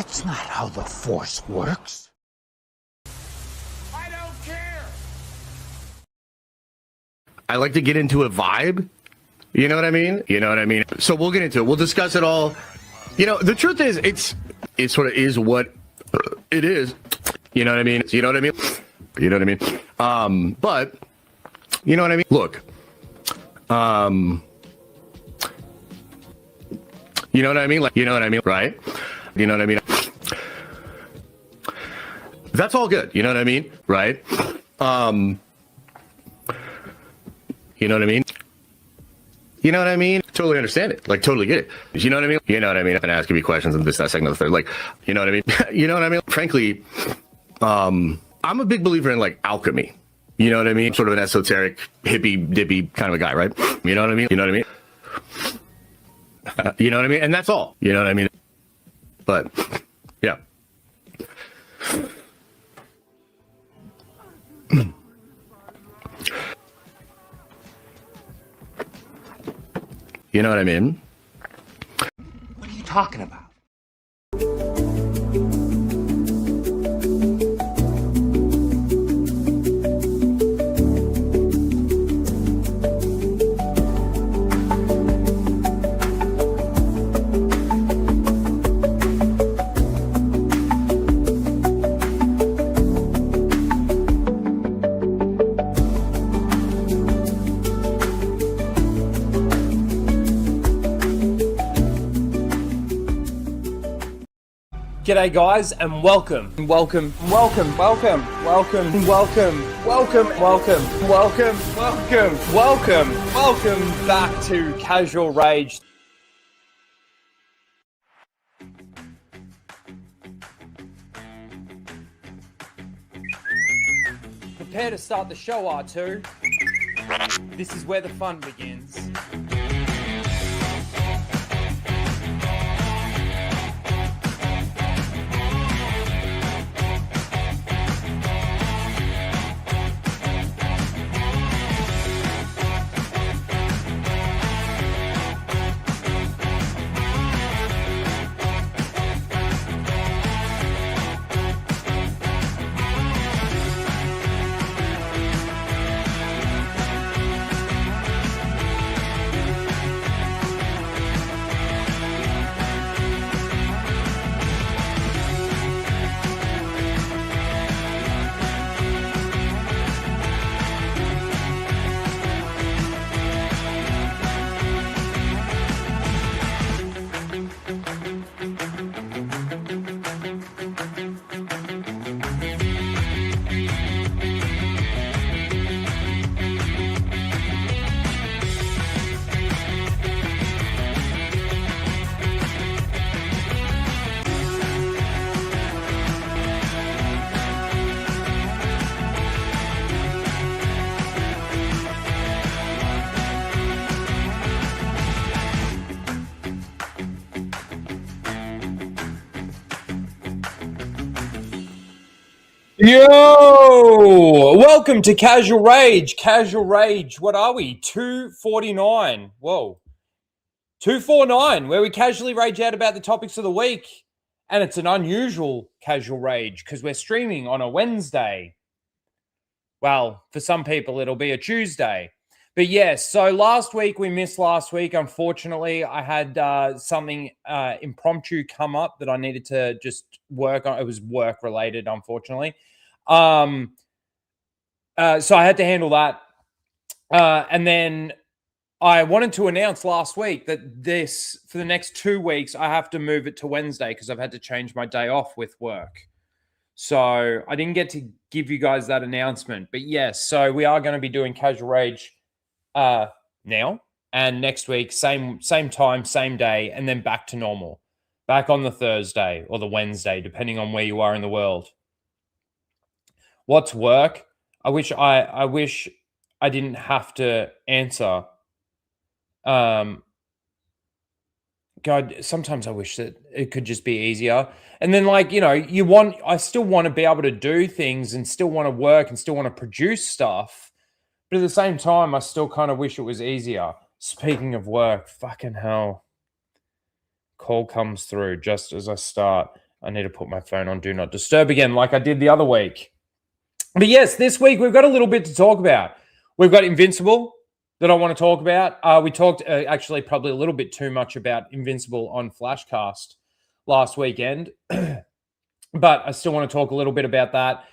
That's not how the Force works. I don't care. I like to get into a vibe. You know what I mean? You know what I mean? So we'll get into it. We'll discuss it all. You know, the truth is, it sort of is what it is. You know what I mean? You know what I mean? You know what I mean? But you know what I mean? Look, you know what I mean? Like, you know what I mean? Right? You know what I mean? That's all good. You know what I mean? Right? You know what I mean? You know what I mean? Totally understand it. Like, totally get it. You know what I mean? You know what I mean? And asking me questions and this, that, second, the third. Like, you know what I mean? You know what I mean? Frankly, I'm a big believer in, like, alchemy. You know what I mean? Sort of an esoteric, hippy-dippy kind of a guy, right? You know what I mean? You know what I mean? You know what I mean? And that's all. You know what I mean? But, yeah. You know what I mean? What are you talking about? G'day guys and welcome back to Casual Rage. Prepare to start the show, R2. This is where the fun begins. Yo! Welcome to Casual Rage. Casual Rage, what are we? 249. Whoa. 249, where we casually rage out about the topics of the week. And it's an unusual casual rage because we're streaming on a Wednesday. Well, for some people, it'll be a Tuesday. But yes, so last week, we missed last week. Unfortunately, I had something impromptu come up that I needed to just work on. It was work related, unfortunately. So I had to handle that. And then I wanted to announce last week that this, for the next 2 weeks, I have to move it to Wednesday because I've had to change my day off with work. So I didn't get to give you guys that announcement. But yes, so we are going to be doing Casual Rage now and next week, same time, same day, and then back to normal. Back on the Thursday or the Wednesday, depending on where you are in the world. What's work? I wish I didn't have to answer. God, sometimes I wish that it could just be easier. And then, like, you know, I still want to be able to do things and still want to work and still want to produce stuff. But at the same time, I still kind of wish it was easier. Speaking of work, fucking hell. Call comes through just as I start. I need to put my phone on Do Not Disturb again like I did the other week. But yes, this week we've got a little bit to talk about. We've got Invincible that I want to talk about. We talked actually probably a little bit too much about Invincible on Flashcast last weekend. But I still want to talk a little bit about that.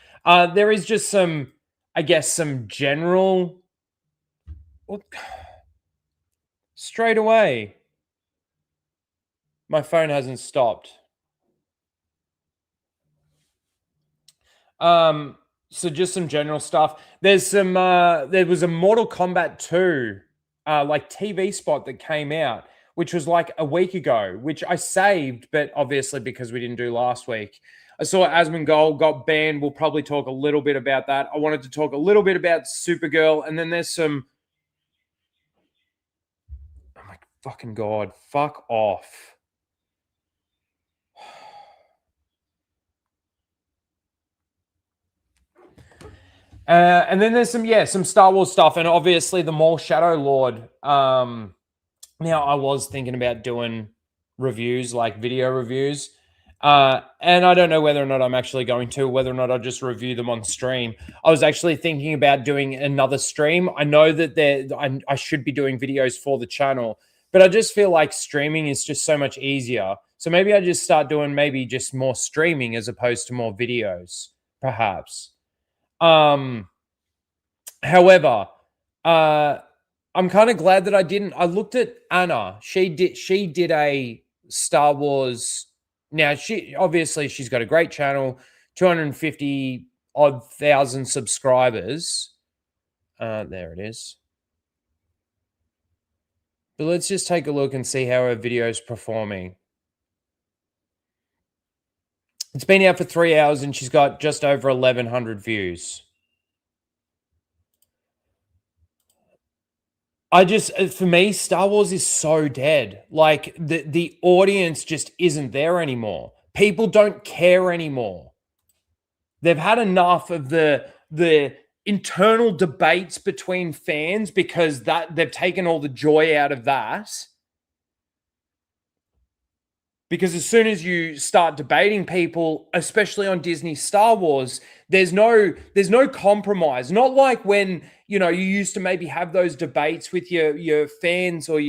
There is just some, I guess, some general... Straight away. My phone hasn't stopped. So just some general stuff. There's some there was a Mortal Kombat 2 like TV spot that came out, which was like a week ago, which I saved, but obviously because we didn't do last week. I saw Asmongold got banned. We'll probably talk a little bit about that. I wanted to talk a little bit about Supergirl, and then there's some... Oh my fucking God, fuck off. And then there's some Star Wars stuff, and obviously the Maul Shadow Lord. Now, I was thinking about doing reviews, like video reviews, and I don't know whether or not I'm actually going to, whether or not I'll just review them on stream. I was actually thinking about doing another stream. I know that I should be doing videos for the channel, but I just feel like streaming is just so much easier. So maybe I just start doing maybe just more streaming as opposed to more videos, perhaps. However, I'm kind of glad that I didn't. I looked at Anna. She did a Star Wars. Now she's got a great channel, 250 odd thousand subscribers. There it is. But let's just take a look and see how her video is performing. It's been out for 3 hours and she's got just over 1,100 views. For me, Star Wars is so dead. Like, the audience just isn't there anymore. People don't care anymore. They've had enough of the internal debates between fans because they've taken all the joy out of that. Because as soon as you start debating people, especially on Disney Star Wars, there's no compromise. Not like when, you used to maybe have those debates with your fans or,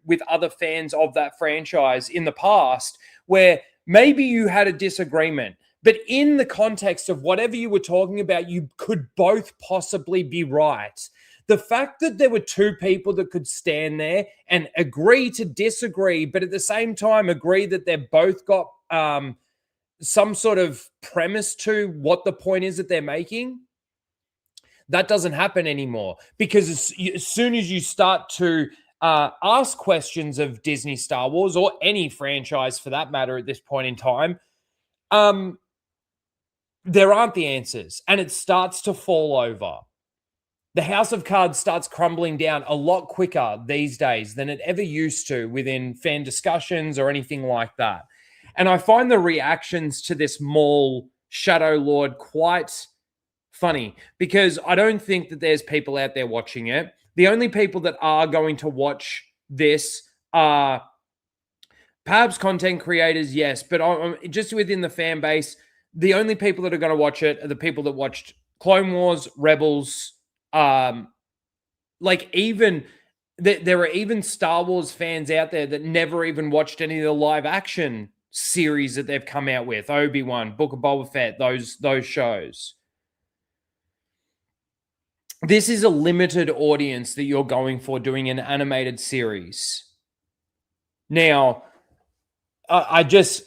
with other fans of that franchise in the past, where maybe you had a disagreement. But in the context of whatever you were talking about, you could both possibly be right. The fact that there were two people that could stand there and agree to disagree, but at the same time agree that they've both got some sort of premise to what the point is that they're making, that doesn't happen anymore. Because as soon as you start to ask questions of Disney Star Wars, or any franchise for that matter at this point in time, there aren't the answers, and it starts to fall over. The house of cards starts crumbling down a lot quicker these days than it ever used to within fan discussions or anything like that. And I find the reactions to this Maul Shadow Lord quite funny, because I don't think that there's people out there watching it. The only people that are going to watch this are perhaps content creators, yes, but just within the fan base, the only people that are going to watch it are the people that watched Clone Wars, Rebels. Like, even there are even Star Wars fans out there that never even watched any of the live action series that they've come out with. Obi-Wan, Book of Boba Fett, those shows. This is a limited audience that you're going for doing an animated series. Now, I just,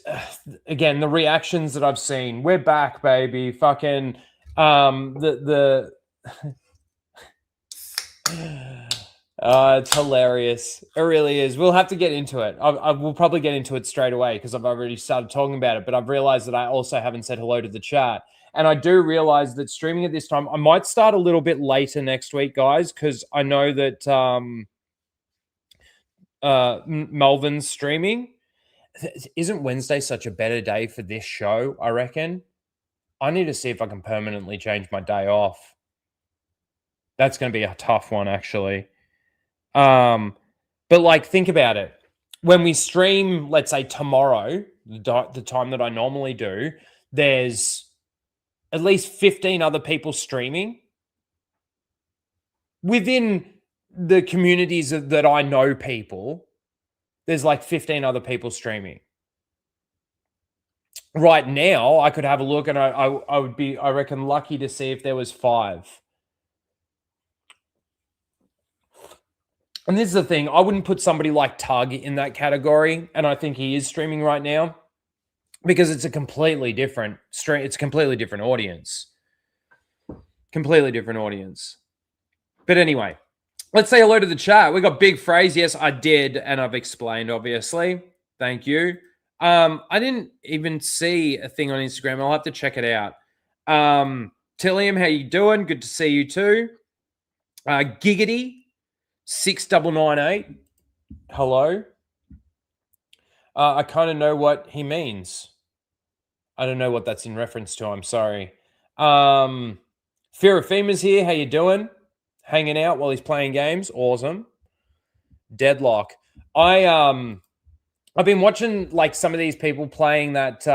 again, the reactions that I've seen, we're back, baby. Fucking, it's hilarious. It really is. We'll have to get into it. We'll probably get into it straight away because I've already started talking about it, but I've realized that I also haven't said hello to the chat. And I do realize that streaming at this time, I might start a little bit later next week, guys, because I know that Melvin's streaming. Isn't Wednesday such a better day for this show, I reckon? I need to see if I can permanently change my day off. That's going to be a tough one, actually. But, like, think about it. When we stream, let's say tomorrow, the time that I normally do, there's at least 15 other people streaming within the communities that I know people. There's like 15 other people streaming. Right now, I could have a look, and I would be, I reckon, lucky to see if there was 5. And this is the thing, I wouldn't put somebody like Tug in that category, and I think he is streaming right now because it's a completely different stream. It's a completely different audience. Completely different audience. But anyway, let's say hello to the chat. We got Big Phrase. Yes, I did, and I've explained, obviously. Thank you. I didn't even see a thing on Instagram. I'll have to check it out. Tillium, how you doing? Good to see you too. Giggity 6998. Hello. I kind of know what he means. I don't know what that's in reference to. I'm sorry. Fear of Femurs here. How you doing? Hanging out while he's playing games. Awesome. Deadlock. I've been watching like some of these people playing that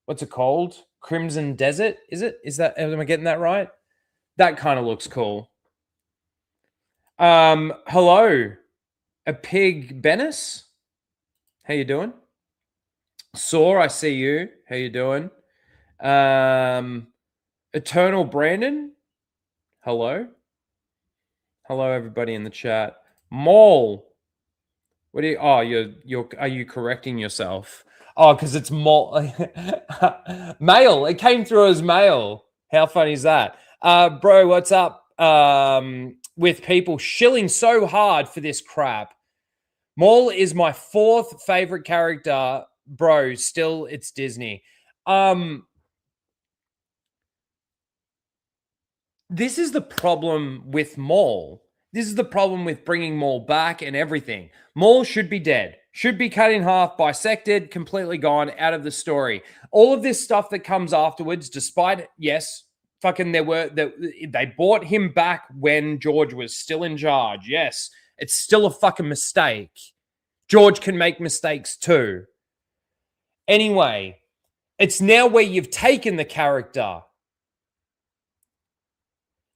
what's it called? Crimson Desert, is it? Am I getting that right? That kind of looks cool. Hello. A Pig Bennis. How you doing? Saw, I see you. How you doing? Eternal Brandon. Hello. Hello, everybody in the chat. Maul. What do you? Oh, you're. Are you correcting yourself? Oh, because it's Maul. Mail. It came through as mail. How funny is that, bro? What's up? With people shilling so hard for this crap. Maul is my 4th favorite character, bro. Still, it's Disney. This is the problem with Maul. This is the problem with bringing Maul back and everything. Maul should be dead. Should be cut in half, bisected, completely gone, out of the story. All of this stuff that comes afterwards, despite, yes, fucking they brought him back when George was still in charge. Yes, it's still a fucking mistake. George can make mistakes too. Anyway, it's now where you've taken the character.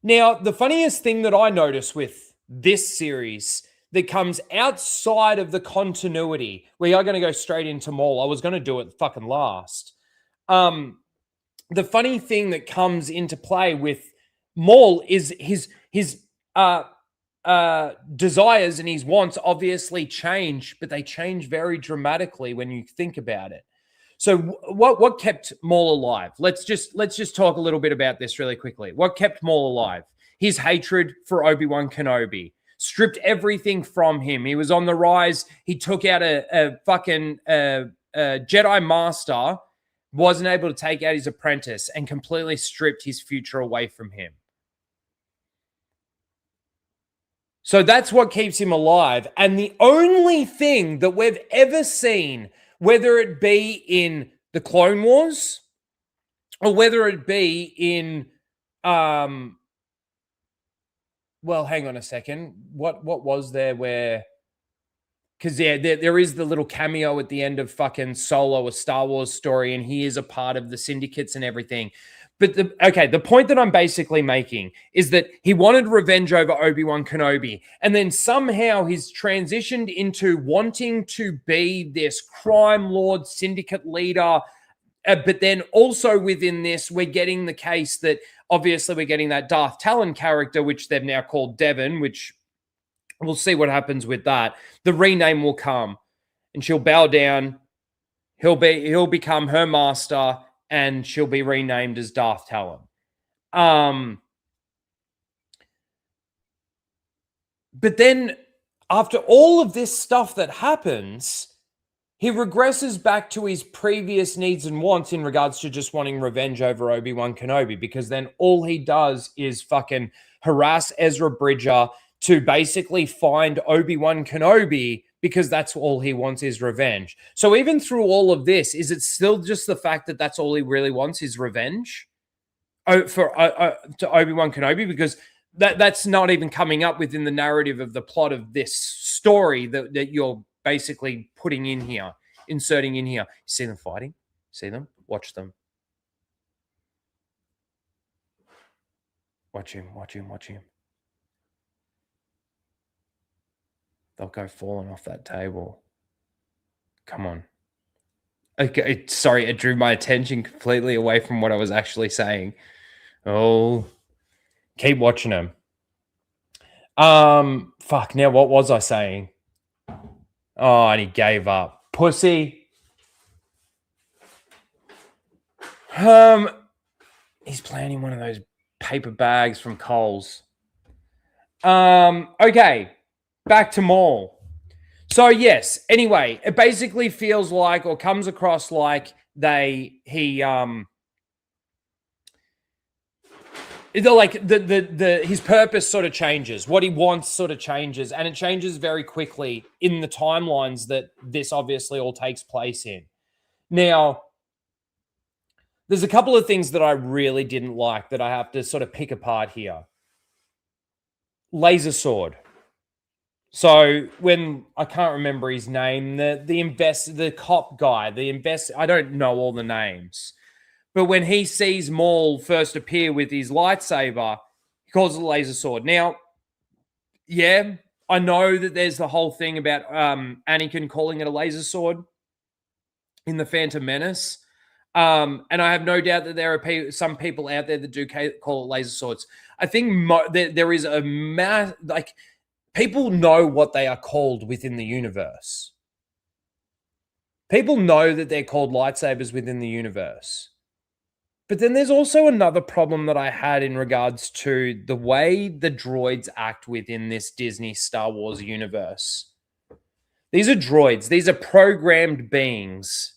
Now, the funniest thing that I notice with this series that comes outside of the continuity, we are going to go straight into Maul. I was going to do it fucking last. The funny thing that comes into play with Maul is his desires and his wants obviously change, but they change very dramatically when you think about it. So what kept Maul alive? Let's just talk a little bit about this really quickly. What kept Maul alive? His hatred for Obi-Wan Kenobi. Stripped everything from him. He was on the rise. He took out a fucking Jedi Master, wasn't able to take out his apprentice, and completely stripped his future away from him. So that's what keeps him alive. And the only thing that we've ever seen, whether it be in the Clone Wars or whether it be in, well, hang on a second. What was there where, because yeah, there is the little cameo at the end of fucking Solo, a Star Wars story, and he is a part of the syndicates and everything. But the point that I'm basically making is that he wanted revenge over Obi-Wan Kenobi, and then somehow he's transitioned into wanting to be this crime lord, syndicate leader. But then also within this, we're getting the case that obviously we're getting that Darth Talon character, which they've now called Devon, which we'll see what happens with that. The rename will come, and she'll bow down. He'll become her master, and she'll be renamed as Darth Talon. But then after all of this stuff that happens, he regresses back to his previous needs and wants in regards to just wanting revenge over Obi-Wan Kenobi, because then all he does is fucking harass Ezra Bridger to basically find Obi-Wan Kenobi, because that's all he wants is revenge. So even through all of this, is it still just the fact that that's all he really wants is revenge to Obi-Wan Kenobi? Because that's not even coming up within the narrative of the plot of this story that you're basically putting in here. inserting in here. You see them fighting? See them? Watch them. Watch him. They'll go falling off that table. Come on. Okay, sorry, it drew my attention completely away from what I was actually saying. Oh, keep watching them. Fuck, now what was I saying? Oh, and he gave up. Pussy. He's playing in one of those paper bags from Coles. Okay, back to Maul. So yes, anyway, it basically feels like or comes across like his purpose sort of changes. What he wants sort of changes, and it changes very quickly in the timelines that this obviously all takes place in. Now, there's a couple of things that I really didn't like that I have to sort of pick apart here. Laser sword. So when I can't remember his name, the cop guy, I don't know all the names. But when he sees Maul first appear with his lightsaber, he calls it a laser sword. Now, yeah, I know that there's the whole thing about Anakin calling it a laser sword in The Phantom Menace. And I have no doubt that there are some people out there that do call it laser swords. I think there is a mass, like, people know what they are called within the universe. People know that they're called lightsabers within the universe. But then there's also another problem that I had in regards to the way the droids act within this Disney Star Wars universe. These are droids. These are programmed beings.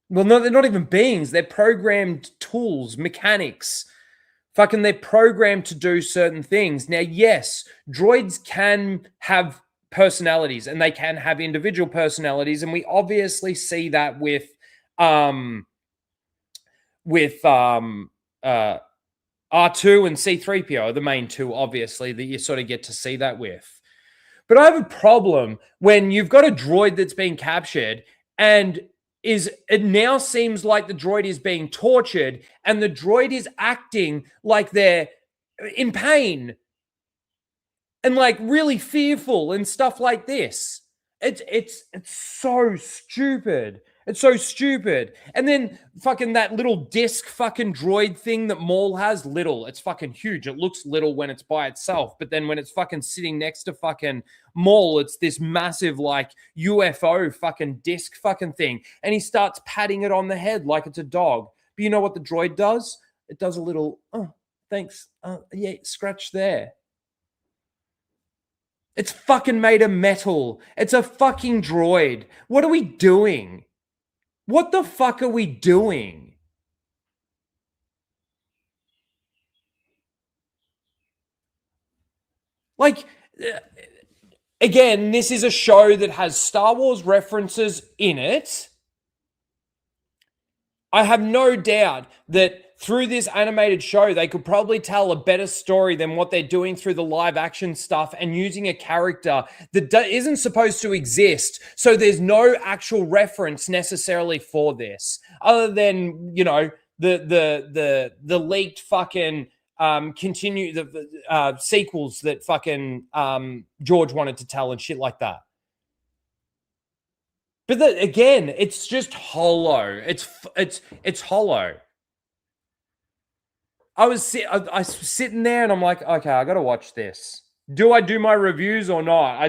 Well, no, they're not even beings. They're programmed tools, mechanics. Fucking, they're programmed to do certain things. Now, yes, droids can have personalities and they can have individual personalities. And we obviously see that with R2 and C-3PO are the main two, obviously, that you sort of get to see that with. But I have a problem when you've got a droid that's being captured and it now seems like the droid is being tortured and the droid is acting like they're in pain and like really fearful and stuff like this. It's so stupid. It's so stupid. And then fucking that little disc fucking droid thing that Maul has, little. It's fucking huge. It looks little when it's by itself. But then when it's fucking sitting next to fucking Maul, it's this massive like UFO fucking disc fucking thing. And he starts patting it on the head like it's a dog. But you know what the droid does? It does a little, oh, thanks. Yeah, scratch there. It's fucking made of metal. It's a fucking droid. What are we doing? What the fuck are we doing? Like, again, this is a show that has Star Wars references in it. I have no doubt that through this animated show, they could probably tell a better story than what they're doing through the live action stuff and using a character that isn't supposed to exist. So there's no actual reference necessarily for this, other than, you know, the leaked fucking sequels that fucking George wanted to tell and shit like that. But again, it's just hollow. It's hollow. I was sitting there and I'm like, okay, I got to watch this. Do I do my reviews or not?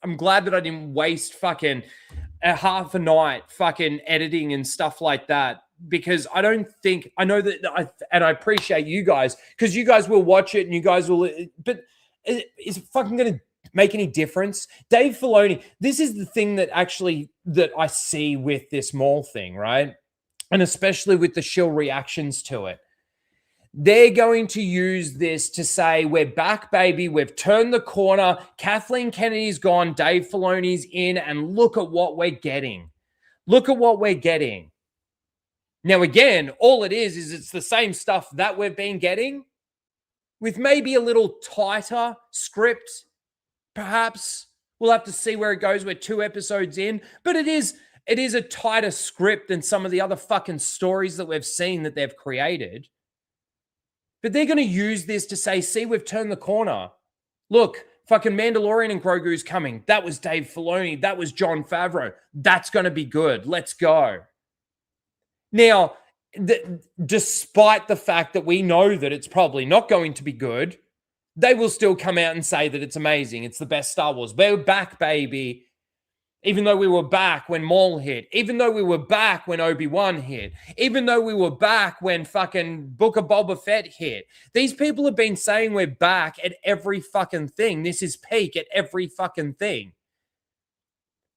I'm glad that I didn't waste fucking a half a night fucking editing and stuff like that, because I know that I appreciate you guys, because you guys will watch it and you guys will, but is it fucking going to make any difference? Dave Filoni, this is the thing that I see with this Maul thing, right? And especially with the shill reactions to it. They're going to use this to say, we're back, baby. We've turned the corner. Kathleen Kennedy's gone. Dave Filoni's in. And look at what we're getting. Look at what we're getting. Now, again, all it is it's the same stuff that we've been getting with maybe a little tighter script, perhaps. We'll have to see where it goes. We're 2 episodes in. But it is a tighter script than some of the other fucking stories that we've seen that they've created. But they're going to use this to say, see, we've turned the corner. Look, fucking Mandalorian and Grogu's coming. That was Dave Filoni. That was Jon Favreau. That's going to be good. Let's go. Now, despite the fact that we know that it's probably not going to be good, they will still come out and say that it's amazing. It's the best Star Wars. We're back, baby. Even though we were back when Maul hit, even though we were back when Obi-Wan hit, even though we were back when fucking Book of Boba Fett hit. These people have been saying we're back at every fucking thing. This is peak at every fucking thing.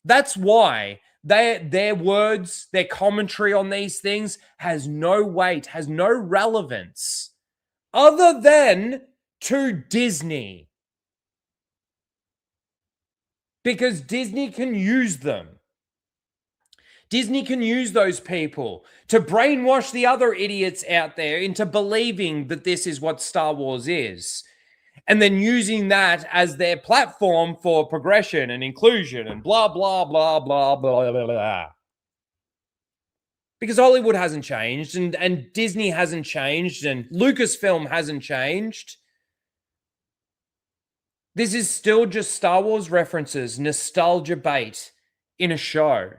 That's why their words, their commentary on these things has no weight, has no relevance other than to Disney. Because Disney can use them. Disney can use those people to brainwash the other idiots out there into believing that this is what Star Wars is. And then using that as their platform for progression and inclusion and blah, blah, blah, blah, blah, blah, blah. Because Hollywood hasn't changed and Disney hasn't changed and Lucasfilm hasn't changed. This is still just Star Wars references, nostalgia bait in a show.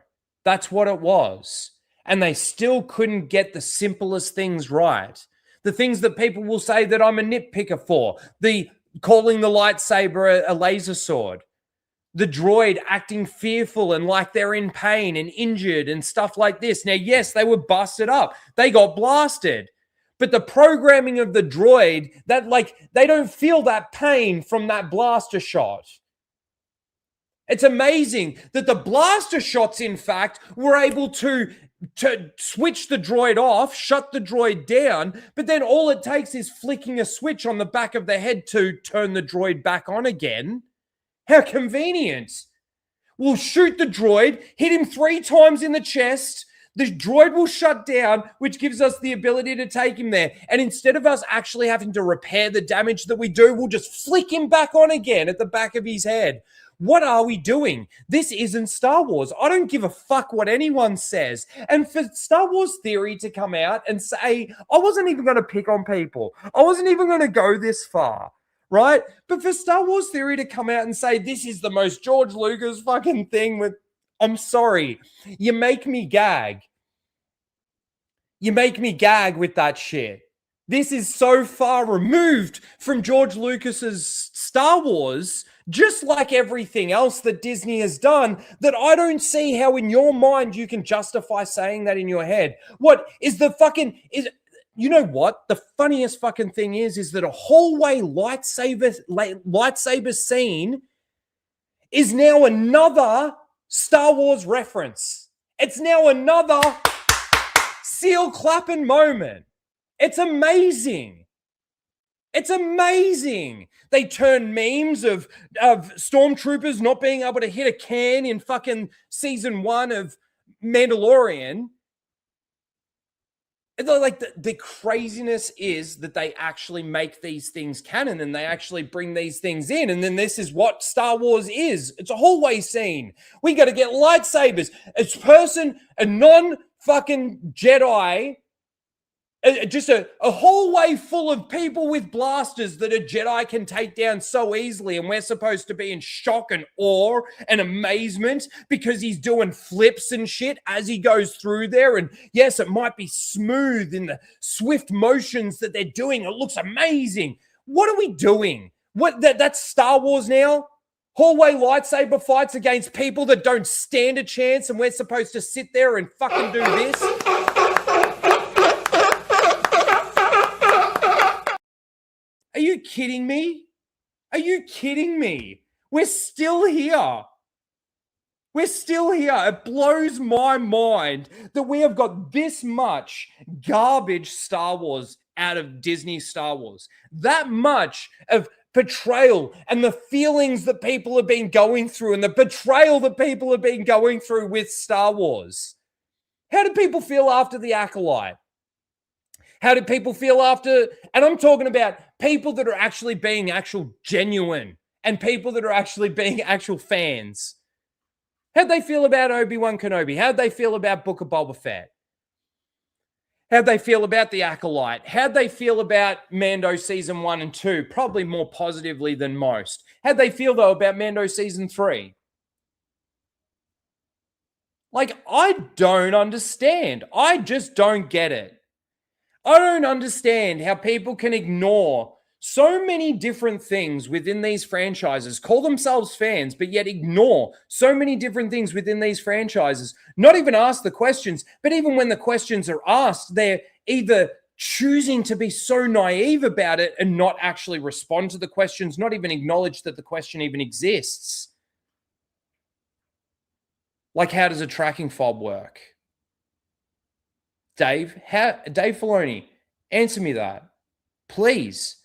That's what it was. And they still couldn't get the simplest things right. The things that people will say that I'm a nitpicker for. The calling the lightsaber a laser sword. The droid acting fearful and like they're in pain and injured and stuff like this. Now, yes, they were busted up. They got blasted. But the programming of the droid, that they don't feel that pain from that blaster shot. It's amazing that the blaster shots, in fact, were able to switch the droid off, shut the droid down, but then all it takes is flicking a switch on the back of the head to turn the droid back on again. How convenient. We'll shoot the droid, hit him 3 times in the chest, the droid will shut down, which gives us the ability to take him there. And instead of us actually having to repair the damage that we do, we'll just flick him back on again at the back of his head. What are we doing? This isn't Star Wars. I don't give a fuck what anyone says. And for Star Wars Theory to come out and say, I wasn't even going to pick on people. I wasn't even going to go this far, right? But for Star Wars Theory to come out and say, this is the most George Lucas fucking thing with... I'm sorry. You make me gag. You make me gag with that shit. This is so far removed from George Lucas's Star Wars, just like everything else that Disney has done, that I don't see how in your mind you can justify saying that in your head. What is the fucking... You know what? The funniest fucking thing is that a hallway lightsaber scene is now another Star Wars reference. It's now another seal clapping moment. It's amazing. It's amazing. They turn memes of stormtroopers not being able to hit a can in fucking season 1 of Mandalorian. Like the craziness is that they actually make these things canon and they actually bring these things in. And then this is what Star Wars is. It's a hallway scene. We got to get lightsabers. It's a non-fucking Jedi, just a hallway full of people with blasters that a Jedi can take down so easily. And we're supposed to be in shock and awe and amazement because he's doing flips and shit as he goes through there. And yes, it might be smooth in the swift motions that they're doing. It looks amazing. What are we doing? That's Star Wars now? Hallway lightsaber fights against people that don't stand a chance and we're supposed to sit there and fucking do this? Are you kidding me? Are you kidding me? We're still here. We're still here. It blows my mind that we have got this much garbage Star Wars out of Disney Star Wars. That much of betrayal and the feelings that people have been going through and the betrayal that people have been going through with Star Wars. How do people feel after The Acolyte? How do people feel after, and I'm talking about people that are actually being actual genuine and people that are actually being actual fans. How'd they feel about Obi-Wan Kenobi? How'd they feel about Book of Boba Fett? How'd they feel about The Acolyte? How'd they feel about Mando Season 1 and 2? Probably more positively than most. How'd they feel, though, about Mando Season 3? Like, I don't understand. I just don't get it. I don't understand how people can ignore so many different things within these franchises, call themselves fans, but yet ignore so many different things within these franchises, not even ask the questions, but even when the questions are asked, they're either choosing to be so naive about it and not actually respond to the questions, not even acknowledge that the question even exists. Like, how does a tracking fob work? Dave Filoni, answer me that. Please.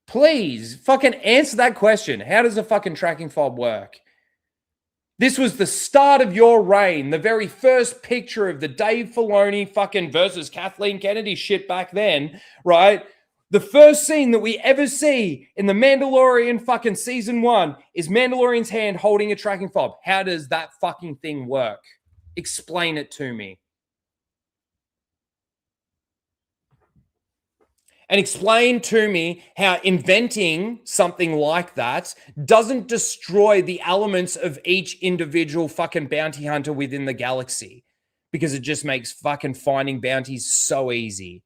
Please, fucking answer that question. How does a fucking tracking fob work? This was the start of your reign, the very first picture of the Dave Filoni fucking versus Kathleen Kennedy shit back then, right? The first scene that we ever see in The Mandalorian fucking season 1 is Mandalorian's hand holding a tracking fob. How does that fucking thing work? Explain it to me. And explain to me how inventing something like that doesn't destroy the elements of each individual fucking bounty hunter within the galaxy, because it just makes fucking finding bounties so easy.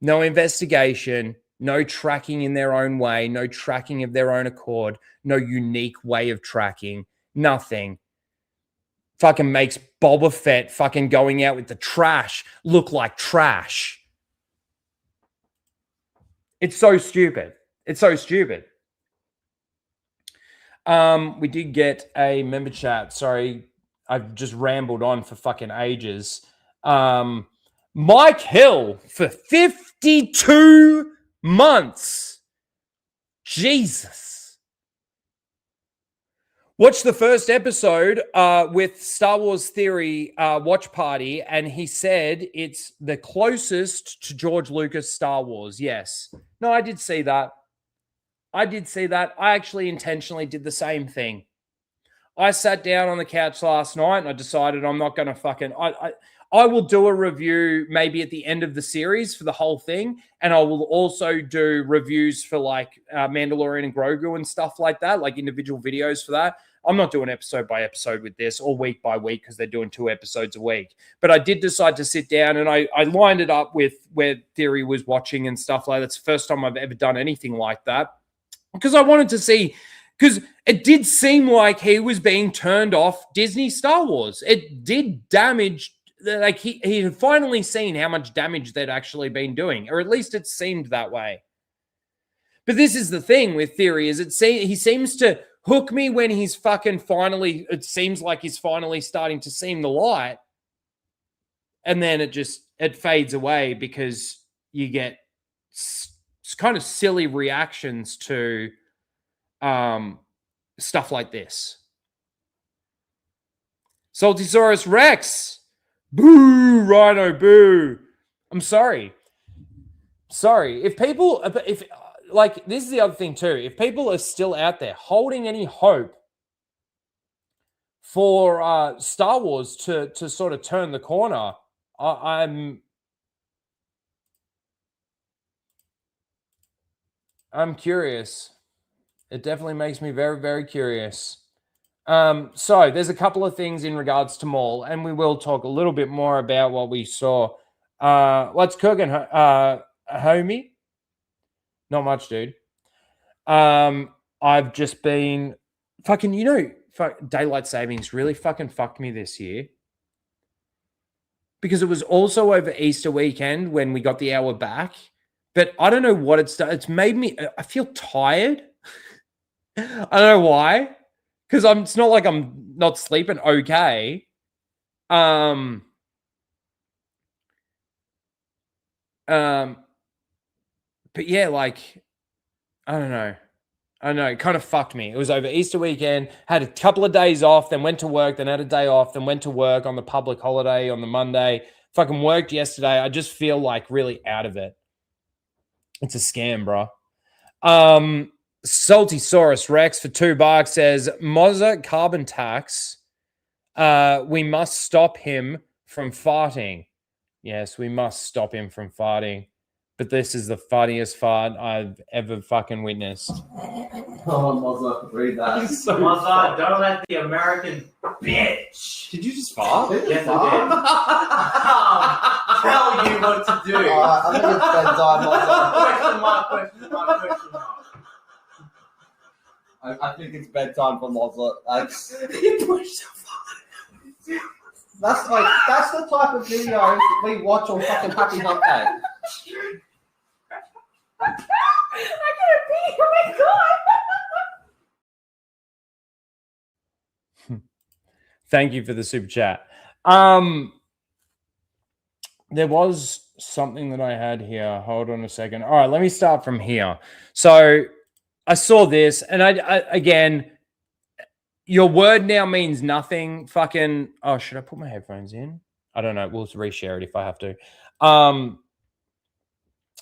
No investigation, no tracking in their own way, no tracking of their own accord, no unique way of tracking, nothing. Fucking makes Boba Fett fucking going out with the trash look like trash. It's so stupid. It's so stupid. We did get a member chat. Sorry, I've just rambled on for fucking ages. Mike Hill for 52 months. Jesus. Watched the first episode with Star Wars Theory watch party, and he said it's the closest to George Lucas Star Wars. Yes. No, I did see that. I actually intentionally did the same thing. I sat down on the couch last night and I decided I'm not going to fucking... I will do a review maybe at the end of the series for the whole thing, and I will also do reviews for like Mandalorian and Grogu and stuff like that, like individual videos for that. I'm not doing episode by episode with this or week by week because they're doing 2 episodes a week. But I did decide to sit down and I lined it up with where Theory was watching and stuff like that. It's the first time I've ever done anything like that because I wanted to see, because it did seem like he was being turned off Disney Star Wars. It did damage, like he had finally seen how much damage they'd actually been doing, or at least it seemed that way. But this is the thing with Theory, is he seems to hook me when he's fucking finally, it seems like he's finally starting to see the light. And then it fades away because you get kind of silly reactions to stuff like this. Saltysaurus Rex. Boo, Rhino, boo. I'm sorry. If like, this is the other thing too. If people are still out there holding any hope for Star Wars to sort of turn the corner, I'm curious. It definitely makes me very, very curious. So there's a couple of things in regards to Maul, and we will talk a little bit more about what we saw. What's cooking, homie? Not much, dude. I've just been fucking, daylight savings really fucking fucked me this year. Because it was also over Easter weekend when we got the hour back. But I don't know what it's made me, I feel tired. I don't know why. Because it's not like I'm not sleeping okay. But yeah, like, I don't know. It kind of fucked me. It was over Easter weekend, had a couple of days off, then went to work, then had a day off, then went to work on the public holiday on the Monday. Fucking worked yesterday. I just feel like really out of it. It's a scam, bro. Saltysaurus Rex for $2 says, Mozza carbon tax We must stop him from farting. Yes, we must stop him from farting. But this is the funniest fart I've ever fucking witnessed. Oh, Mozza, read that. Mozza, don't let the American bitch. Did you just fart? Yes, I did. Tell you what to do. I think it's bedtime, Mozza. Question mark, question mark, question mark. I think it's bedtime for Mozza. That's the type of videos that we watch on fucking Happy Hump Day. I gotta pee. Oh my god. Thank you for the super chat. There was something that I had here. Hold on a second. All right, let me start from here. So I saw this, and I again, your word now means nothing. Fucking, oh, should I put my headphones in? I don't know. We'll reshare it if I have to.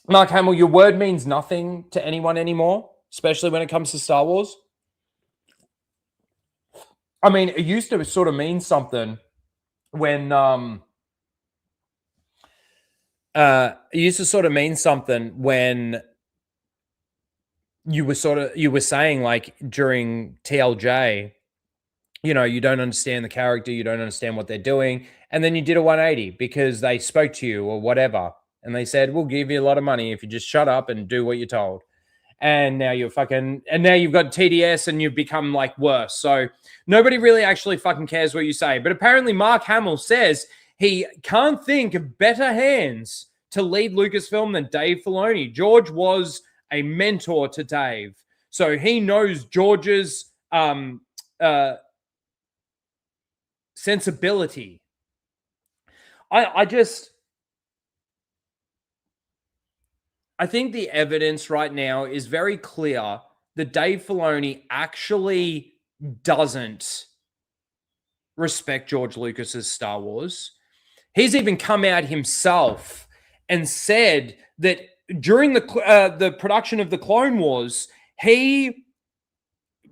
Mark Hamill, your word means nothing to anyone anymore, especially when it comes to Star Wars. I mean, it used to sort of mean something when you were saying, like, during TLJ, you know, you don't understand the character, you don't understand what they're doing, and then you did a 180 because they spoke to you or whatever, and they said, we'll give you a lot of money if you just shut up and do what you're told. And now you've got TDS and you've become like worse. So nobody really actually fucking cares what you say. But apparently Mark Hamill says he can't think of better hands to lead Lucasfilm than Dave Filoni. George was a mentor to Dave. So he knows George's sensibility. I think the evidence right now is very clear that Dave Filoni actually doesn't respect George Lucas's Star Wars. He's even come out himself and said that during the production of the Clone Wars, he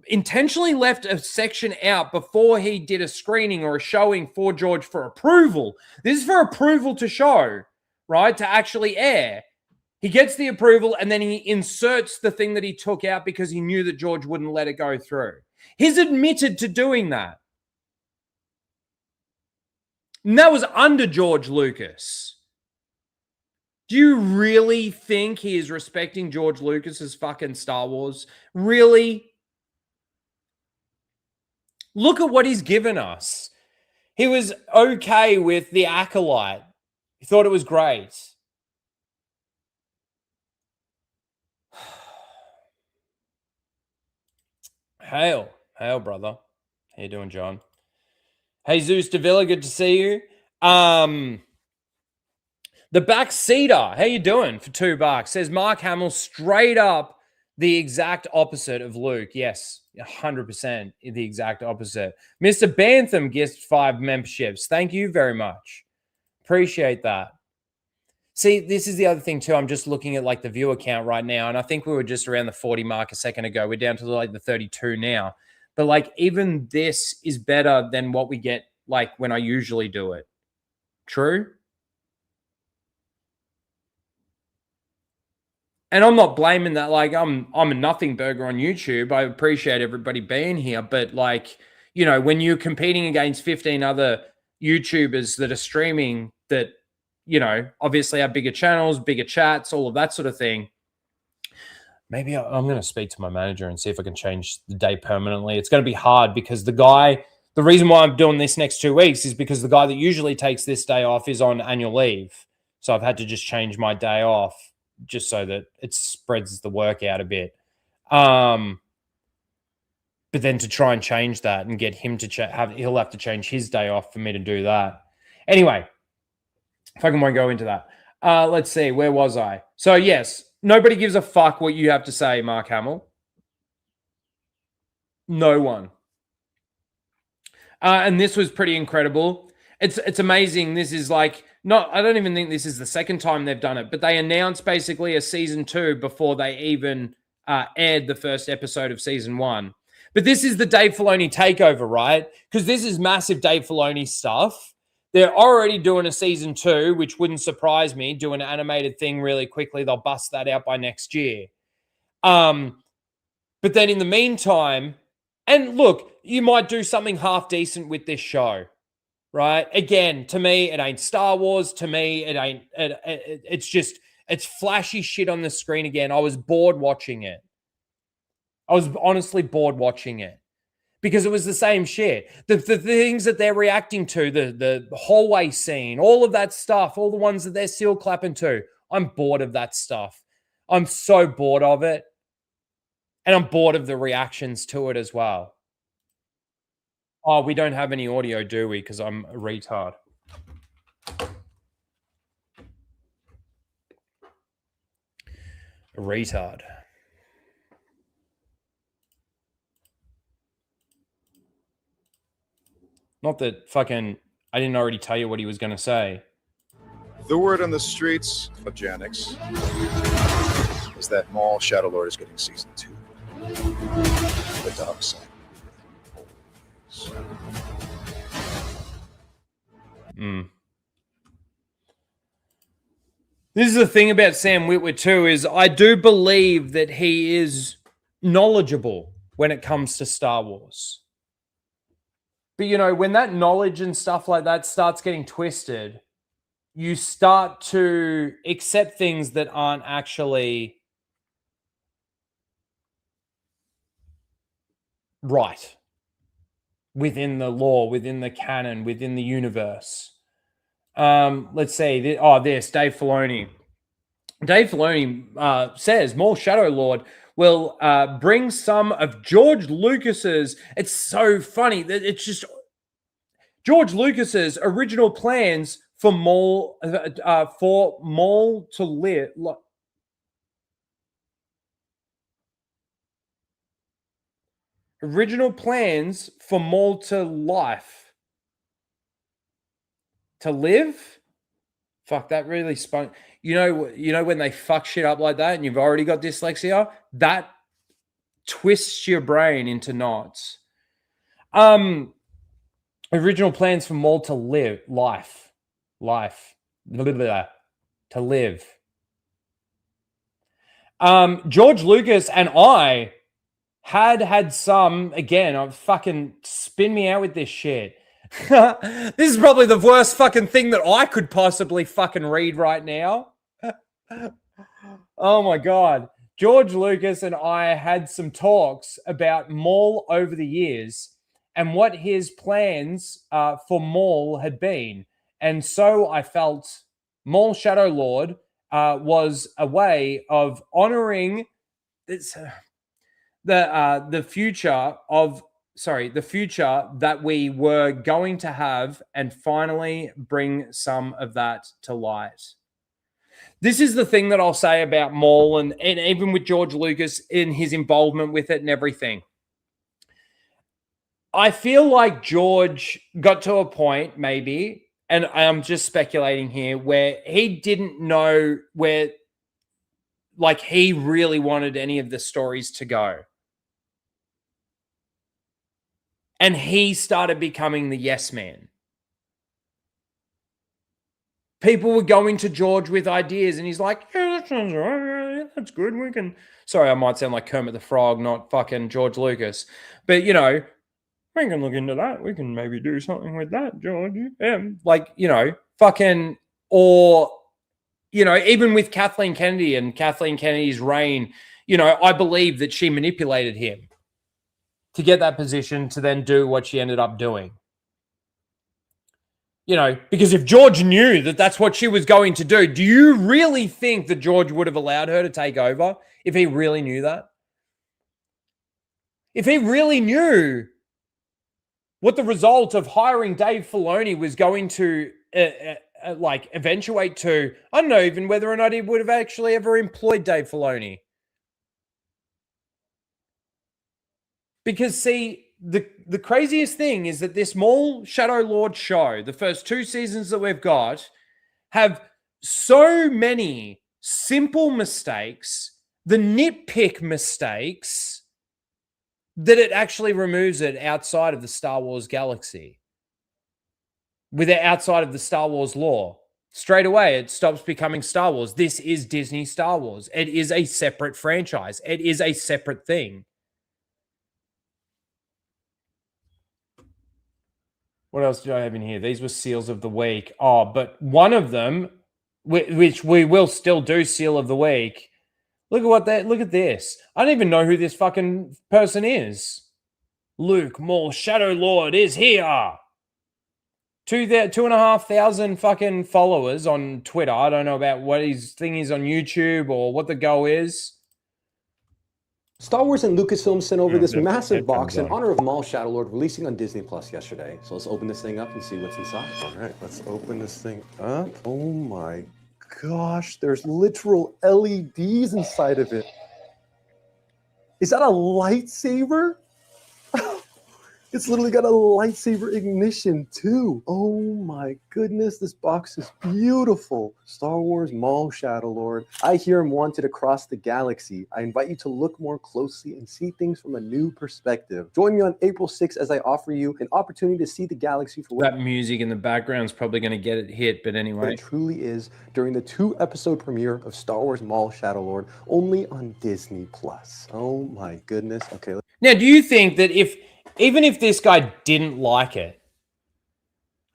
intentionally left a section out before he did a screening or a showing for George for approval. This is for approval to show, right? To actually air. He gets the approval and then he inserts the thing that he took out because he knew that George wouldn't let it go through. He's admitted to doing that. And that was under George Lucas. Do you really think he is respecting George Lucas's fucking Star Wars? Really? Look at what he's given us. He was okay with The Acolyte. He thought it was great. Hail, brother. How you doing, John? Hey, Zeus Davila, good to see you. The Backseater, how you doing for $2? Says Mark Hamill straight up the exact opposite of Luke. Yes, 100% the exact opposite. Mr. Bantham gets 5 memberships. Thank you very much. Appreciate that. See, this is the other thing too. I'm just looking at like the viewer count right now, and I think we were just around the 40 mark a second ago. We're down to like the 32 now. But like even this is better than what we get like when I usually do it. True? And I'm not blaming that. Like I'm a nothing burger on YouTube. I appreciate everybody being here, but like, you know, when you're competing against 15 other YouTubers that are streaming that, you know, obviously have bigger channels, bigger chats, all of that sort of thing. Maybe I'm going to speak to my manager and see if I can change the day permanently. It's going to be hard because the reason why I'm doing this next 2 weeks is because the guy that usually takes this day off is on annual leave. So I've had to just change my day off just so that it spreads the work out a bit. But then to try and change that and get him to he'll have to change his day off for me to do that. Anyway. Fucking won't go into that. Let's see. Where was I? So, yes, nobody gives a fuck what you have to say, Mark Hamill. No one. And this was pretty incredible. It's amazing. This is like, I don't even think this is the second time they've done it, but they announced basically a season 2 before they even aired the first episode of season 1. But this is the Dave Filoni takeover, right? Because this is massive Dave Filoni stuff. They're already doing a season 2, which wouldn't surprise me. Do an animated thing really quickly. They'll bust that out by next year. But then in the meantime, and look, you might do something half decent with this show, right? Again, to me, it ain't Star Wars. To me, it ain't. It's flashy shit on the screen again. I was bored watching it. I was honestly bored watching it. Because it was the same shit. The things that they're reacting to, the hallway scene, all of that stuff, all the ones that they're seal clapping to. I'm bored of that stuff. I'm so bored of it. And I'm bored of the reactions to it as well. Oh, we don't have any audio, do we? Because I'm a retard. A retard. Not that fucking I didn't already tell you what he was going to say. The word on the streets of Janix is that Maul Shadow Lord is getting season 2. The dark side. This is the thing about Sam Witwer too, is I do believe that he is knowledgeable when it comes to Star Wars. But, you know, when that knowledge and stuff like that starts getting twisted, you start to accept things that aren't actually right within the lore, within the canon, within the universe. Let's see. This, Dave Filoni. Dave Filoni says Maul Shadow Lord will bring some of George Lucas's. It's so funny that it's just George Lucas's original plans for Maul to live. Original plans for Maul to live. Fuck, that really spun. You know when they fuck shit up like that and you've already got dyslexia, that twists your brain into knots. Original plans for Maul to live. To live. George Lucas and I had some, again, fucking spin me out with this shit. This is probably the worst fucking thing that I could possibly fucking read right now. Oh my God. George Lucas and I had some talks about Maul over the years and what his plans for Maul had been. And so I felt Maul Shadow Lord was a way of honoring the future that we were going to have and finally bring some of that to light. This is the thing that I'll say about Maul and even with George Lucas in his involvement with it and everything. I feel like George got to a point, maybe, and I'm just speculating here, where he didn't know where, like, he really wanted any of the stories to go. And he started becoming the yes man. People were going to George with ideas, and he's like, yeah, that sounds all right. Yeah, that's good. We can... Sorry, I might sound like Kermit the Frog, not fucking George Lucas. But, you know, we can look into that. We can maybe do something with that, George. Yeah. Like, you know, fucking... Or, you know, even with Kathleen Kennedy and Kathleen Kennedy's reign, you know, I believe that she manipulated him to get that position to then do what she ended up doing. You know, because if George knew that that's what she was going to do you really think that George would have allowed her to take over if he really knew that? If he really knew what the result of hiring Dave Filoni was going to like eventuate to, I don't know even whether or not he would have actually ever employed Dave Filoni. Because, see, the craziest thing is that this Maul Shadow Lord show, the first 2 seasons that we've got, have so many simple mistakes, the nitpick mistakes, that it actually removes it outside of the Star Wars galaxy. With it outside of the Star Wars lore. Straight away, it stops becoming Star Wars. This is Disney Star Wars. It is a separate franchise. It is a separate thing. What else do I have in here? These were seals of the week. Oh, but one of them, which we will still do seal of the week. Look at this. I don't even know who this fucking person is. Luke Maul Shadow Lord is here. 2,500 fucking followers on Twitter. I don't know about what his thing is on YouTube or what the go is. Star Wars and Lucasfilm sent over this they've massive box in on. honor of Maul Shadow Lord releasing on Disney Plus yesterday. So let's open this thing up and see what's inside. All right, let's open this thing up. Oh my gosh, there's literal LEDs inside of it. Is that a lightsaber? It's literally got a lightsaber ignition too. Oh my goodness, this box is beautiful. Star Wars Maul Shadow Lord. I hear him wanted across the galaxy. I invite you to look more closely and see things from a new perspective. Join me on April 6th as I offer you an opportunity to see the galaxy for what That music in the background is probably going to get it hit, but anyway. it truly is during the 2-episode premiere of Star Wars Maul Shadow Lord, only on Disney Plus. Oh my goodness. Okay. Now, do you think that even if this guy didn't like it,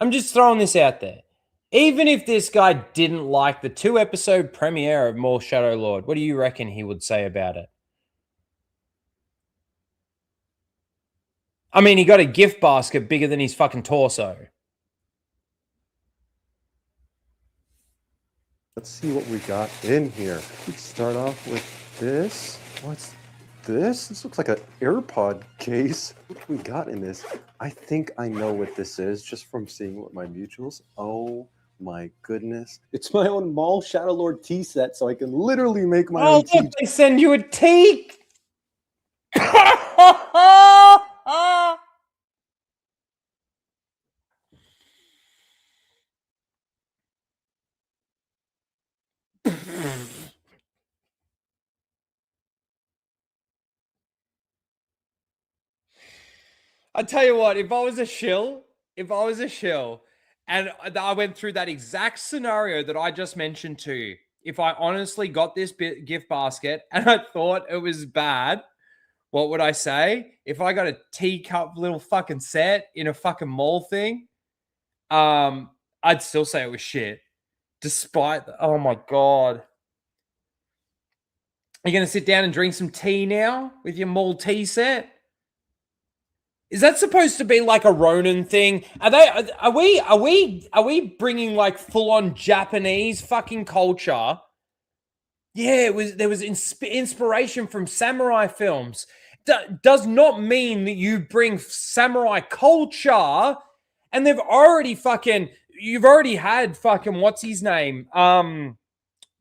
I'm just throwing this out there. Even if this guy didn't like the 2-episode premiere of Maul Shadow Lord, what do you reckon he would say about it? I mean, he got a gift basket bigger than his fucking torso. Let's see what we got in here. We start off with this. What's this? This looks like an AirPod case. What do we got in this? I think I know what this is just from seeing what my mutuals. Oh my goodness. It's my own Maul Shadow Lord tea set, so I can literally make my own tea. Look, they send you a tea. I tell you what, if I was a shill, and I went through that exact scenario that I just mentioned to you, if I honestly got this gift basket and I thought it was bad, what would I say? If I got a teacup little fucking set in a fucking mall thing, I'd still say it was shit. Despite, oh my God. Are you going to sit down and drink some tea now with your mall tea set? Is that supposed to be like a Ronin thing? Are we bringing like full on Japanese fucking culture? Yeah, there was inspiration from samurai films. Does not mean that you bring samurai culture, and you've already had fucking what's his name,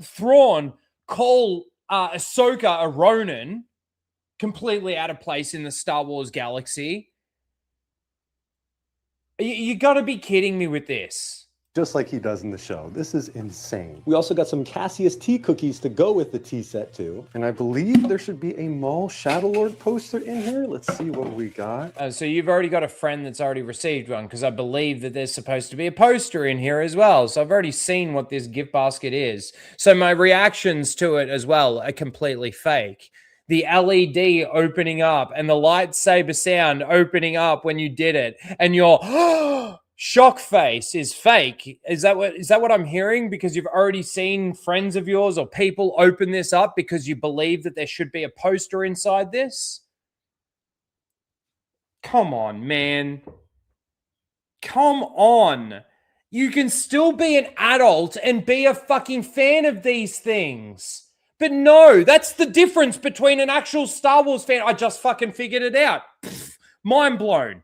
Thrawn call Ahsoka a Ronin, completely out of place in the Star Wars galaxy. You got to be kidding me with this. Just like he does in the show. This is insane. We also got some Cassius tea cookies to go with the tea set too. And I believe there should be a Maul Shadow Lord poster in here. Let's see what we got. So you've already got a friend that's already received one, because I believe that there's supposed to be a poster in here as well. So I've already seen what this gift basket is. So my reactions to it as well are completely fake. The LED opening up and the lightsaber sound opening up when you did it, and your shock face is fake. Is that what I'm hearing? Because you've already seen friends of yours or people open this up because you believe that there should be a poster inside this? Come on, man. Come on. You can still be an adult and be a fucking fan of these things. But no, that's the difference between an actual Star Wars fan. I just fucking figured it out. Pfft, mind blown.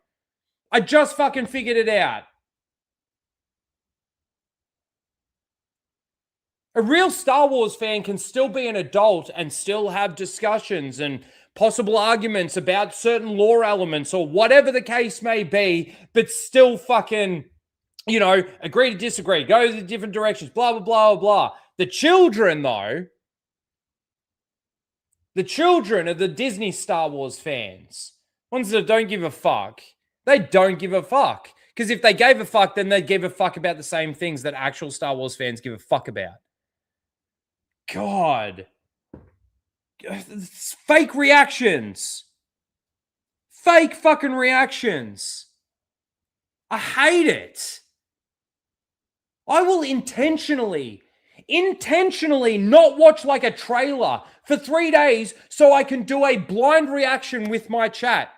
I just fucking figured it out. A real Star Wars fan can still be an adult and still have discussions and possible arguments about certain lore elements or whatever the case may be, but still fucking, agree to disagree, go to different directions, blah, blah, blah, blah. The children, though, the children of the Disney Star Wars fans, Ones that don't give a fuck, they don't give a fuck. Because if they gave a fuck, then they'd give a fuck about the same things that actual Star Wars fans give a fuck about. God. It's fake reactions. Fake fucking reactions. I hate it. I will intentionally not watch like a trailer for 3 days so I can do a blind reaction with my chat.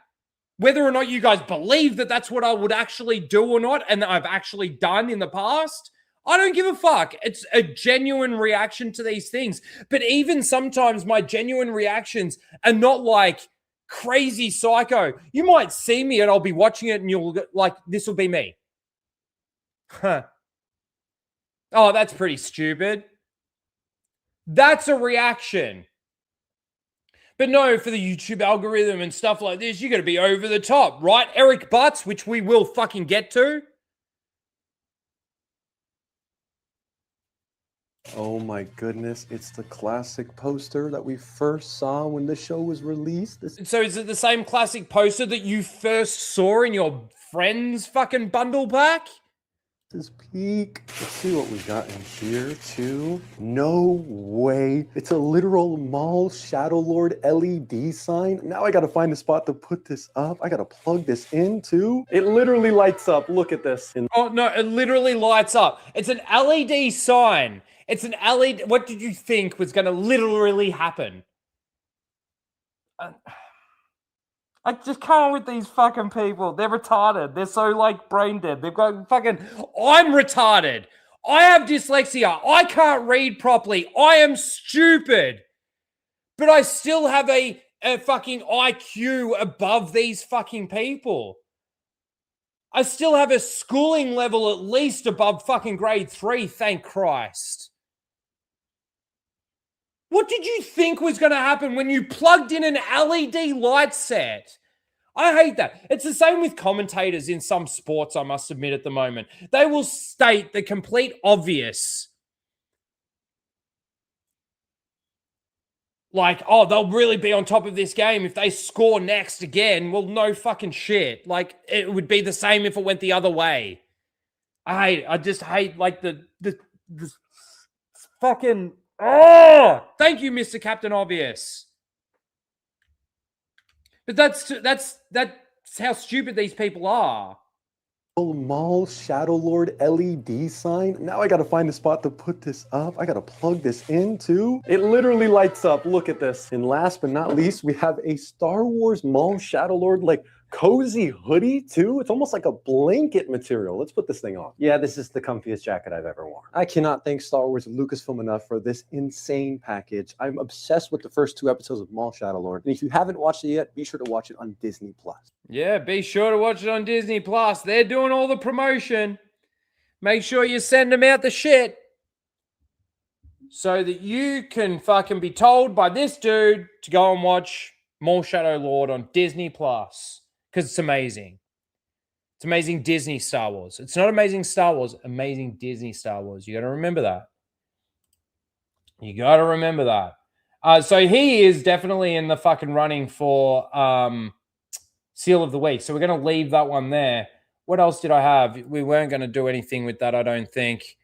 Whether or not you guys believe that that's what I would actually do or not, and that I've actually done in the past, I don't give a fuck. It's a genuine reaction to these things. But even sometimes my genuine reactions are not like crazy psycho. You might see me and I'll be watching it and you'll like, this will be me. Huh. Oh, that's pretty stupid. That's a reaction. But no, for the YouTube algorithm and stuff like this, you got to be over the top, right? Eric Butts, which we will fucking get to. Oh my goodness, it's the classic poster that we first saw when the show was released. So is it the same classic poster that you first saw in your friend's fucking bundle pack? This is peak. Let's see what we got in here too. No way. It's a literal Maul Shadow Lord LED sign. Now I gotta find a spot to put this up. I gotta plug this in too. It literally lights up. Look at this. Oh no, it literally lights up. It's an LED sign. It's an LED. What did you think was gonna literally happen? I just can't with these fucking people. They're retarded. They're so like brain dead. They've got fucking, I'm retarded. I have dyslexia. I can't read properly. I am stupid. But I still have a fucking IQ above these fucking people. I still have a schooling level at least above fucking grade 3, thank Christ. What did you think was going to happen when you plugged in an LED light set? I hate that. It's the same with commentators in some sports, I must admit, at the moment. They will state the complete obvious. Like, oh, they'll really be on top of this game if they score next again. Well, no fucking shit. Like, it would be the same if it went the other way. I just hate, like, the fucking... Oh, thank you, Mr. Captain Obvious. But that's how stupid these people are. Maul Shadow Lord LED sign. Now I gotta find a spot to put this up. I gotta plug this in too. It literally lights up. Look at this. And last but not least, we have a Star Wars Maul Shadow Lord like cozy hoodie too. It's almost like a blanket material. Let's put this thing on. Yeah, this is the comfiest jacket I've ever worn. I cannot thank Star Wars and Lucasfilm enough for this insane package. I'm obsessed with the first 2 episodes of Maul Shadow Lord. And if you haven't watched it yet, be sure to watch it on Disney+. Yeah, be sure to watch it on Disney+. They're doing all the promotion. Make sure you send them out the shit so that you can fucking be told by this dude to go and watch Maul Shadow Lord on Disney+. Because it's amazing. It's amazing Disney Star Wars. It's not amazing Star Wars, amazing Disney Star Wars. You got to remember that. You got to remember that. So he is definitely in the fucking running for Seal of the Week. So we're going to leave that one there. What else did I have? We weren't going to do anything with that, I don't think.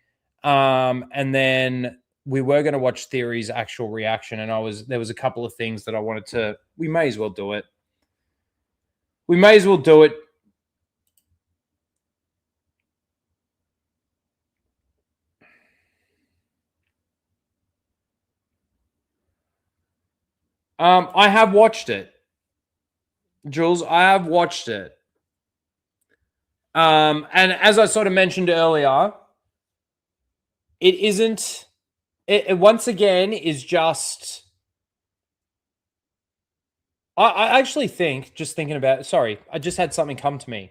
And then we were going to watch Theory's actual reaction. And there was a couple of things that I wanted to... We may as well do it. We may as well do it. I have watched it. Jules, I have watched it. And as I sort of mentioned earlier, it isn't... It once again is just... I actually think, just thinking about it, sorry, I just had something come to me.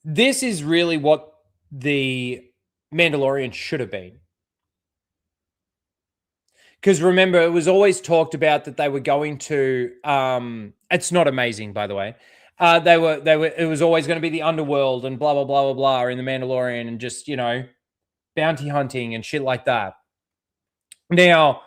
This is really what the Mandalorian should have been. Because remember, it was always talked about that they were going to, it's not amazing, by the way. It was always going to be the underworld and blah, blah, blah, blah, blah in the Mandalorian and just, bounty hunting and shit like that. Now,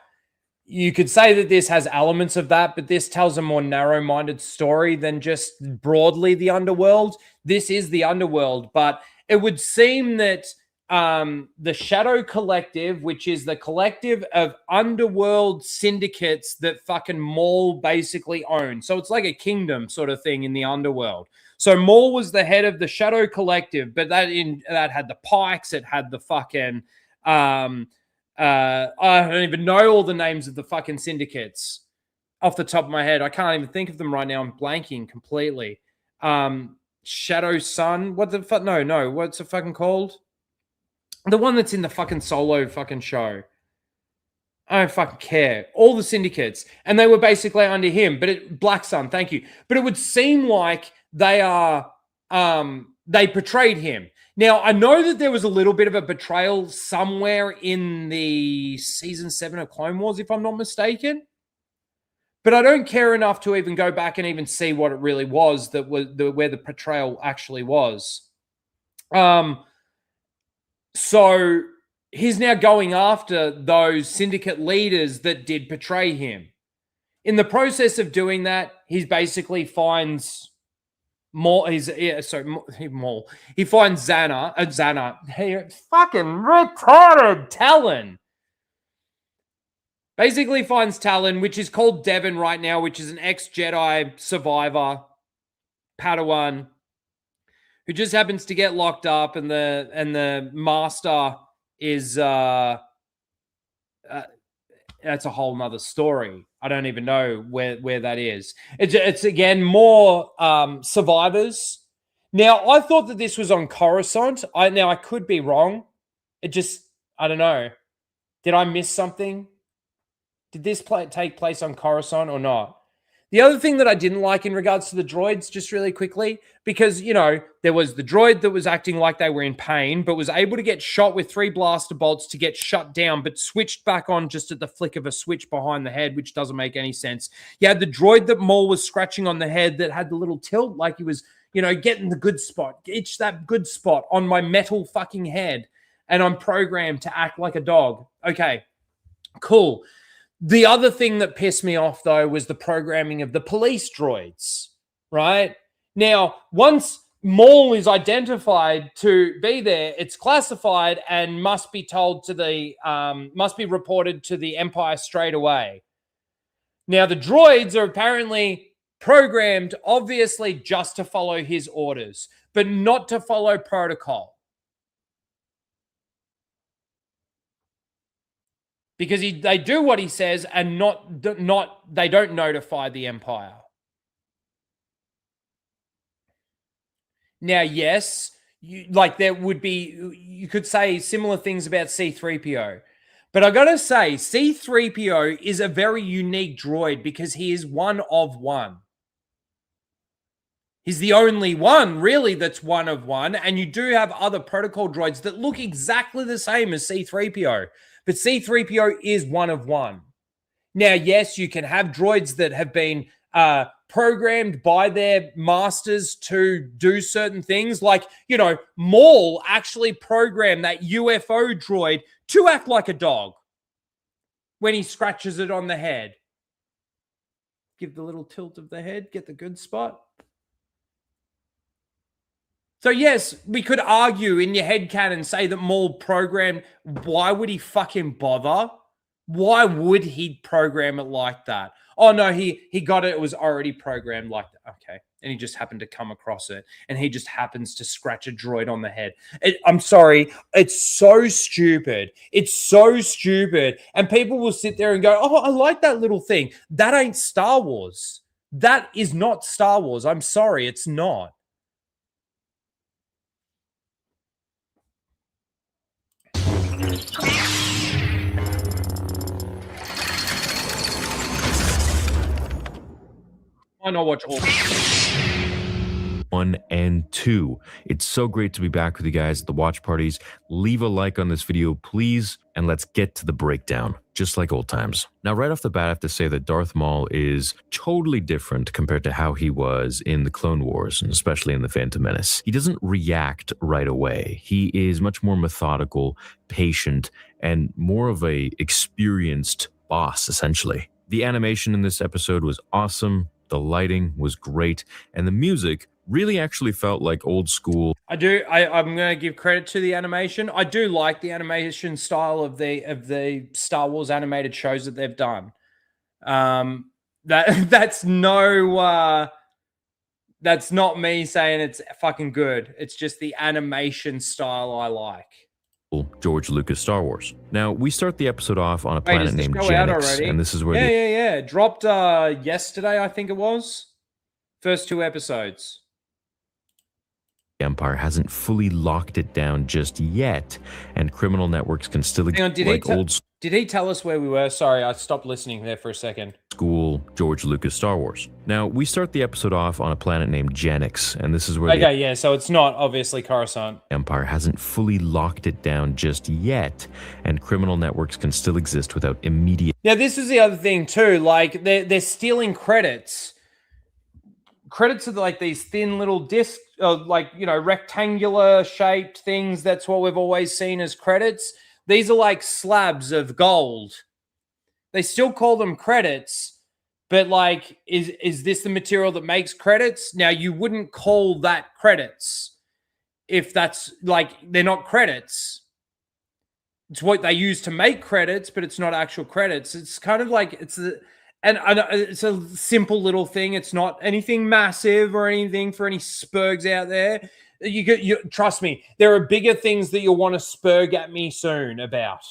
you could say that this has elements of that, but this tells a more narrow-minded story than just broadly the underworld. This is the underworld, but it would seem that the Shadow Collective, which is the collective of underworld syndicates that fucking Maul basically owns. So it's like a kingdom sort of thing in the underworld. So Maul was the head of the Shadow Collective, but that had the Pikes, it had the fucking I don't even know all the names of the fucking syndicates off the top of my head. I can't even think of them right now. I'm blanking completely. Shadow Sun. What the fuck? No. What's it fucking called? The one that's in the fucking Solo fucking show. I don't fucking care. All the syndicates. And they were basically under him. Black Sun, thank you. But it would seem like they portrayed him. Now, I know that there was a little bit of a betrayal somewhere in the season 7 of Clone Wars, if I'm not mistaken. But I don't care enough to even go back and even see what it really was where the betrayal actually was. So he's now going after those syndicate leaders that did betray him. In the process of doing that, he basically finds Maul. He finds Xana. Hey, fucking retarded Talon. Basically finds Talon, which is called Devon right now, which is an ex-Jedi survivor, Padawan, who just happens to get locked up, and the master is that's a whole nother story. I don't even know where that is. It's again more survivors. Now, I thought that this was on Coruscant. I could be wrong. I don't know. Did I miss something? Did this take place on Coruscant or not? The other thing that I didn't like in regards to the droids, just really quickly, because, there was the droid that was acting like they were in pain, but was able to get shot with 3 blaster bolts to get shut down, but switched back on just at the flick of a switch behind the head, which doesn't make any sense. You had the droid that Maul was scratching on the head that had the little tilt, like he was, getting the good spot. Itch that good spot on my metal fucking head, and I'm programmed to act like a dog. Okay, cool. The other thing that pissed me off, though, was the programming of the police droids, right? Now, once Maul is identified to be there, it's classified and must be reported to the Empire straight away. Now, the droids are apparently programmed, obviously, just to follow his orders, but not to follow protocol. Because they do what he says and they don't notify the Empire. Now, yes, you could say similar things about C-3PO. But I got to say, C-3PO is a very unique droid because he is one of one. He's the only one, really, that's one of one. And you do have other protocol droids that look exactly the same as C-3PO. But C-3PO is one of one. Now, yes, you can have droids that have been programmed by their masters to do certain things. Like, Maul actually programmed that UFO droid to act like a dog when he scratches it on the head. Give the little tilt of the head, get the good spot. So, yes, we could argue in your headcanon, say that Maul programmed. Why would he fucking bother? Why would he program it like that? Oh, no, he got it. It was already programmed like that. Okay. And he just happened to come across it. And he just happens to scratch a droid on the head. I'm sorry. It's so stupid. It's so stupid. And people will sit there and go, oh, I like that little thing. That ain't Star Wars. That is not Star Wars. I'm sorry. It's not. I know watch all 1 and 2. It's so great to be back with you guys at the watch parties. Leave a like on this video, please, and let's get to the breakdown, just like old times. Now, right off the bat, I have to say that Darth Maul is totally different compared to how he was in the Clone Wars, and especially in the Phantom Menace. He doesn't react right away. He is much more methodical, patient, and more of a experienced boss, essentially. The animation in this episode was awesome, the lighting was great, and the music really actually felt like old school. I'm going to give credit to the animation. I do like the animation style of the Star Wars animated shows that they've done. That's not me saying it's fucking good. It's just the animation style I like. George Lucas Star Wars. Now, we start the episode off on a planet named Janix, and this is where yeah. Dropped yesterday, I think it was. First 2 episodes. The Empire hasn't fully locked it down just yet, and criminal networks can still exist Did he tell us where we were? Sorry, I stopped listening there for a second. School George Lucas Star Wars. Now, we start the episode off on a planet named Janix, and this is where so it's not obviously Coruscant. Empire hasn't fully locked it down just yet, and criminal networks can still exist without immediate... Now, this is the other thing too, like they're stealing credits. Credits are like these thin little discs, rectangular shaped things. That's what we've always seen as credits. These are like slabs of gold. They still call them credits, but like, is this the material that makes credits? Now, you wouldn't call that credits if that's like, they're not credits. It's what they use to make credits, but it's not actual credits. It's kind of like, it's a simple little thing. It's not anything massive or anything for any spurgs out there. You trust me, there are bigger things that you'll want to spurg at me soon about,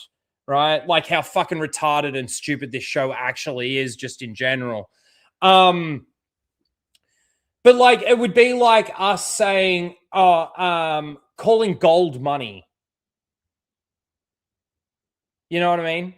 right? Like how fucking retarded and stupid this show actually is just in general. But like, it would be like us saying, calling gold money. You know what I mean?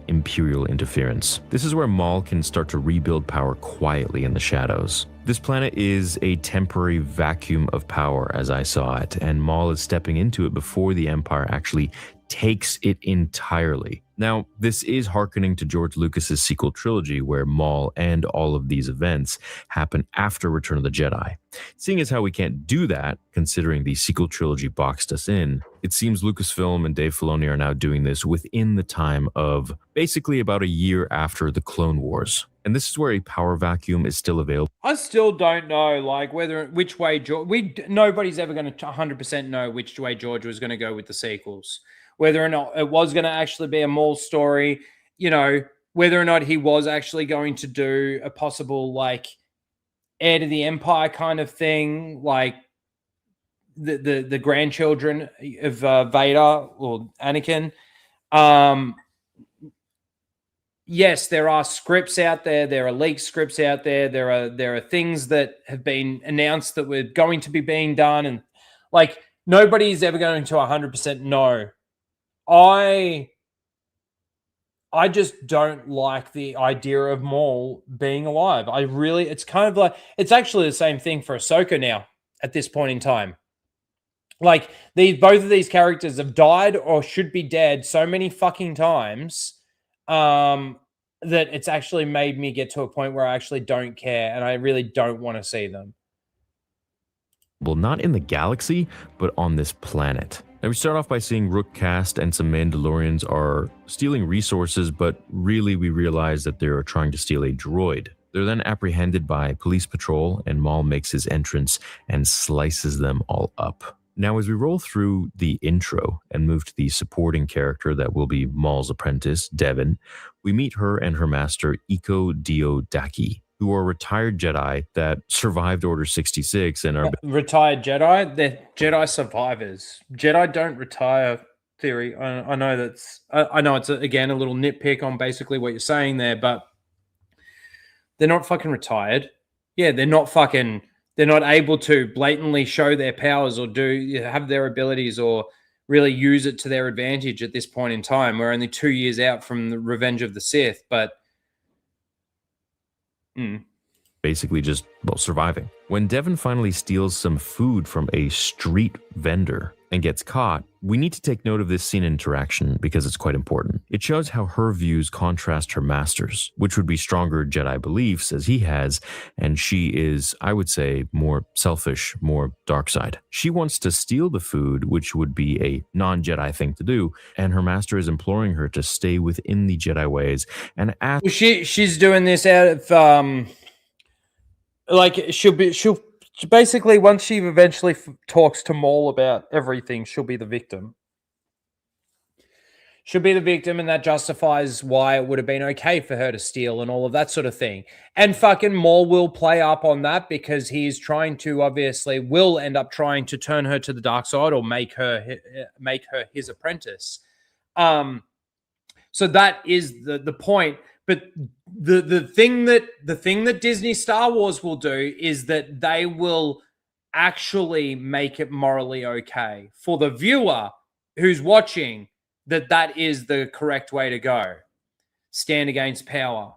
Imperial interference. This is where Maul can start to rebuild power quietly in the shadows. This planet is a temporary vacuum of power as I saw it, and Maul is stepping into it before the Empire actually takes it entirely. Now, this is hearkening to George Lucas's sequel trilogy, where Maul and all of these events happen after Return of the Jedi. Seeing as how we can't do that, considering the sequel trilogy boxed us in, it seems Lucasfilm and Dave Filoni are now doing this within the time of basically about a year after the Clone Wars. And this is where a power vacuum is still available. I still don't know, like, which way George... Nobody's ever going to 100% know which way George was going to go with the sequels. Whether or not it was going to actually be a Maul story, whether or not he was actually going to do a possible, like, heir to the Empire kind of thing, like the grandchildren of Vader or Anakin. Yes, there are scripts out there. There are leaked scripts out there. There are things that have been announced that were going to be being done. And, like, nobody's ever going to 100% know. I just don't like the idea of Maul being alive. It's kind of like, it's actually the same thing for Ahsoka now at this point in time. Like, both of these characters have died or should be dead so many fucking times that it's actually made me get to a point where I actually don't care and I really don't want to see them. Well, not in the galaxy, but on this planet. Now, we start off by seeing Rook Cast and some Mandalorians are stealing resources, but really we realize that they're trying to steal a droid. They're then apprehended by police patrol, and Maul makes his entrance and slices them all up. Now, as we roll through the intro and move to the supporting character that will be Maul's apprentice, Devin, we meet her and her master, Iko Dio Daki, who are retired Jedi that survived Order 66 and are... Retired Jedi? They're Jedi survivors. Jedi don't retire theory. I know that's... I know it's, again, a little nitpick on basically what you're saying there, but they're not fucking retired. Yeah, they're not fucking... They're not able to blatantly show their powers or have their abilities or really use it to their advantage at this point in time. We're only 2 years out from the Revenge of the Sith, but... basically just, surviving. When Devin finally steals some food from a street vendor and gets caught, We need to take note of this scene interaction because it's quite important. It shows how her views contrast her master's, which would be stronger Jedi beliefs as he has, and she is, I would say, more selfish, more dark side. She wants to steal the food, which would be a non-Jedi thing to do, and her master is imploring her to stay within the Jedi ways and ask. Well, she's doing this out of like she'll basically, once she eventually talks to Maul about everything, she'll be the victim. She'll be the victim, and that justifies why it would have been okay for her to steal and all of that sort of thing. And fucking Maul will play up on that because he's trying to, obviously, will end up trying to turn her to the dark side or make her his apprentice. So that is the point. But the thing that Disney Star Wars will do is that they will actually make it morally okay for the viewer who's watching, that is the correct way to go. Stand against power.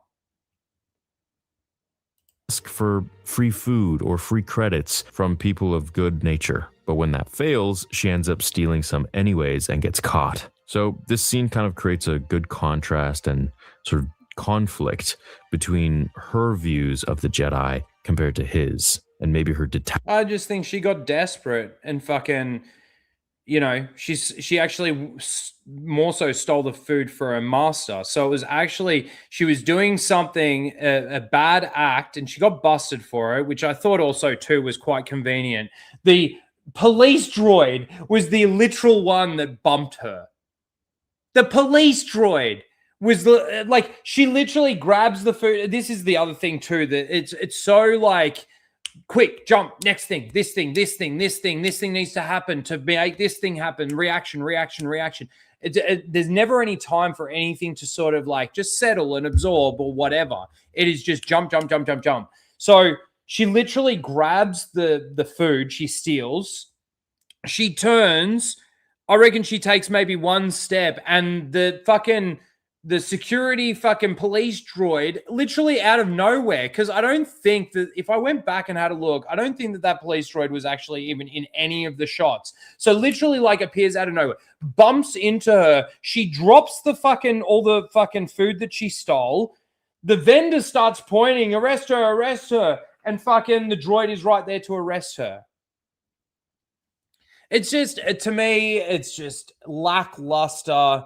Ask for free food or free credits from people of good nature. But when that fails, she ends up stealing some anyways and gets caught. So this scene kind of creates a good contrast and sort of conflict between her views of the Jedi compared to his, and maybe her I just think she got desperate and fucking, you know, she actually more so stole the food for her master. So it was actually, she was doing something, a bad act, and she got busted for it, which I thought also too was quite convenient. The police droid was the literal one that bumped her. The police droid was like, she literally grabs the food. This is the other thing too, that it's so like, quick, jump, next thing, this thing needs to happen to make this thing happen, reaction. There's never any time for anything to sort of like just settle and absorb or whatever. It is just jump. So she literally grabs the food, she steals, she turns, I reckon she takes maybe one step, and the security fucking police droid literally out of nowhere, because I don't think that, if I went back and had a look, I don't think that police droid was actually even in any of the shots. So literally like appears out of nowhere, bumps into her, she drops all the fucking food that she stole. The vendor starts pointing, arrest her, and fucking the droid is right there to arrest her. It's just, to me, it's just lackluster.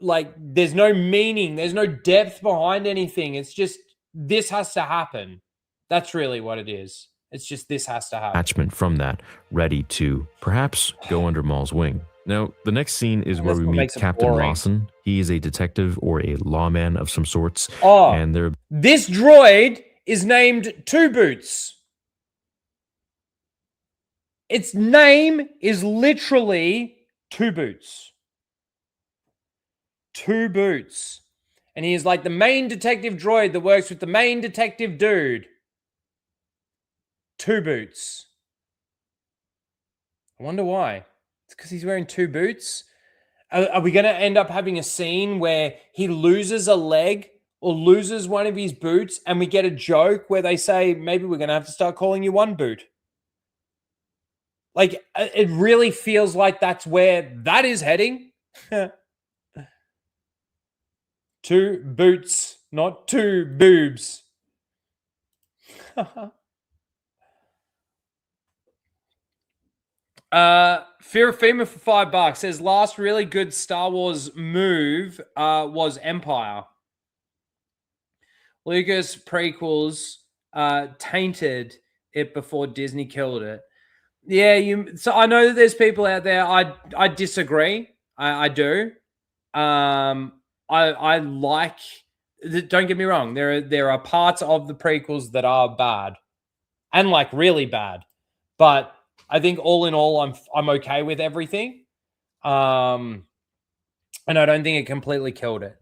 Like, there's no meaning, there's no depth behind anything. It's just, this has to happen. That's really what it is. It's just, this has to happen. Attachment from that, ready to perhaps go under Maul's wing. Now, the next scene is where we meet Captain Lawson. He is a detective or a lawman of some sorts. Oh, and this droid is named Two Boots. Its name is literally Two Boots. Two Boots. And he is like the main detective droid that works with the main detective dude. Two Boots. I wonder why. It's because he's wearing two boots. Are we going to end up having a scene where he loses a leg or loses one of his boots, and we get a joke where they say, maybe we're going to have to start calling you One Boot? Like, it really feels like that's where that is heading. Two boots, not two boobs. Fear of Fema for $5 says last really good Star Wars move was Empire. Lucas prequels tainted it before Disney killed it. Yeah, so I know that there's people out there. I disagree. I do. I like. Don't get me wrong. There are parts of the prequels that are bad, and like really bad. But I think all in all, I'm okay with everything. And I don't think it completely killed it.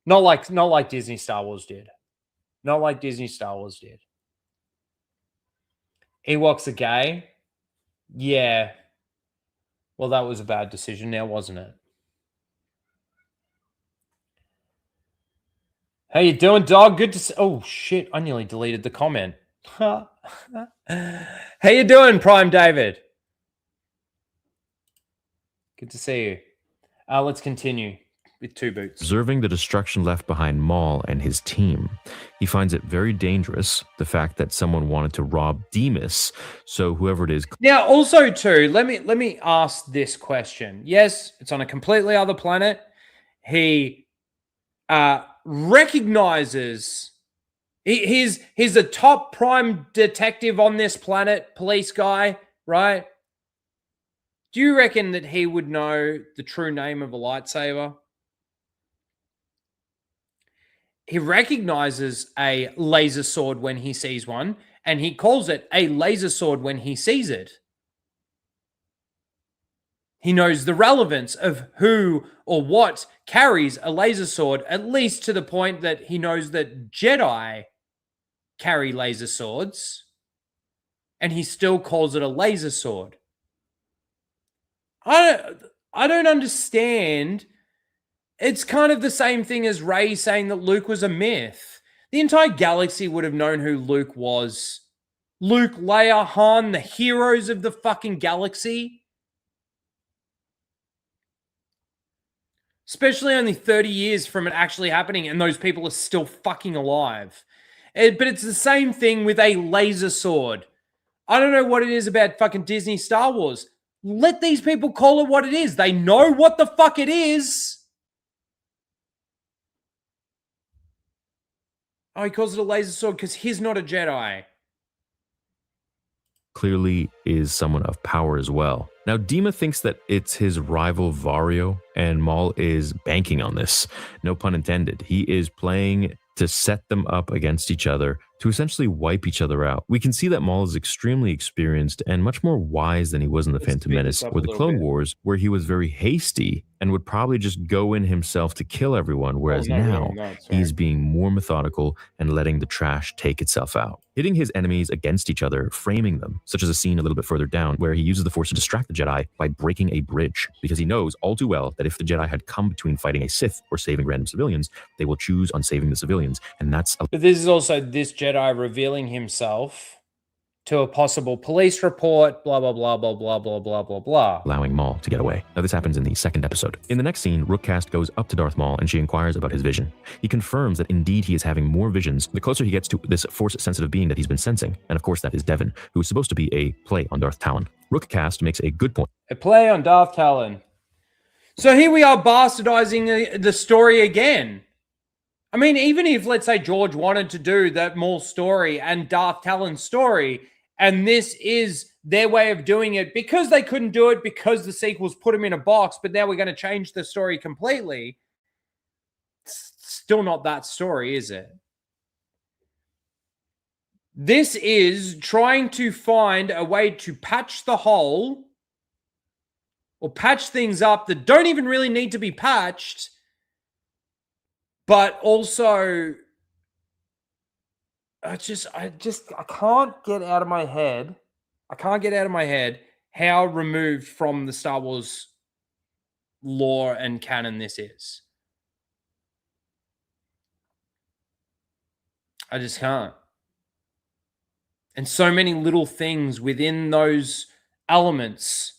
Not like Disney Star Wars did. Not like Disney Star Wars did. Ewoks are gay. Yeah. Well, that was a bad decision now, wasn't it? How you doing, dog? Good to see. Oh, shit. I nearly deleted the comment. How you doing, Prime David? Good to see you. Let's continue with Two Boots. Observing the destruction left behind Maul and his team, he finds it very dangerous, the fact that someone wanted to rob Demas, so whoever it is... Now, also, too, let me ask this question. Yes, it's on a completely other planet. He recognizes... He's the top prime detective on this planet, police guy, right? Do you reckon that he would know the true name of a lightsaber? He recognizes a laser sword when he sees one, and he calls it a laser sword when he sees it. He knows the relevance of who or what carries a laser sword, at least to the point that he knows that Jedi carry laser swords, and he still calls it a laser sword. I don't understand. It's kind of the same thing as Rey saying that Luke was a myth. The entire galaxy would have known who Luke was. Luke, Leia, Han, the heroes of the fucking galaxy. Especially only 30 years from it actually happening, and those people are still fucking alive. But it's the same thing with a laser sword. I don't know what it is about fucking Disney Star Wars. Let these people call it what it is. They know what the fuck it is. Oh, he calls it a laser sword because he's not a Jedi. Clearly is someone of power as well. Now, Dima thinks that it's his rival Vario, and Maul is banking on this. No pun intended. He is playing to set them up against each other, to essentially wipe each other out. We can see that Maul is extremely experienced and much more wise than he was in the Phantom Menace or the Clone Wars, where he was very hasty and would probably just go in himself to kill everyone, whereas now he's being more methodical and letting the trash take itself out. Hitting his enemies against each other, framing them, such as a scene a little bit further down where he uses the Force to distract the Jedi by breaking a bridge, because he knows all too well that if the Jedi had come between fighting a Sith or saving random civilians, they will choose on saving the civilians, and that's... But this is also this Jedi revealing himself to a possible police report, blah, blah, blah, blah, blah, blah, blah, blah, blah. Allowing Maul to get away. Now, this happens in the second episode. In the next scene, Rookcast goes up to Darth Maul and she inquires about his vision. He confirms that indeed he is having more visions the closer he gets to this Force-sensitive being that he's been sensing. And of course, that is Devin, who is supposed to be a play on Darth Talon. Rookcast makes a good point. A play on Darth Talon. So here we are bastardizing the story again. I mean, even if, let's say, George wanted to do that Maul story and Darth Talon's story, and this is their way of doing it because they couldn't do it because the sequels put them in a box, but now we're going to change the story completely. It's still not that story, is it? This is trying to find a way to patch the hole or patch things up that don't even really need to be patched, but also I can't get out of my head. I can't get out of my head how removed from the Star Wars lore and canon this is. I just can't. And so many little things within those elements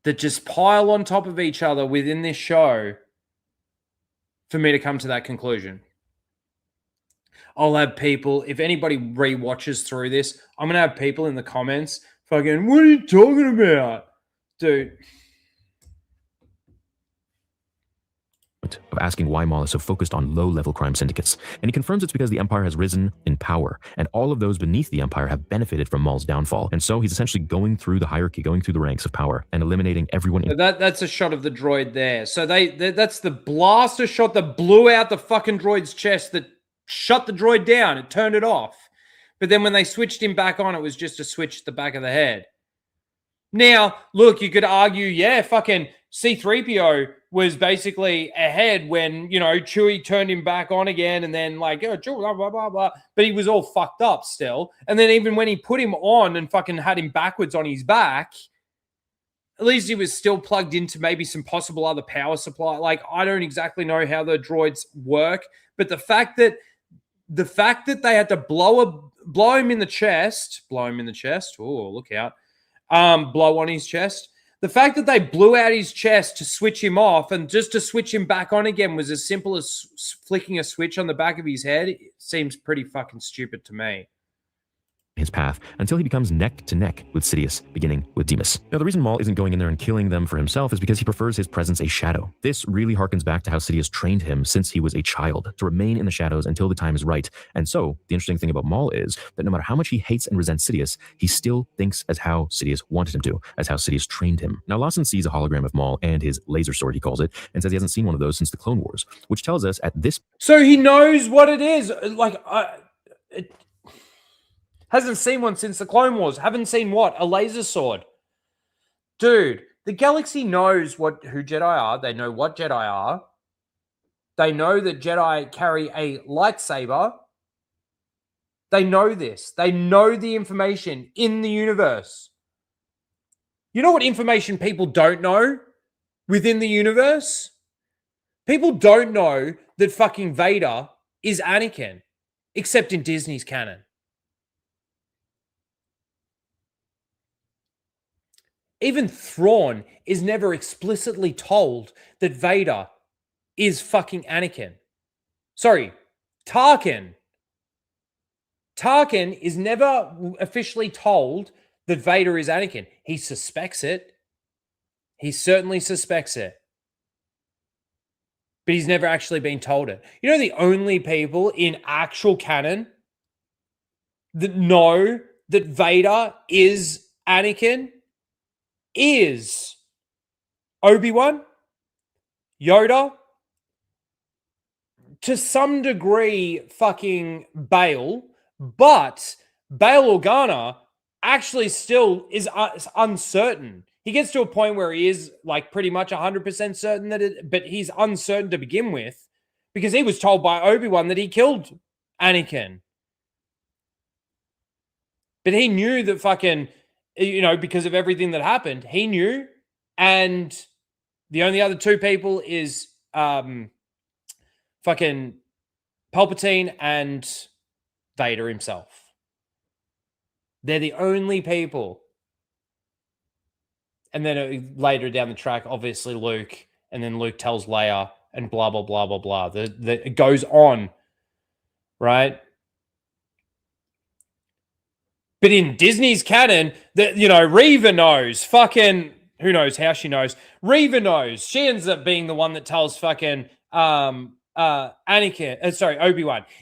that just pile on top of each other within this show for me to come to that conclusion. I'll have people, if anybody rewatches through this, I'm going to have people in the comments fucking, what are you talking about? Dude. Of asking why Maul is so focused on low-level crime syndicates. And he confirms it's because the Empire has risen in power, and all of those beneath the Empire have benefited from Maul's downfall. And so he's essentially going through the hierarchy, going through the ranks of power, and eliminating everyone. That's a shot of the droid there. So that's the blaster shot that blew out the fucking droid's chest that shut the droid down. It turned it off. But then when they switched him back on, it was just a switch at the back of the head. Now, look, you could argue, yeah, fucking C-3PO was basically ahead when, you know, Chewie turned him back on again and then like, oh, blah, blah, blah, blah. But he was all fucked up still. And then even when he put him on and fucking had him backwards on his back, at least he was still plugged into maybe some possible other power supply. Like, I don't exactly know how the droids work, but the fact that they had to blow him in the chest. Oh, look out. Blow on his chest. The fact that they blew out his chest to switch him off and just to switch him back on again was as simple as flicking a switch on the back of his head. It seems pretty fucking stupid to me. His path until he becomes neck to neck with Sidious, beginning with Demas. Now, the reason Maul isn't going in there and killing them for himself is because he prefers his presence a shadow. This really harkens back to how Sidious trained him since he was a child to remain in the shadows until the time is right. And so, the interesting thing about Maul is that no matter how much he hates and resents Sidious, he still thinks as how Sidious wanted him to, as how Sidious trained him. Now, Lawson sees a hologram of Maul and his laser sword, he calls it, and says he hasn't seen one of those since the Clone Wars, which tells us at this... So he knows what it is. Like, hasn't seen one since the Clone Wars. Haven't seen what? A laser sword. Dude, the galaxy knows who Jedi are. They know what Jedi are. They know that Jedi carry a lightsaber. They know this. They know the information in the universe. You know what information people don't know within the universe? People don't know that fucking Vader is Anakin, except in Disney's canon. Even Thrawn is never explicitly told that Vader is fucking Anakin. Sorry, Tarkin. Tarkin is never officially told that Vader is Anakin. He suspects it. He certainly suspects it. But he's never actually been told it. You know the only people in actual canon that know that Vader is Anakin is Obi-Wan, Yoda, to some degree fucking Bail, but Bail Organa actually still is uncertain. He gets to a point where he is like pretty much 100% certain that it, but he's uncertain to begin with because he was told by Obi-Wan that he killed Anakin. But he knew that fucking, you know, because of everything that happened, he knew. And the only other two people is fucking Palpatine and Vader himself. They're the only people. And then later down the track, obviously Luke, and then Luke tells Leia, and blah, blah, blah, blah, blah. It goes on, right? But in Disney's canon, Reva knows. Fucking, who knows how she knows? Reva knows. She ends up being the one that tells fucking Obi-Wan.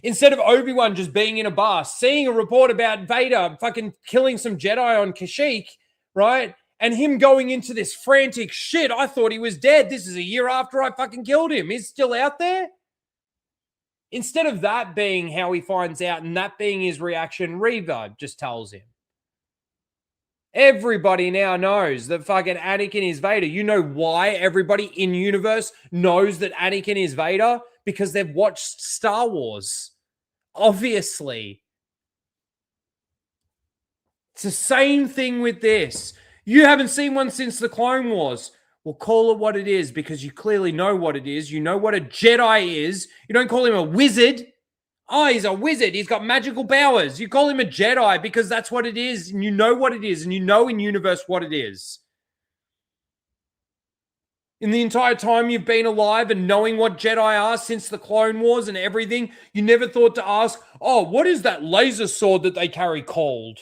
Instead of Obi-Wan just being in a bar, seeing a report about Vader fucking killing some Jedi on Kashyyyk, right? And him going into this frantic shit. I thought he was dead. This is a year after I fucking killed him. He's still out there? Instead of that being how he finds out and that being his reaction, Reva just tells him. Everybody now knows that fucking Anakin is Vader. You know why everybody in universe knows that Anakin is Vader? Because they've watched Star Wars. Obviously. It's the same thing with this. You haven't seen one since the Clone Wars. Well, call it what it is because you clearly know what it is. You know what a Jedi is. You don't call him a wizard. Oh, he's a wizard. He's got magical powers. You call him a Jedi because that's what it is. And you know what it is. And you know in universe what it is. In the entire time you've been alive and knowing what Jedi are since the Clone Wars and everything, you never thought to ask, oh, what is that laser sword that they carry called?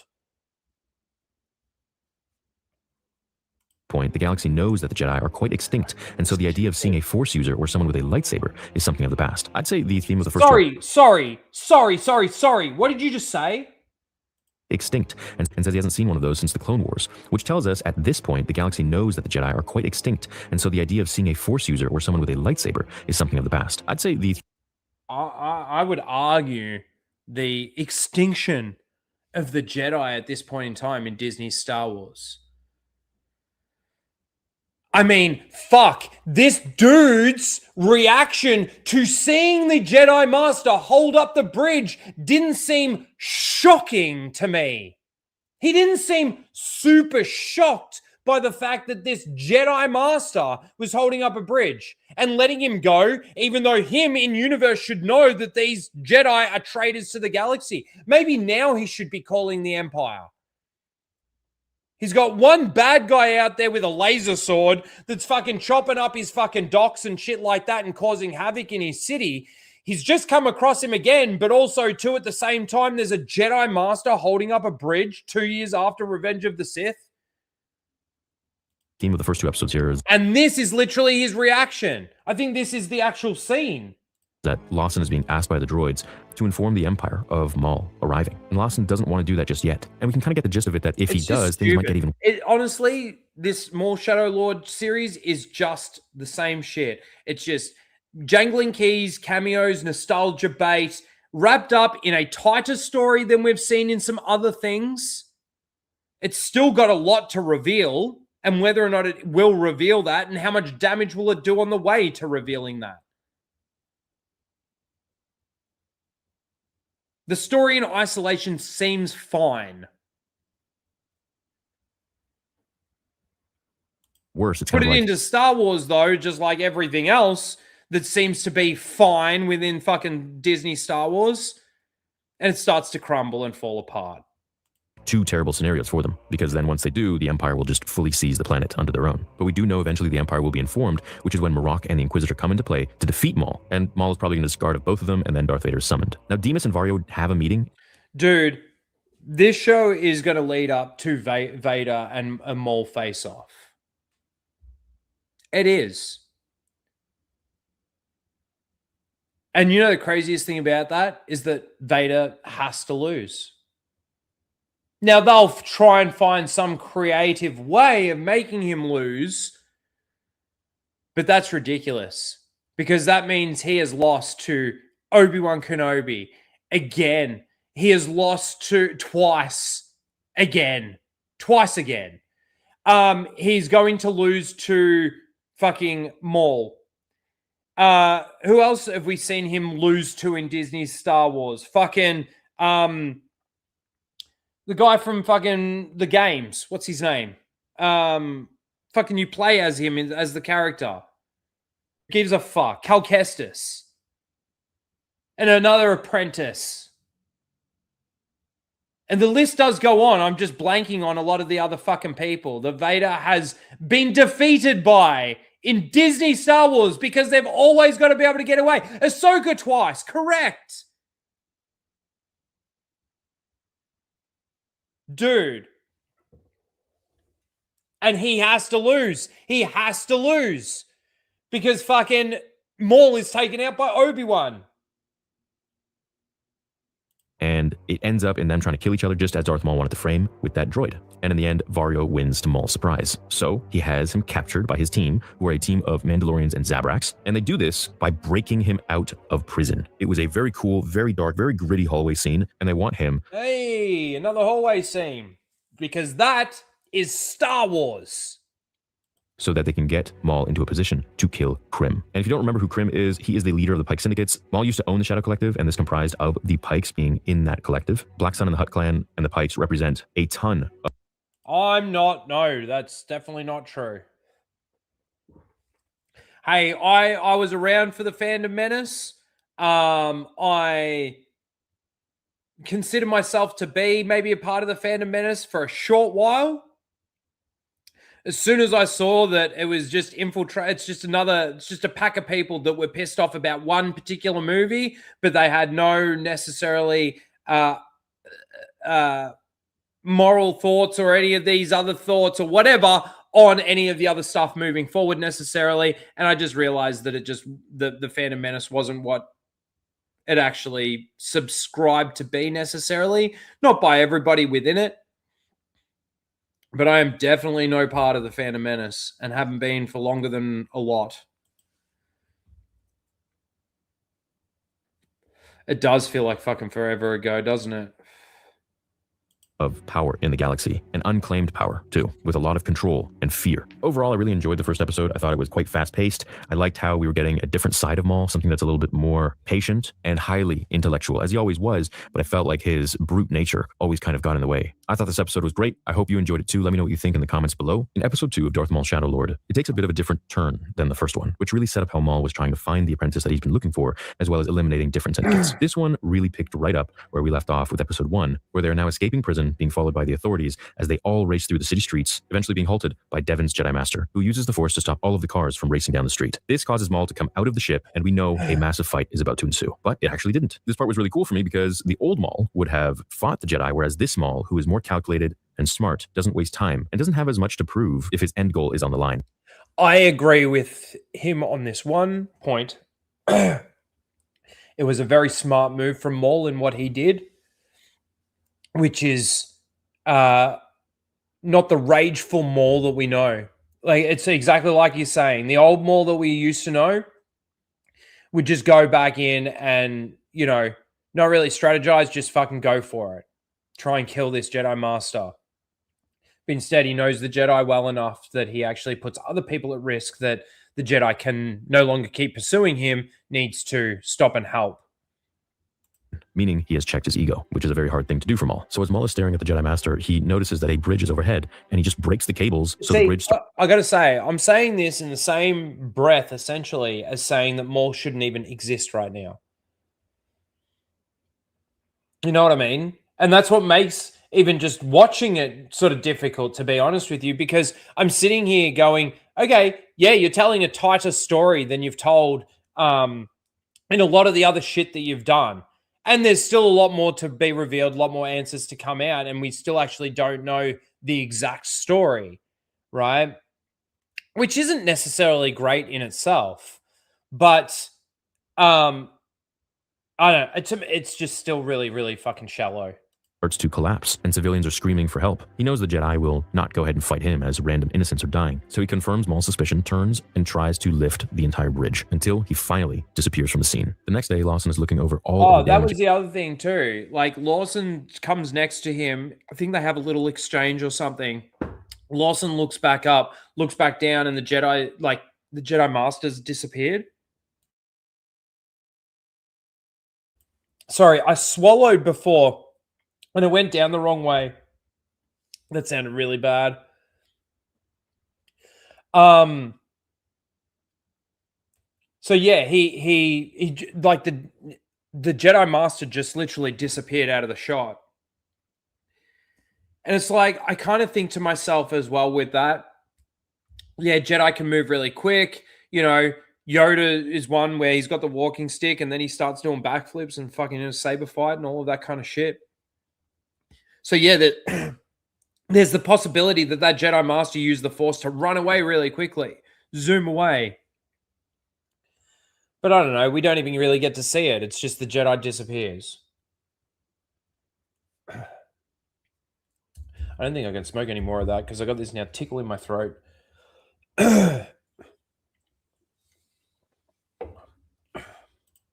Point, the galaxy knows that the Jedi are quite extinct, and so the idea of seeing a Force user or someone with a lightsaber is something of the past. I'd say the theme of the first... Sorry. What did you just say? Extinct, and says he hasn't seen one of those since the Clone Wars, which tells us at this point the galaxy knows that the Jedi are quite extinct, and so the idea of seeing a Force user or someone with a lightsaber is something of the past. I'd say the... I would argue the extinction of the Jedi at this point in time in Disney's Star Wars. I mean, fuck, this dude's reaction to seeing the Jedi Master hold up the bridge didn't seem shocking to me. He didn't seem super shocked by the fact that this Jedi Master was holding up a bridge and letting him go, even though him in universe should know that these Jedi are traitors to the galaxy. Maybe now he should be calling the Empire. He's got one bad guy out there with a laser sword that's fucking chopping up his fucking docks and shit like that and causing havoc in his city. He's just come across him again, but also, too, at the same time, there's a Jedi Master holding up a bridge 2 years after Revenge of the Sith. Theme of the first 2 episodes here is, and this is literally his reaction. I think this is the actual scene. That Lawson is being asked by the droids to inform the Empire of Maul arriving. And Lawson doesn't want to do that just yet. And we can kind of get the gist of it that if he does, things might get even... Honestly, this Maul Shadow Lord series is just the same shit. It's just jangling keys, cameos, nostalgia bait, wrapped up in a tighter story than we've seen in some other things. It's still got a lot to reveal, and whether or not it will reveal that and how much damage will it do on the way to revealing that. The story in isolation seems fine. Worse, it's Put kind it of like... into Star Wars, though, just like everything else that seems to be fine within fucking Disney Star Wars, and it starts to crumble and fall apart. 2 terrible scenarios for them, because then once they do, the Empire will just fully seize the planet under their own. But we do know eventually the Empire will be informed, which is when Marok and the Inquisitor come into play to defeat Maul, and Maul is probably going to discard of both of them, and then Darth Vader is summoned. Now, Demas and Vario have a meeting. Dude, this show is going to lead up to Vader and a Maul face-off. It is. And you know the craziest thing about that is that Vader has to lose. Now, they'll try and find some creative way of making him lose, but that's ridiculous because that means he has lost to Obi-Wan Kenobi again. He has lost to twice again. He's going to lose to fucking Maul. Who else have we seen him lose to in Disney's Star Wars? Fucking, the guy from fucking the games. What's his name? Fucking you play as him as the character. Gives a fuck. Cal Kestis. And another apprentice. And the list does go on. I'm just blanking on a lot of the other fucking people that Vader has been defeated by in Disney Star Wars because they've always got to be able to get away. Ahsoka twice. Correct. Dude. And he has to lose. He has to lose. Because fucking Maul is taken out by Obi-Wan. And it ends up in them trying to kill each other just as Darth Maul wanted to frame with that droid. And in the end, Vario wins to Maul's surprise. So he has him captured by his team, who are a team of Mandalorians and Zabraks. And they do this by breaking him out of prison. It was a very cool, very dark, very gritty hallway scene. And they want him... Hey, another hallway scene. Because that is Star Wars. So that they can get Maul into a position to kill Krim. And if you don't remember who Krim is, he is the leader of the Pike Syndicates. Maul used to own the Shadow Collective, and this comprised of the Pikes being in that collective. Black Sun and the Hutt clan and the Pikes represent a ton of... No, that's definitely not true. Hey, I was around for the Phantom Menace. I consider myself to be maybe a part of the Phantom Menace for a short while. As soon as I saw that it was just it's just a pack of people that were pissed off about one particular movie, but they had no necessarily moral thoughts or any of these other thoughts or whatever on any of the other stuff moving forward necessarily. And I just realized that the Phantom Menace wasn't what it actually subscribed to be necessarily, not by everybody within it. But I am definitely no part of the Phantom Menace and haven't been for longer than a lot. It does feel like fucking forever ago, doesn't it? Of power in the galaxy, and unclaimed power too, with a lot of control and fear. Overall, I really enjoyed the first episode. I thought it was quite fast-paced. I liked how we were getting a different side of Maul, something that's a little bit more patient and highly intellectual, as he always was, but I felt like his brute nature always kind of got in the way. I thought this episode was great. I hope you enjoyed it too. Let me know what you think in the comments below. In episode 2 of Darth Maul Shadow Lord, it takes a bit of a different turn than the first one, which really set up how Maul was trying to find the apprentice that he's been looking for, as well as eliminating different syndicates. This one really picked right up where we left off with episode 1, where they're now escaping prison then being followed by the authorities as they all race through the city streets, eventually being halted by Devon's Jedi Master, who uses the Force to stop all of the cars from racing down the street. This causes Maul to come out of the ship, and we know a massive fight is about to ensue. But it actually didn't. This part was really cool for me because the old Maul would have fought the Jedi, whereas this Maul, who is more calculated and smart, doesn't waste time and doesn't have as much to prove if his end goal is on the line. I agree with him on this one point. It was a very smart move from Maul in what he did, which is not the rageful Maul that we know. Like, it's exactly like you're saying. The old Maul that we used to know would just go back in and, you know, not really strategize, just fucking go for it. Try and kill this Jedi Master. But instead, he knows the Jedi well enough that he actually puts other people at risk that the Jedi can no longer keep pursuing him, needs to stop and help. Meaning he has checked his ego, which is a very hard thing to do for Maul. So as Maul is staring at the Jedi Master, he notices that a bridge is overhead, and he just breaks the cables so the bridge... I gotta say, I'm saying this in the same breath, essentially, as saying that Maul shouldn't even exist right now. You know what I mean? And that's what makes even just watching it sort of difficult, to be honest with you, because I'm sitting here going, okay, yeah, you're telling a tighter story than you've told in a lot of the other shit that you've done. And there's still a lot more to be revealed, a lot more answers to come out, and we still actually don't know the exact story, right? Which isn't necessarily great in itself, but I don't know, it's just still really, really fucking shallow. Starts to collapse, and civilians are screaming for help. He knows the Jedi will not go ahead and fight him as random innocents are dying, so he confirms Maul's suspicion, turns, and tries to lift the entire bridge until he finally disappears from the scene. The next day, Lawson is looking over all of the damage. That was the other thing too. Like, Lawson comes next to him. I think they have a little exchange or something. Lawson looks back up, looks back down, and the Jedi Master's disappeared. Sorry, I swallowed before. And it went down the wrong way. That sounded really bad. So yeah, he like the Jedi Master just literally disappeared out of the shot. And it's like, I kind of think to myself as well with that, yeah, Jedi can move really quick. You know, Yoda is one where he's got the walking stick and then he starts doing backflips and fucking in a saber fight and all of that kind of shit. So yeah, that there's the possibility that Jedi Master used the Force to run away really quickly, zoom away. But I don't know, we don't even really get to see it. It's just the Jedi disappears. I don't think I can smoke any more of that because I got this now tickle in my throat.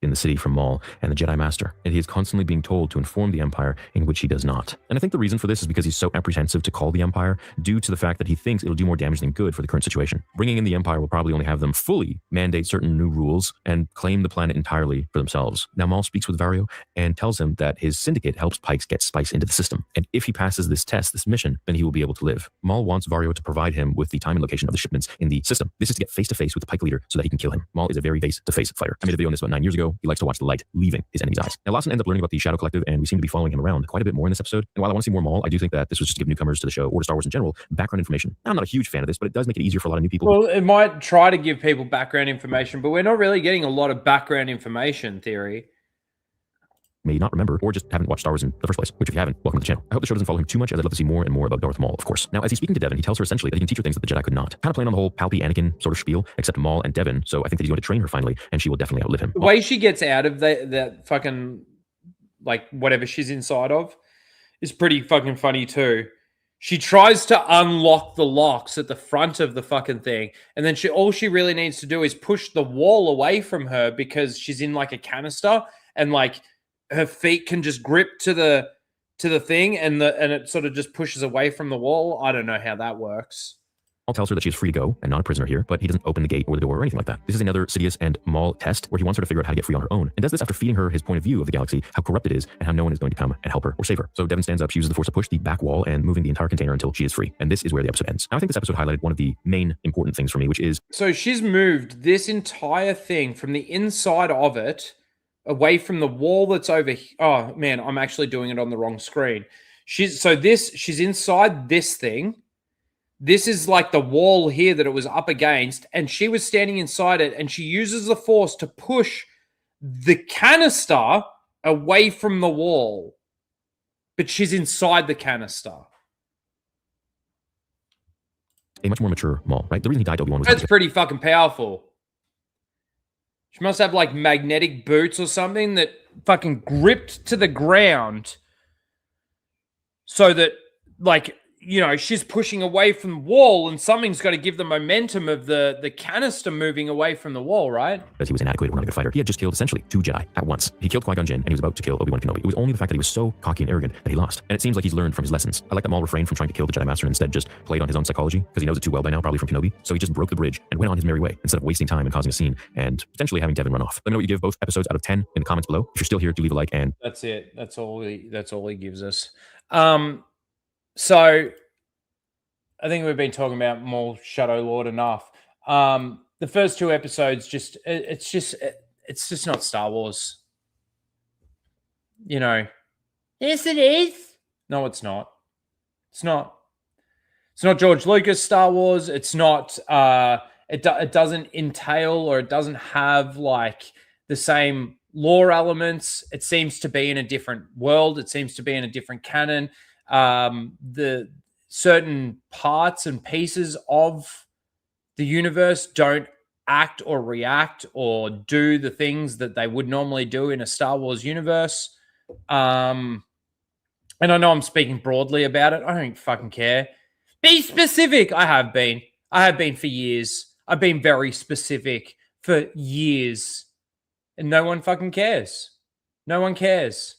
In the city from Maul and the Jedi Master, and he is constantly being told to inform the Empire, in which he does not. And I think the reason for this is because he's so apprehensive to call the Empire due to the fact that he thinks it'll do more damage than good for the current situation. Bringing in the Empire will probably only have them fully mandate certain new rules and claim the planet entirely for themselves. Now Maul speaks with Vario and tells him that his syndicate helps Pikes get spice into the system, and if he passes this test, this mission, then he will be able to live. Maul wants Vario to provide him with the time and location of the shipments in the system. This is to get face-to-face with the Pike leader so that he can kill him. Maul is a very face-to-face fighter. I made a video on this about 9 years ago. He likes to watch the light leaving his enemy's eyes. Now, Lawson ends up learning about the Shadow Collective, and we seem to be following him around quite a bit more in this episode. And while I want to see more Maul, I do think that this was just to give newcomers to the show or to Star Wars in general background information. Now, I'm not a huge fan of this, but it does make it easier for a lot of new people. Well, it might try to give people background information, but we're not really getting a lot of background information, Theory. May not remember, or just haven't watched Star Wars in the first place, which if you haven't, welcome to the channel. I hope the show doesn't follow him too much, as I'd love to see more and more about Darth Maul, of course. Now, as he's speaking to Devon, he tells her essentially that he can teach her things that the Jedi could not. Kind of playing on the whole Palpy Anakin sort of spiel, except Maul and Devon, so I think that he's going to train her finally, and she will definitely outlive him. The way she gets out of that fucking, like, whatever she's inside of is pretty fucking funny too. She tries to unlock the locks at the front of the fucking thing, and then all she really needs to do is push the wall away from her because she's in like a canister, and like her feet can just grip to the thing, and it sort of just pushes away from the wall. I don't know how that works. Maul tells her that she is free to go and not a prisoner here, but he doesn't open the gate or the door or anything like that. This is another Sidious and Maul test where he wants her to figure out how to get free on her own, and does this after feeding her his point of view of the galaxy, how corrupt it is, and how no one is going to come and help her or save her. So Devon stands up, she uses the Force to push the back wall and moving the entire container until she is free. And this is where the episode ends. Now, I think this episode highlighted one of the main important things for me, which is... So she's moved this entire thing from the inside of it away from the wall that's over here. Oh, man, I'm actually doing it on the wrong screen. She's inside this thing. This is like the wall here that it was up against, and she was standing inside it, and she uses the force to push the canister away from the wall. But she's inside the canister. A much more mature Maul, right? The reason he died to Obi-Wan was That's pretty fucking powerful. She must have like magnetic boots or something that fucking gripped to the ground so that, like, you know, she's pushing away from the wall and something's got to give the momentum of the canister moving away from the wall, right? Because he was inadequate or not a good fighter. He had just killed essentially 2 Jedi at once. He killed Qui-Gon Jinn and he was about to kill Obi-Wan Kenobi. It was only the fact that he was so cocky and arrogant that he lost. And it seems like he's learned from his lessons. I like that Maul refrained from trying to kill the Jedi Master and instead just played on his own psychology because he knows it too well by now, probably from Kenobi. So he just broke the bridge and went on his merry way instead of wasting time and causing a scene and potentially having Devin run off. Let me know what you give both episodes out of 10 in the comments below. If you're still here, do leave a like and... That's it. That's all he gives us. So... I think we've been talking about Maul Shadow Lord enough. The first 2 episodes, it's just not Star Wars. You know. Yes, it is. No, it's not. It's not. It's not George Lucas Star Wars. It's not. It doesn't entail or it doesn't have like the same lore elements. It seems to be in a different world. It seems to be in a different canon. The certain parts and pieces of the universe don't act or react or do the things that they would normally do in a Star Wars universe. And I know I'm speaking broadly about it. I don't fucking care. Be specific. I have been for years. I've been very specific for years. And no one fucking cares. No one cares.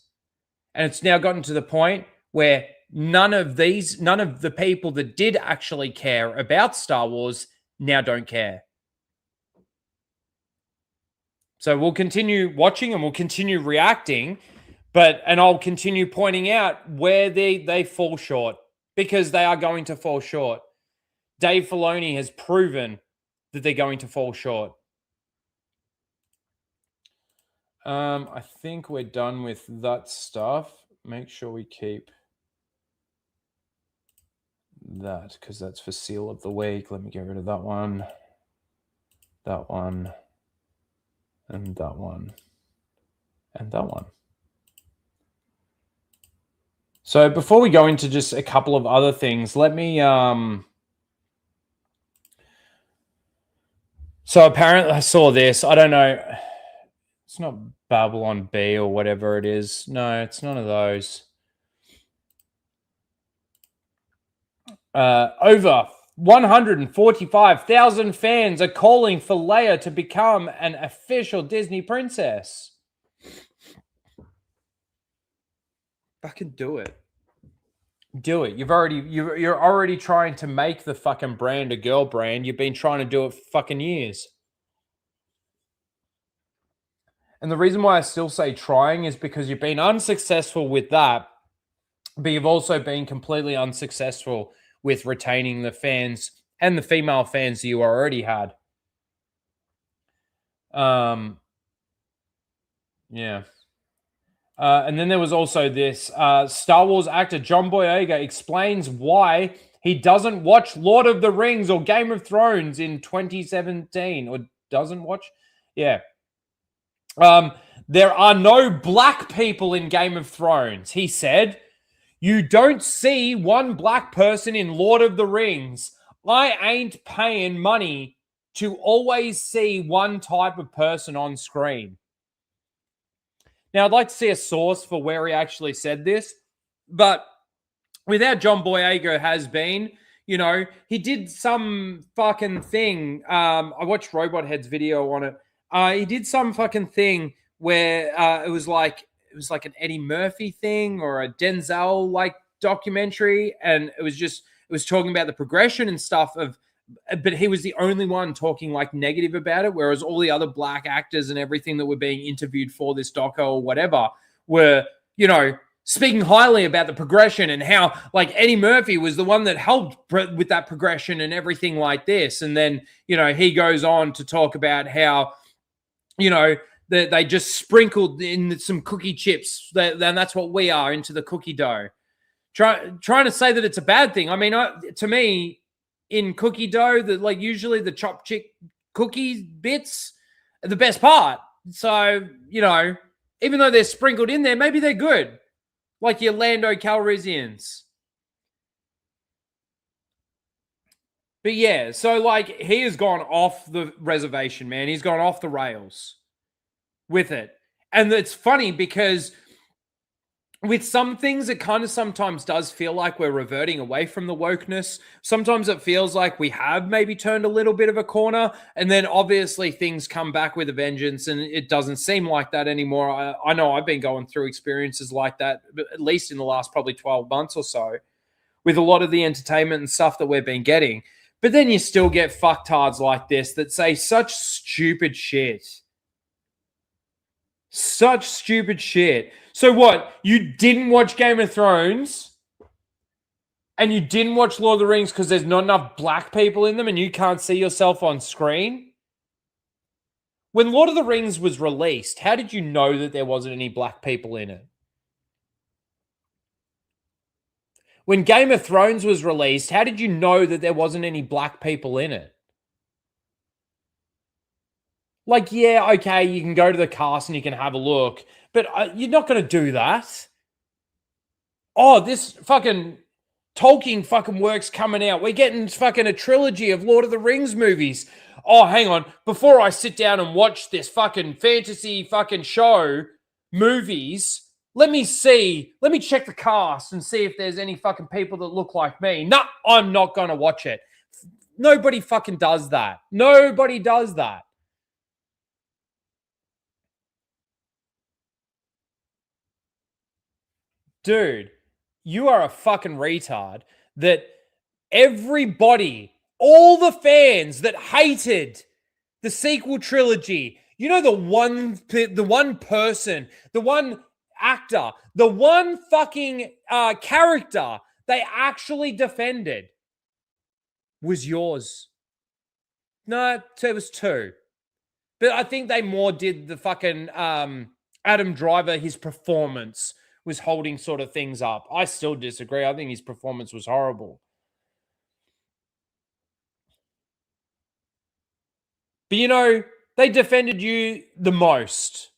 And it's now gotten to the point where none of the people that did actually care about Star Wars now don't care. So we'll continue watching and we'll continue reacting, and I'll continue pointing out where they fall short, because they are going to fall short. Dave Filoni has proven that they're going to fall short. I think we're done with that stuff. Make sure we keep that, because that's for seal of the week. Let me get rid of that one, and that one, and that one. So before we go into just a couple of other things, let me so apparently I saw this. I don't know. It's not Babylon B or whatever it is. No, it's none of those. Over 145,000 fans are calling for Leia to become an official Disney princess. Fucking do it. Do it. You're already trying to make the fucking brand a girl brand. You've been trying to do it for fucking years. And the reason why I still say trying is because you've been unsuccessful with that, but you've also been completely unsuccessful with retaining the fans and the female fans that you already had. Yeah. And then there was also this. Star Wars actor John Boyega explains why he doesn't watch Lord of the Rings or Game of Thrones in 2017. Or doesn't watch? Yeah. There are no black people in Game of Thrones, he said. You don't see one black person in Lord of the Rings. I ain't paying money to always see one type of person on screen. Now, I'd like to see a source for where he actually said this, but with how John Boyega has been, you know, he did some fucking thing. I watched Robot Head's video on it. He did some fucking thing where it was like an Eddie Murphy thing or a Denzel like documentary, and it was talking about the progression and stuff but he was the only one talking like negative about it, whereas all the other black actors and everything that were being interviewed for this doco or whatever were, you know, speaking highly about the progression and how like Eddie Murphy was the one that helped with that progression and everything like this. And then, you know, he goes on to talk about how, you know, they just sprinkled in some cookie chips, and that's what we are, into the cookie dough. trying to say that it's a bad thing. I mean, to me, in cookie dough, like usually the chopped chick cookie bits are the best part. So, you know, even though they're sprinkled in there, maybe they're good. Like your Lando Calrissians. But yeah, so like he has gone off the reservation, man. He's gone off the rails with it. And it's funny because with some things, it kind of sometimes does feel like we're reverting away from the wokeness. Sometimes it feels like we have maybe turned a little bit of a corner, and then obviously things come back with a vengeance, and it doesn't seem like that anymore. I know I've been going through experiences like that, at least in the last probably 12 months or so, with a lot of the entertainment and stuff that we've been getting. But then you still get fucktards like this that say such stupid shit. Such stupid shit. So what? You didn't watch Game of Thrones and you didn't watch Lord of the Rings because there's not enough black people in them and you can't see yourself on screen? When Lord of the Rings was released, how did you know that there wasn't any black people in it? When Game of Thrones was released, how did you know that there wasn't any black people in it? Like, yeah, okay, you can go to the cast and you can have a look, but you're not going to do that. Oh, this fucking Tolkien fucking work's coming out. We're getting fucking a trilogy of Lord of the Rings movies. Oh, hang on. Before I sit down and watch this fucking fantasy fucking show, movies, let me check the cast and see if there's any fucking people that look like me. No, I'm not going to watch it. Nobody fucking does that. Nobody does that. Dude, you are a fucking retard that everybody, all the fans that hated the sequel trilogy, you know, the one person, the one actor, the one fucking character they actually defended was yours. No, it was two. But I think they more did the fucking Adam Driver, his performance was holding sort of things up. I still disagree. I think his performance was horrible. But, you know, they defended you the most.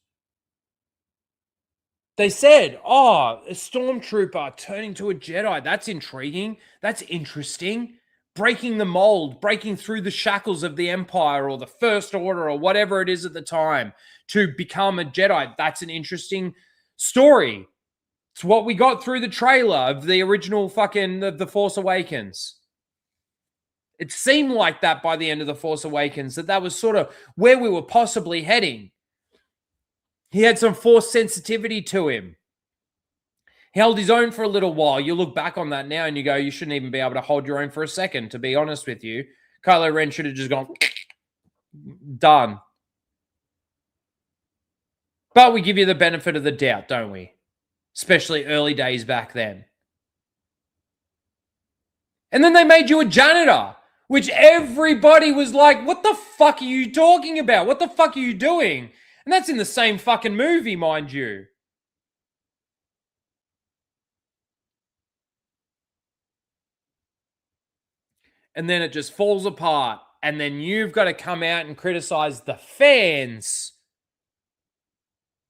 They said, oh, a stormtrooper turning to a Jedi. That's intriguing. That's interesting. Breaking the mold, breaking through the shackles of the Empire or the First Order or whatever it is at the time to become a Jedi. That's an interesting story. It's what we got through the trailer of the original fucking The Force Awakens. It seemed like that by the end of The Force Awakens, that was sort of where we were possibly heading. He had some Force sensitivity to him. He held his own for a little while. You look back on that now and you go, you shouldn't even be able to hold your own for a second, to be honest with you. Kylo Ren should have just gone, done. But we give you the benefit of the doubt, don't we? Especially early days back then. And then they made you a janitor, which everybody was like, what the fuck are you talking about? What the fuck are you doing? And that's in the same fucking movie, mind you. And then it just falls apart. And then you've got to come out and criticize the fans.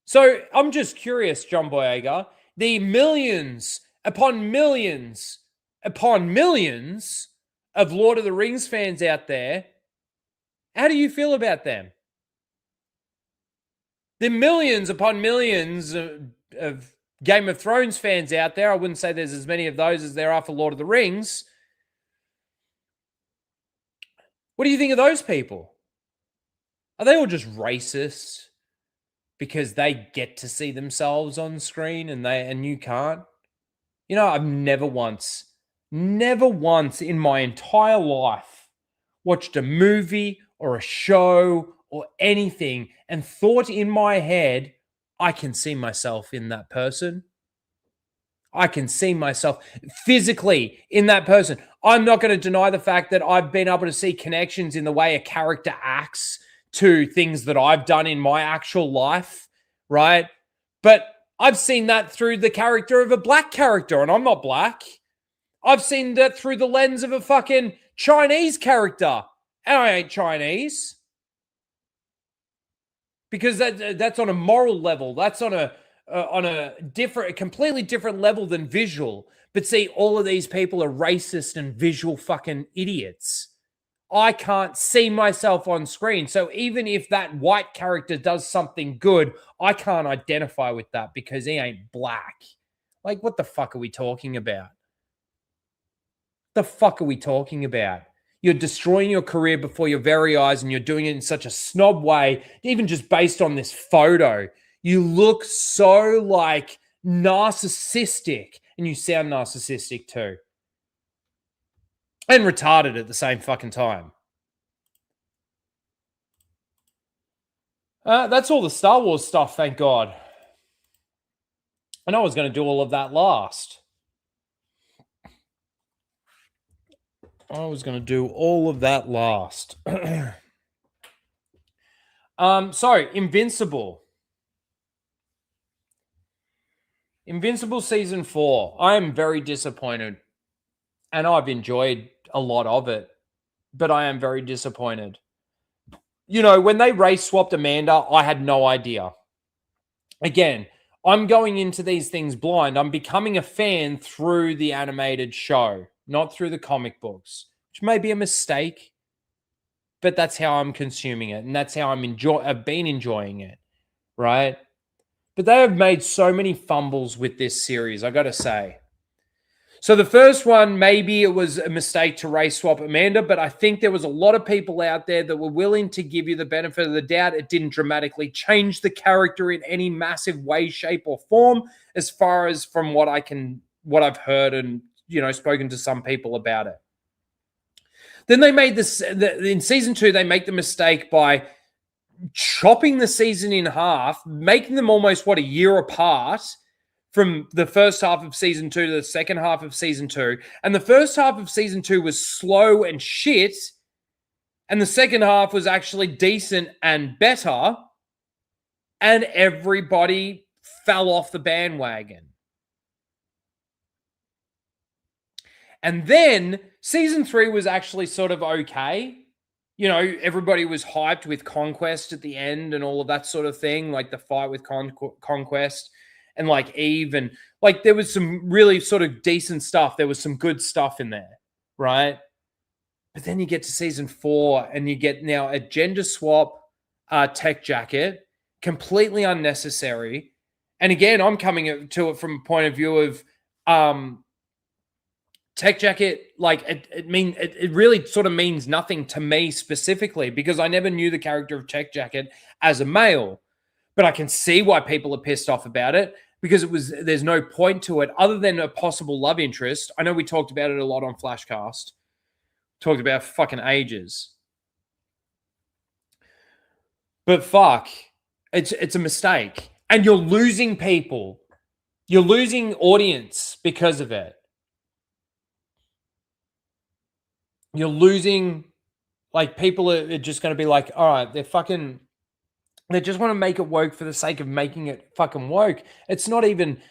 So I'm just curious, John Boyega, the millions upon millions of Lord of the Rings fans out there, how do you feel about them? The millions upon millions of Game of Thrones fans out there, I wouldn't say there's as many of those as there are for Lord of the Rings. What do you think of those people? Are they all just racist because they get to see themselves on screen and you can't? You know, I've never once in my entire life watched a movie or a show or anything and thought in my head, I can see myself in that person. I can see myself physically in that person. I'm not going to deny the fact that I've been able to see connections in the way a character acts to things that I've done in my actual life, right? But I've seen that through the character of a black character, and I'm not black. I've seen that through the lens of a fucking Chinese character, and I ain't Chinese. Because that's on a moral level. That's on a completely different level than visual. But see, all of these people are racist and visual fucking idiots. I can't see myself on screen. So even if that white character does something good, I can't identify with that because he ain't black. Like, what the fuck are we talking about? The fuck are we talking about? You're destroying your career before your very eyes, and you're doing it in such a snob way, even just based on this photo. You look so, like, narcissistic, and you sound narcissistic too. And retarded at the same fucking time. That's all the Star Wars stuff, thank God. I know I was going to do all of that last. So, Invincible. Invincible Season 4. I am very disappointed. And I've enjoyed a lot of it. But I am very disappointed. You know, when they race swapped Amanda, I had no idea. Again, I'm going into these things blind. I'm becoming a fan through the animated show, not through the comic books, which may be a mistake, but that's how I'm consuming it, and that's how I've been enjoying it, right? But they have made so many fumbles with this series, I got to say. So the first one, maybe it was a mistake to race swap Amanda, but I think there was a lot of people out there that were willing to give you the benefit of the doubt. It didn't dramatically change the character in any massive way, shape, or form, as far as from what I've heard and, you know, spoken to some people about it. Then they made this, in season 2, they make the mistake by chopping the season in half, making them almost, a year apart, from the first half of season 2 to the second half of season 2. And the first half of season 2 was slow and shit. And the second half was actually decent and better. And everybody fell off the bandwagon. And then season 3 was actually sort of okay. You know, everybody was hyped with Conquest at the end and all of that sort of thing. Like the fight with Conquest. And like Eve, and like there was some really sort of decent stuff. There was some good stuff in there, right? But then you get to season 4 and you get now a gender swap tech jacket, completely unnecessary. And again, I'm coming to it from a point of view of tech jacket. Like it really sort of means nothing to me specifically because I never knew the character of tech jacket as a male. But I can see why people are pissed off about it because there's no point to it other than a possible love interest. I know we talked about it a lot on Flashcast. Talked about fucking ages. But fuck, it's a mistake. And you're losing people. You're losing audience because of it. You're losing, like, people are just going to be like, all right, they just want to make it woke for the sake of making it fucking woke. It's not even,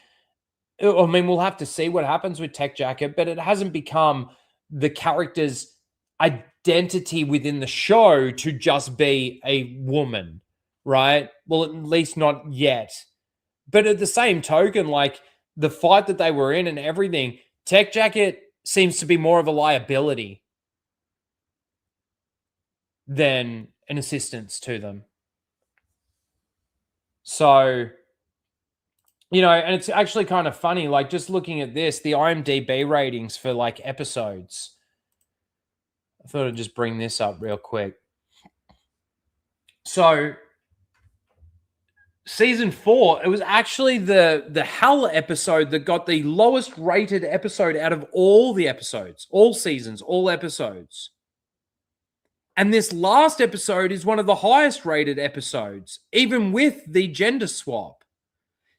I mean, we'll have to see what happens with Tech Jacket, but it hasn't become the character's identity within the show to just be a woman, right? Well, at least not yet. But at the same token, like the fight that they were in and everything, Tech Jacket seems to be more of a liability than an assistance to them. So, you know, and it's actually kind of funny, like just looking at this, the IMDb ratings for like episodes. I thought I'd just bring this up real quick. So, season 4, it was actually the Hell episode that got the lowest rated episode out of all the episodes, all seasons, all episodes. And this last episode is one of the highest rated episodes, even with the gender swap.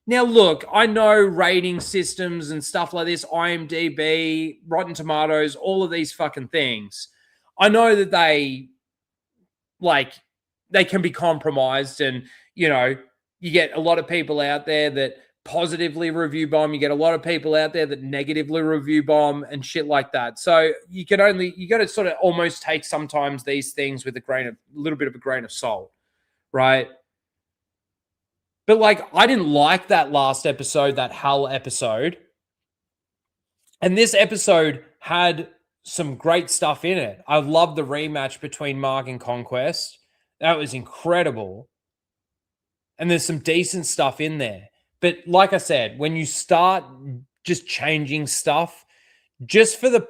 Now, look, I know rating systems and stuff like this, IMDb, Rotten Tomatoes, all of these fucking things. I know that they can be compromised and, you know, you get a lot of people out there that positively review bomb. You get a lot of people out there that negatively review bomb and shit like that. So you got to sort of almost take sometimes these things with a little bit of a grain of salt, right? But like, I didn't like that last episode, that Hull episode. And this episode had some great stuff in it. I love the rematch between Mark and Conquest. That was incredible. And there's some decent stuff in there. But like I said, when you start just changing stuff just for the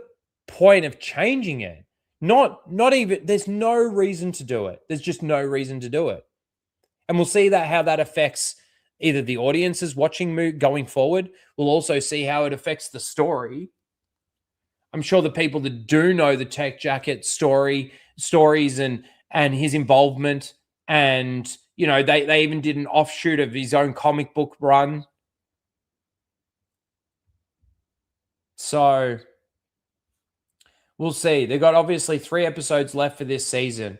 point of changing it, not even, there's no reason to do it. There's just no reason to do it. And we'll see how that affects either the audiences watching going forward. We'll also see how it affects the story. I'm sure the people that do know the Tech Jacket stories and his involvement, and you know, they even did an offshoot of his own comic book run. So we'll see. They've got obviously 3 episodes left for this season.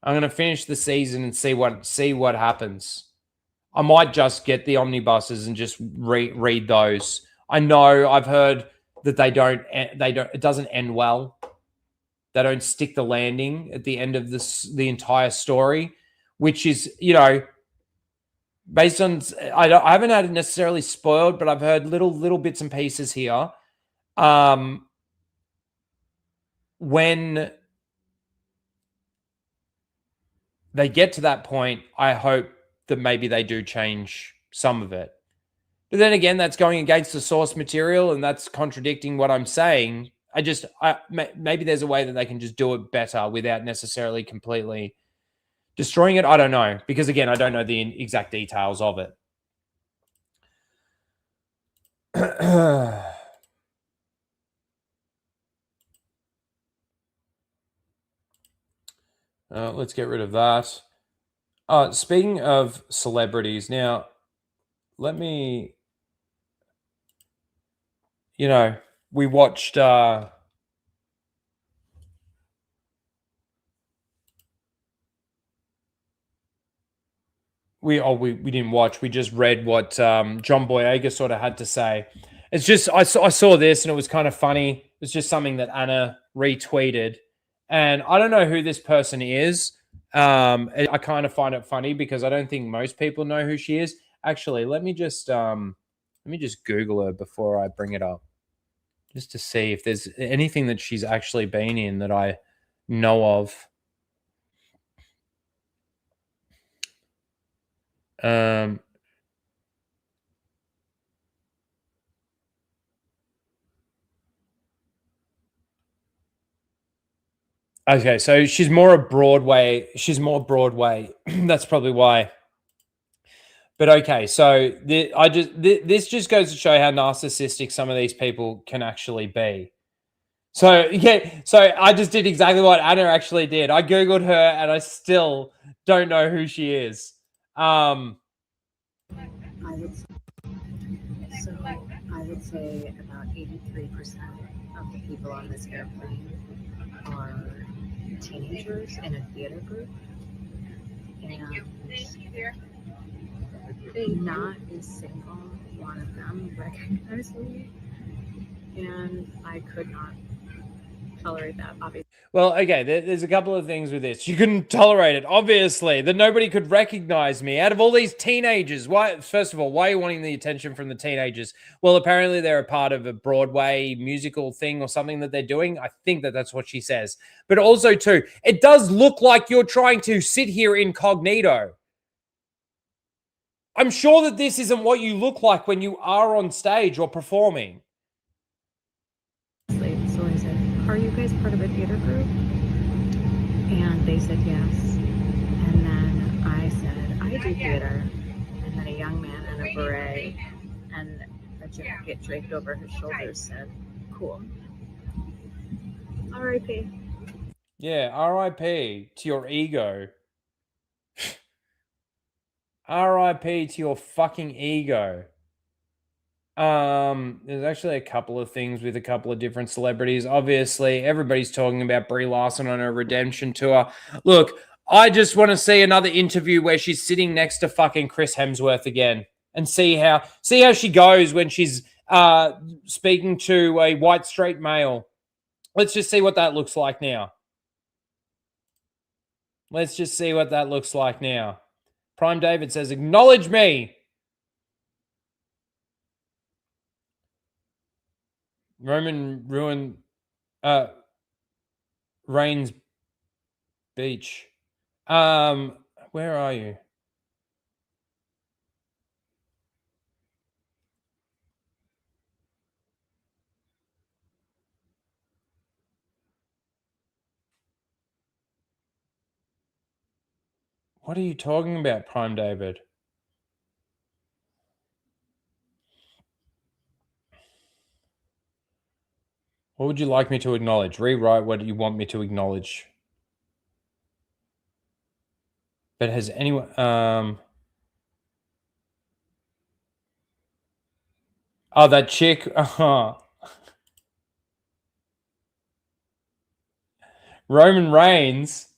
I'm going to finish the season and see what happens. I might just get the omnibuses and just read those. I know I've heard that it doesn't end well. They don't stick the landing at the end of the entire story, which is, you know, based on, I haven't had it necessarily spoiled, but I've heard little bits and pieces here. When they get to that point, I hope that maybe they do change some of it. But then again, that's going against the source material, and that's contradicting what I'm saying. Maybe there's a way that they can just do it better without necessarily completely destroying it. I don't know, because again, I don't know the exact details of it. Let's get rid of that. Speaking of celebrities, now, let me, you know, we watched, we didn't watch, we just read what John Boyega sort of had to say. It's just, I saw this and it was kind of funny. It was just something that Anna retweeted. And I don't know who this person is. I kind of find it funny because I don't think most people know who she is. Actually, let me just Google her before I bring it up, just to see if there's anything that she's actually been in that I know of. Okay, so she's more Broadway. That's probably why. But okay, so this just goes to show how narcissistic some of these people can actually be. So yeah, so I just did exactly what Anna actually did. I Googled her and I still don't know who she is. I would say about 83% of the people on this airplane are teenagers in a theater group, and not a single one of them recognized me, and I could not tolerate that, obviously. Well, okay, there's a couple of things with this. You couldn't tolerate it, obviously, that nobody could recognize me. Out of all these teenagers, first of all, why are you wanting the attention from the teenagers? Well, apparently they're a part of a Broadway musical thing or something that they're doing. I think that's what she says. But also, too, it does look like you're trying to sit here incognito. I'm sure that this isn't what you look like when you are on stage or performing. So I said, are you guys part of a theater group? And they said yes. And then I said, I do theater. And then a young man in a beret and a jacket draped over his shoulders said, cool. R.I.P. Yeah, R.I.P. to your ego. R.I.P. to your fucking ego. There's actually a couple of things with a couple of different celebrities. Obviously, everybody's talking about Brie Larson on her redemption tour. Look, I just want to see another interview where she's sitting next to fucking Chris Hemsworth again. and see how she goes when she's speaking to a white straight male. Let's just see what that looks like now. Let's just see what that looks like now. Prime David says, acknowledge me. Roman ruin Rains Beach. Where are you? What are you talking about, Prime David? What would you like me to acknowledge? Rewrite what you want me to acknowledge. But has anyone... Oh, that chick... Roman Reigns...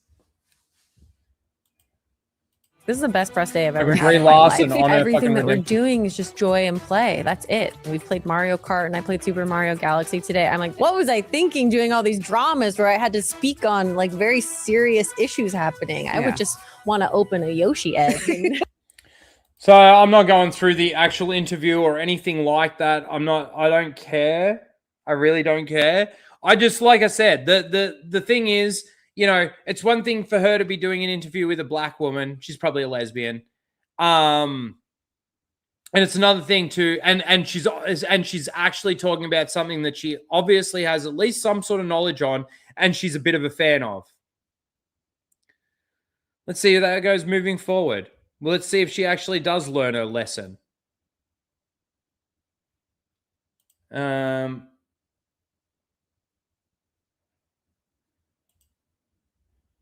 This is the best press day I've ever Like had Brie in my Larson life. on her Everything fucking that we're redemption. doing is just joy and play. That's it. We've played Mario Kart and I played Super Mario Galaxy today. I'm like, what was I thinking doing all these dramas where I had to speak on like very serious issues happening? I would just want to open a Yoshi egg. And So I'm not going through the actual interview or anything like that. I don't care. I really don't care. I just, like I said, the thing is, you know, it's one thing for her to be doing an interview with a black woman. She's probably a lesbian. And it's another thing to, and she's actually talking about something that she obviously has at least some sort of knowledge on, and she's a bit of a fan of. Let's see how that goes moving forward. Well, let's see if she actually does learn her lesson.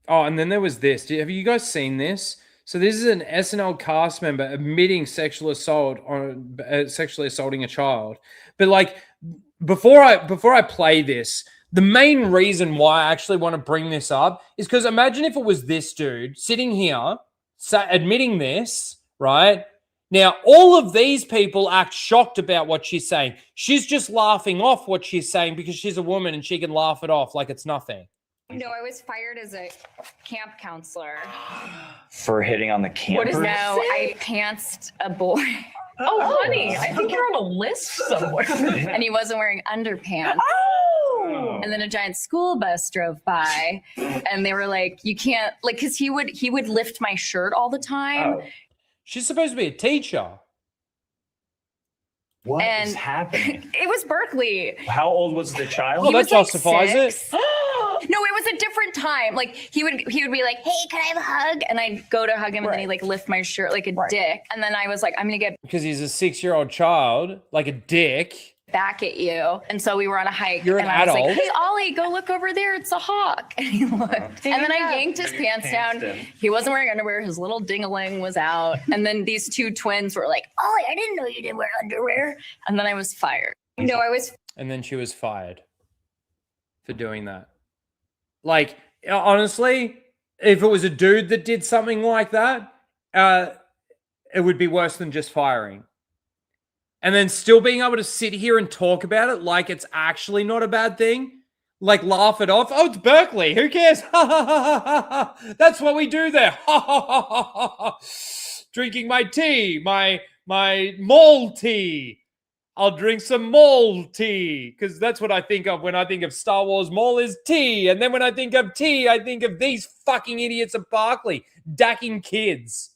Oh, and then there was this. Have you guys seen this? So this is an SNL cast member admitting sexually assaulting a child. But like before I play this, the main reason why I actually want to bring this up is because imagine if it was this dude sitting here admitting this, right? Now, all of these people act shocked about what she's saying. She's just laughing off what she's saying because she's a woman and she can laugh it off like it's nothing. No, I was fired as a camp counselor. For hitting on the campers? No, I pantsed a boy. Oh, honey, I think you're on a list somewhere. And he wasn't wearing underpants. Oh! And then a giant school bus drove by and they were like, you can't, like, because he would lift my shirt all the time. Oh. She's supposed to be a teacher. What And is happening? It was Berkeley. How old was the child? Well, He that was, like, justifies it. 6. No, it was a different time. Like he would be like, "Hey, can I have a hug?" And I'd go to hug him, and then he'd like lift my shirt like a dick. And then I was like, "I'm gonna get Because he's a 6-year-old child, like a dick. back at you." And so we were on a hike. You're an and I was adult. like, "Hey, Ollie, go look over there. It's a hawk." And he looked. And then I yanked his pants down. He wasn't wearing underwear. His little ding-a-ling was out. And then these two twins were like, "Ollie, I didn't know you didn't wear underwear." And then I was fired. No, I was. And then she was fired for doing that. Like, honestly, if it was a dude that did something like that, it would be worse than just firing. And then still being able to sit here and talk about it like it's actually not a bad thing. Like, laugh it off. Oh, it's Berkeley. Who cares? That's what we do there. Drinking my tea, my Maul tea. I'll drink some Maul tea, because that's what I think of when I think of Star Wars. Maul is tea. And then when I think of tea, I think of these fucking idiots at Berkeley dacking kids.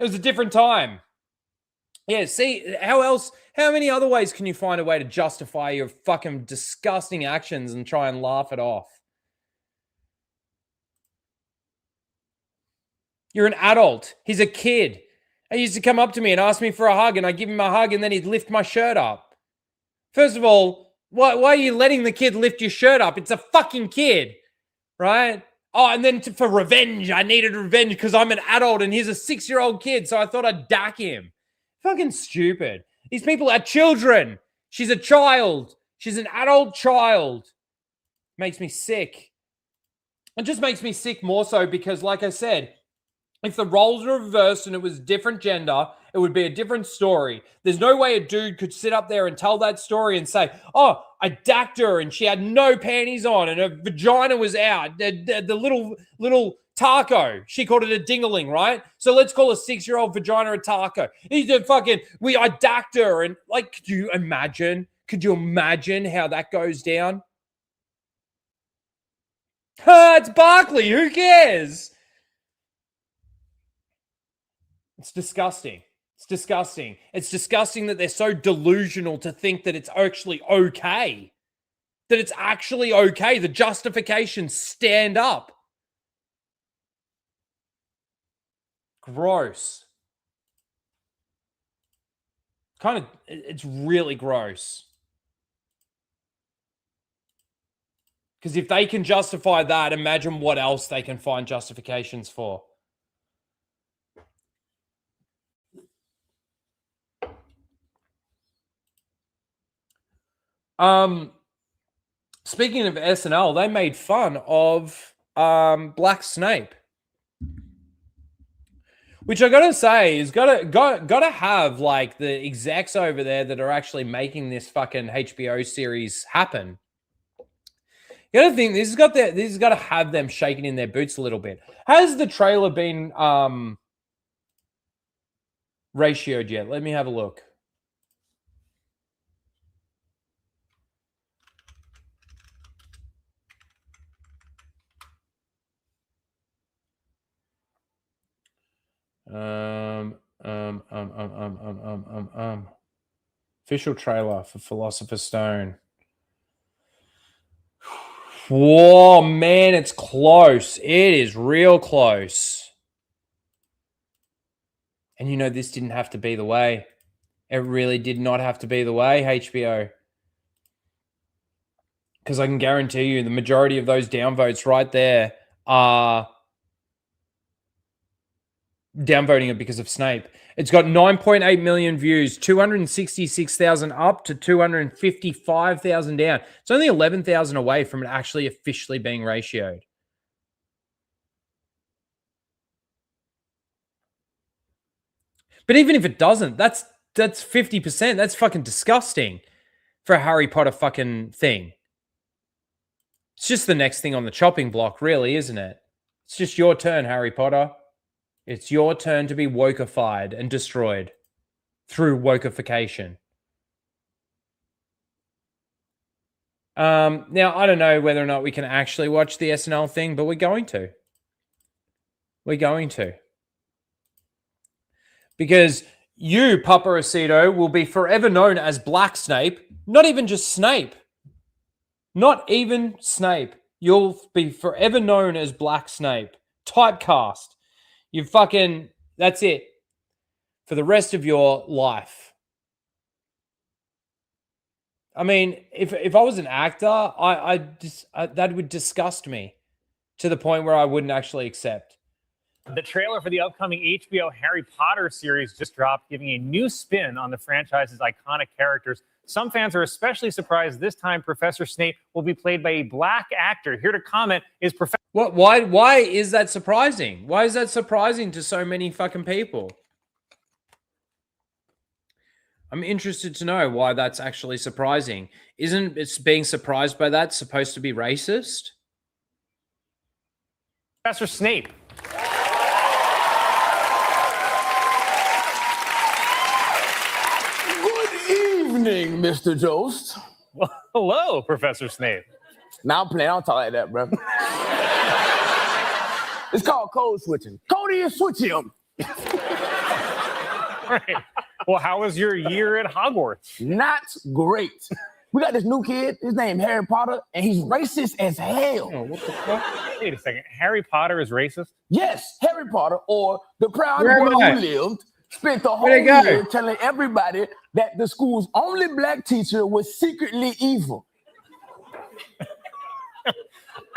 It was a different time. Yeah, see, how many other ways can you find a way to justify your fucking disgusting actions and try and laugh it off? You're an adult. He's a kid. He used to come up to me and ask me for a hug, and I give him a hug, and then he'd lift my shirt up. First of all, why are you letting the kid lift your shirt up? It's a fucking kid, right? Oh, and then for revenge, I needed revenge because I'm an adult and he's a 6-year-old kid, so I thought I'd dack him. Fucking stupid. These people are children. She's a child. She's an adult child. Makes me sick. It just makes me sick more so because, like I said, If the roles were reversed and it was different gender, it would be a different story. There's no way a dude could sit up there and tell that story and say, oh, I dacked her and she had no panties on and her vagina was out. The little taco, she called it a dingaling, right? So let's call a 6-year-old vagina a taco. He's a fucking, I dacked her. And like, could you imagine how that goes down? It's Barkley. Who cares? It's disgusting. It's disgusting. It's disgusting that they're so delusional to think that it's actually okay. That it's actually okay. The justifications stand up. Gross. It's really gross. Because if they can justify that, imagine what else they can find justifications for. Speaking of SNL, they made fun of Black Snape, which I gotta say is gotta have like the execs over there that are actually making this fucking HBO series happen. You gotta think this has got to have them shaking in their boots a little bit. Has the trailer been ratioed yet? Let me have a look. Official trailer for Philosopher's Stone. Whoa, man, it's close. It is real close. And you know, this didn't have to be the way. It really did not have to be the way, HBO. Because I can guarantee you the majority of those downvotes right there are downvoting it because of Snape. It's got 9.8 million views, 266,000 up to 255,000 down. It's only 11,000 away from it actually officially being ratioed. But even if it doesn't, that's 50%. That's fucking disgusting for a Harry Potter fucking thing. It's just the next thing on the chopping block, really, isn't it? It's just your turn, Harry Potter. It's your turn to be wokeified and destroyed through wokeification. Now, I don't know whether or not we can actually watch the SNL thing, but we're going to. We're going to. Because you, Paparacito, will be forever known as Black Snape. Not even just Snape. Not even Snape. You'll be forever known as Black Snape. Typecast. You fucking, that's it. For the rest of your life. I mean, if I was an actor, that would disgust me to the point where I wouldn't actually accept. The trailer for the upcoming HBO Harry Potter series just dropped, giving a new spin on the franchise's iconic characters. Some fans are especially surprised this time Professor Snape will be played by a black actor. Here to comment is Professor... What? Why is that surprising? Why is that surprising to so many fucking people? I'm interested to know why that's actually surprising. Isn't it being surprised by that supposed to be racist? Professor Snape. Good evening, Mr. Jost. Well, hello, Professor Snape. Now I'm playing. I don't talk like that, bro. It's called code switching. Cody is switching him. Right. Well, how was your year at Hogwarts? Not great. We got this new kid. His name Harry Potter, and he's racist as hell. Oh, what the fuck? Wait a second. Harry Potter is racist? Yes, Harry Potter, or the proud Where am boy I? who lived, spent the whole Where'd it go? year telling everybody that the school's only black teacher was secretly evil.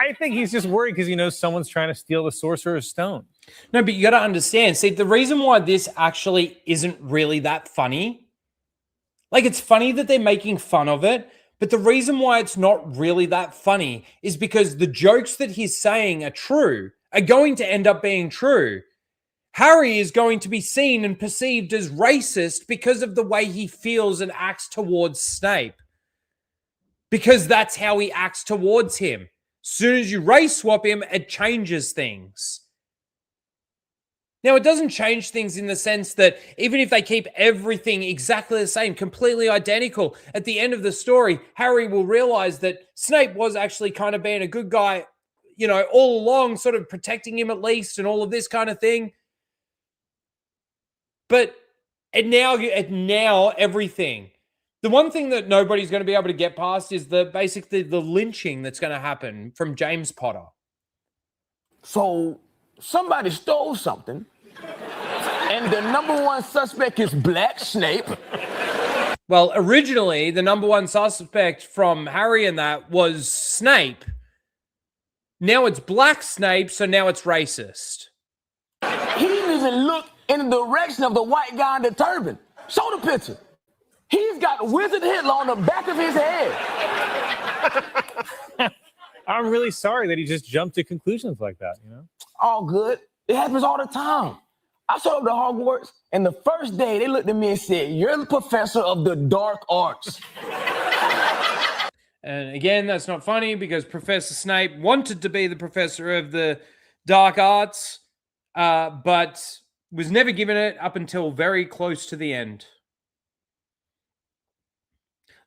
I think he's just worried because he knows someone's trying to steal the Sorcerer's Stone. No, but you got to understand. See, the reason why this actually isn't really that funny, like it's funny that they're making fun of it, but the reason why it's not really that funny is because the jokes that he's saying are true, are going to end up being true. Harry is going to be seen and perceived as racist because of the way he feels and acts towards Snape. Because that's how he acts towards him. Soon as you race swap him, it changes things. Now, it doesn't change things in the sense that even if they keep everything exactly the same, completely identical, at the end of the story, Harry will realize that Snape was actually kind of being a good guy, you know, all along, sort of protecting him at least and all of this kind of thing. But now everything. The one thing that nobody's going to be able to get past is basically the lynching that's going to happen from James Potter. So somebody stole something, and the number one suspect is Black Snape. Well, originally, the number one suspect from Harry and that was Snape. Now it's Black Snape, so now it's racist. He didn't even look in the direction of the white guy in the turban. Show the picture. He's got Wizard Hitler on the back of his head. I'm really sorry that he just jumped to conclusions like that, you know? All good. It happens all the time. I showed up to Hogwarts, and the first day they looked at me and said, "You're the professor of the dark arts." And again, that's not funny because Professor Snape wanted to be the professor of the dark arts, but was never given it up until very close to the end.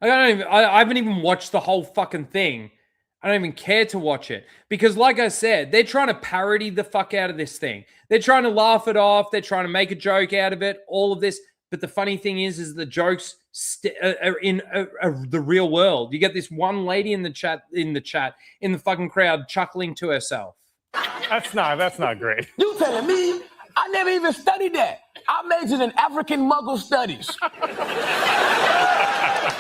I haven't even watched the whole fucking thing. I don't even care to watch it because, like I said, they're trying to parody the fuck out of this thing. They're trying to laugh it off. They're trying to make a joke out of it. All of this, but the funny thing is the jokes are in the real world. You get this one lady in the fucking crowd chuckling to herself. That's not great. You telling me? I never even studied that. I majored in African Muggle studies.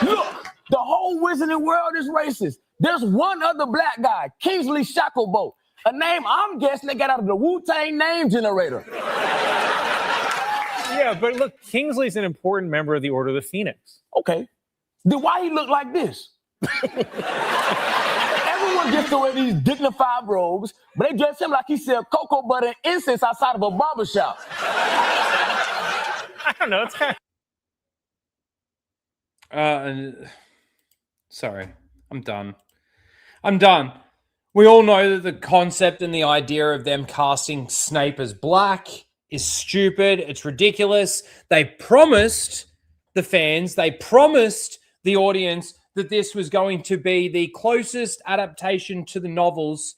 Look, the whole wizarding world is racist. There's one other black guy, Kingsley Shacklebolt, a name I'm guessing they got out of the Wu-Tang name generator. Yeah, but look, Kingsley's an important member of the Order of the Phoenix. Okay. Then why he look like this? Everyone gets to wear these dignified robes, but they dress him like he sell cocoa butter and incense outside of a barbershop. I don't know. It's kind of... sorry, I'm done. We all know that the concept and the idea of them casting Snape as black is stupid. It's ridiculous. They promised the fans, they promised the audience that this was going to be the closest adaptation to the novels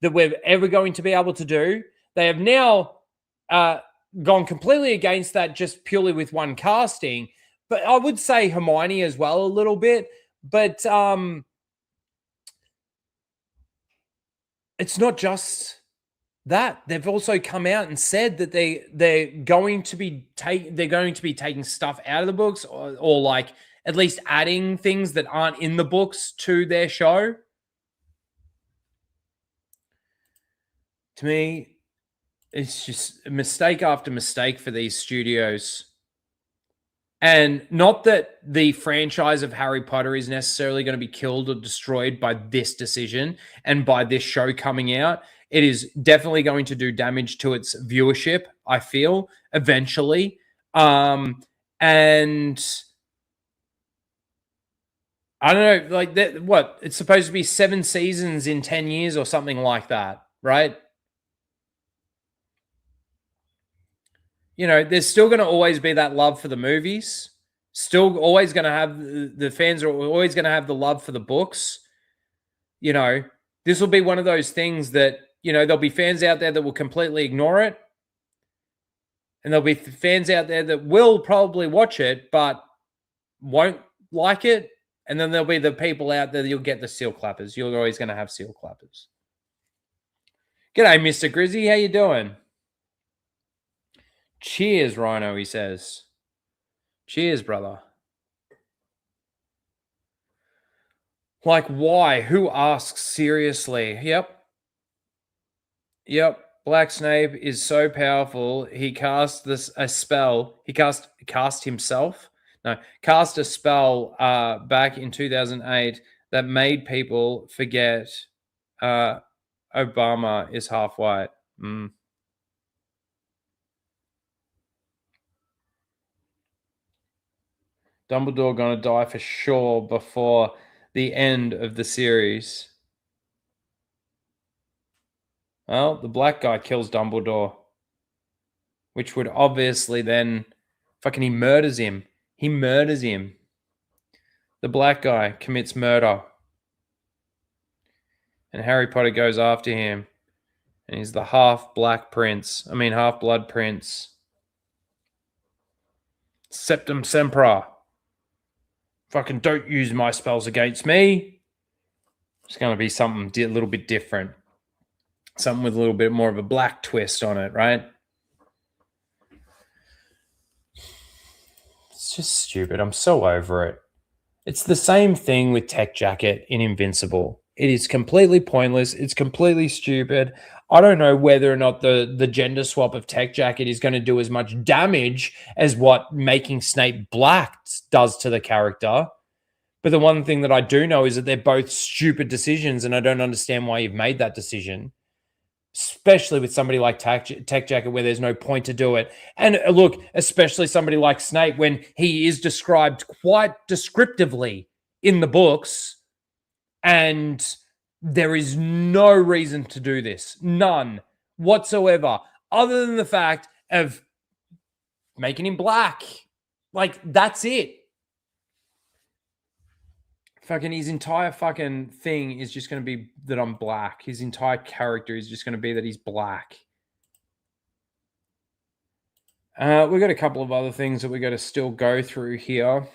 that we're ever going to be able to do. They have now gone completely against that just purely with one casting. But I would say Hermione as well a little bit. But it's not just that. They've also come out and said that they're going to be taking stuff out of the books or like at least adding things that aren't in the books to their show. To me, it's just mistake after mistake for these studios. And not that the franchise of Harry Potter is necessarily going to be killed or destroyed by this decision and by this show coming out. It is definitely going to do damage to its viewership, I feel, eventually. And I don't know, like that. What? It's supposed to be 7 seasons in 10 years or something like that, right? You know, there's still going to always be that love for the movies. Still always going to have the fans are always going to have the love for the books. You know, this will be one of those things that, you know, there'll be fans out there that will completely ignore it. And there'll be fans out there that will probably watch it, but won't like it. And then there'll be the people out there that you'll get the seal clappers. You're always going to have seal clappers. G'day, Mr. Grizzy. How you doing? Cheers, Rhino, he says. Cheers, brother. Like, why? Who asks? Seriously? Yep. Black Snape is so powerful. He cast a spell. He cast himself. No, cast a spell back in 2008 that made people forget Obama is half white. Dumbledore gonna die for sure before the end of the series. Well, the black guy kills Dumbledore, which would obviously then fucking he murders him. He murders him. The black guy commits murder. And Harry Potter goes after him. And he's the half-blood prince. Septum Sempra. Fucking don't use my spells against me. It's going to be something a little bit different. Something with a little bit more of a black twist on it, right? It's just stupid. I'm so over it. It's the same thing with Tech Jacket in Invincible. It is completely pointless. It's completely stupid. I don't know whether or not the gender swap of Tech Jacket is going to do as much damage as what making Snape black does to the character. But the one thing that I do know is that they're both stupid decisions, and I don't understand why you've made that decision, especially with somebody like Tech Jacket where there's no point to do it. And look, especially somebody like Snape when he is described quite descriptively in the books, and there is no reason to do this. None whatsoever, other than the fact of making him black. Like, that's it. Fucking his entire fucking thing is just going to be that I'm black. His entire character is just going to be that he's black. We've got a couple of other things that we've got to still go through here.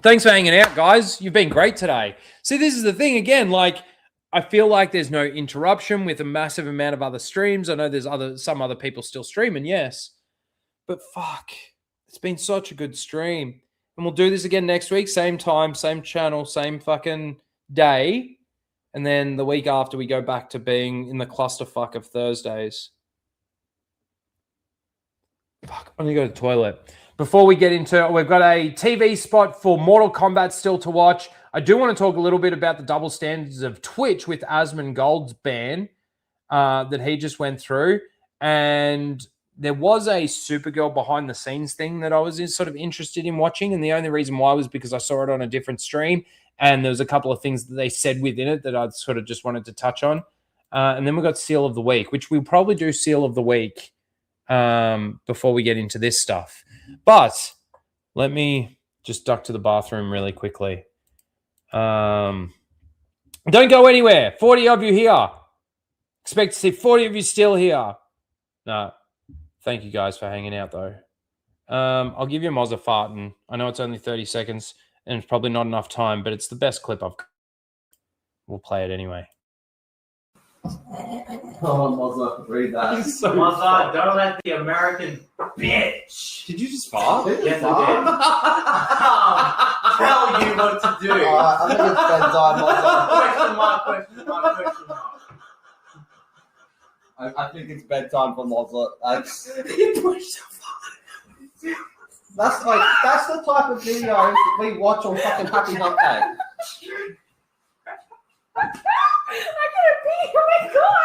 Thanks for hanging out, guys. You've been great today. See, this is the thing again. Like, I feel like there's no interruption with a massive amount of other streams. I know there's some other people still streaming, yes. But fuck, it's been such a good stream. And we'll do this again next week. Same time, same channel, same fucking day. And then the week after, we go back to being in the clusterfuck of Thursdays. Fuck, I'm going to go to the toilet. Before we get into it, we've got a TV spot for Mortal Kombat still to watch. I do want to talk a little bit about the double standards of Twitch with Asmongold's ban that he just went through. And there was a Supergirl behind the scenes thing that I was sort of interested in watching. And the only reason why was because I saw it on a different stream. And there was a couple of things that they said within it that I sort of just wanted to touch on. And then we got Seal of the Week, which we'll probably do Seal of the Week before we get into this stuff. But let me just duck to the bathroom really quickly. Don't go anywhere. 40 of you here. Expect to see 40 of you still here. No. Thank you guys for hanging out, though. I'll give you a Moz a fart, and I know it's only 30 seconds, and it's probably not enough time, but it's the best clip I've got. We'll play it anyway. Oh, Mozza, read that. Mozza, don't let the American bitch. Did you just fart? Yes, I did. Tell you what to do. I think it's bedtime, Mozza. Question mark. I think it's bedtime for Mozza. That's the type of videos we watch on fucking Happy Hump Day. I gotta pee. Oh my god.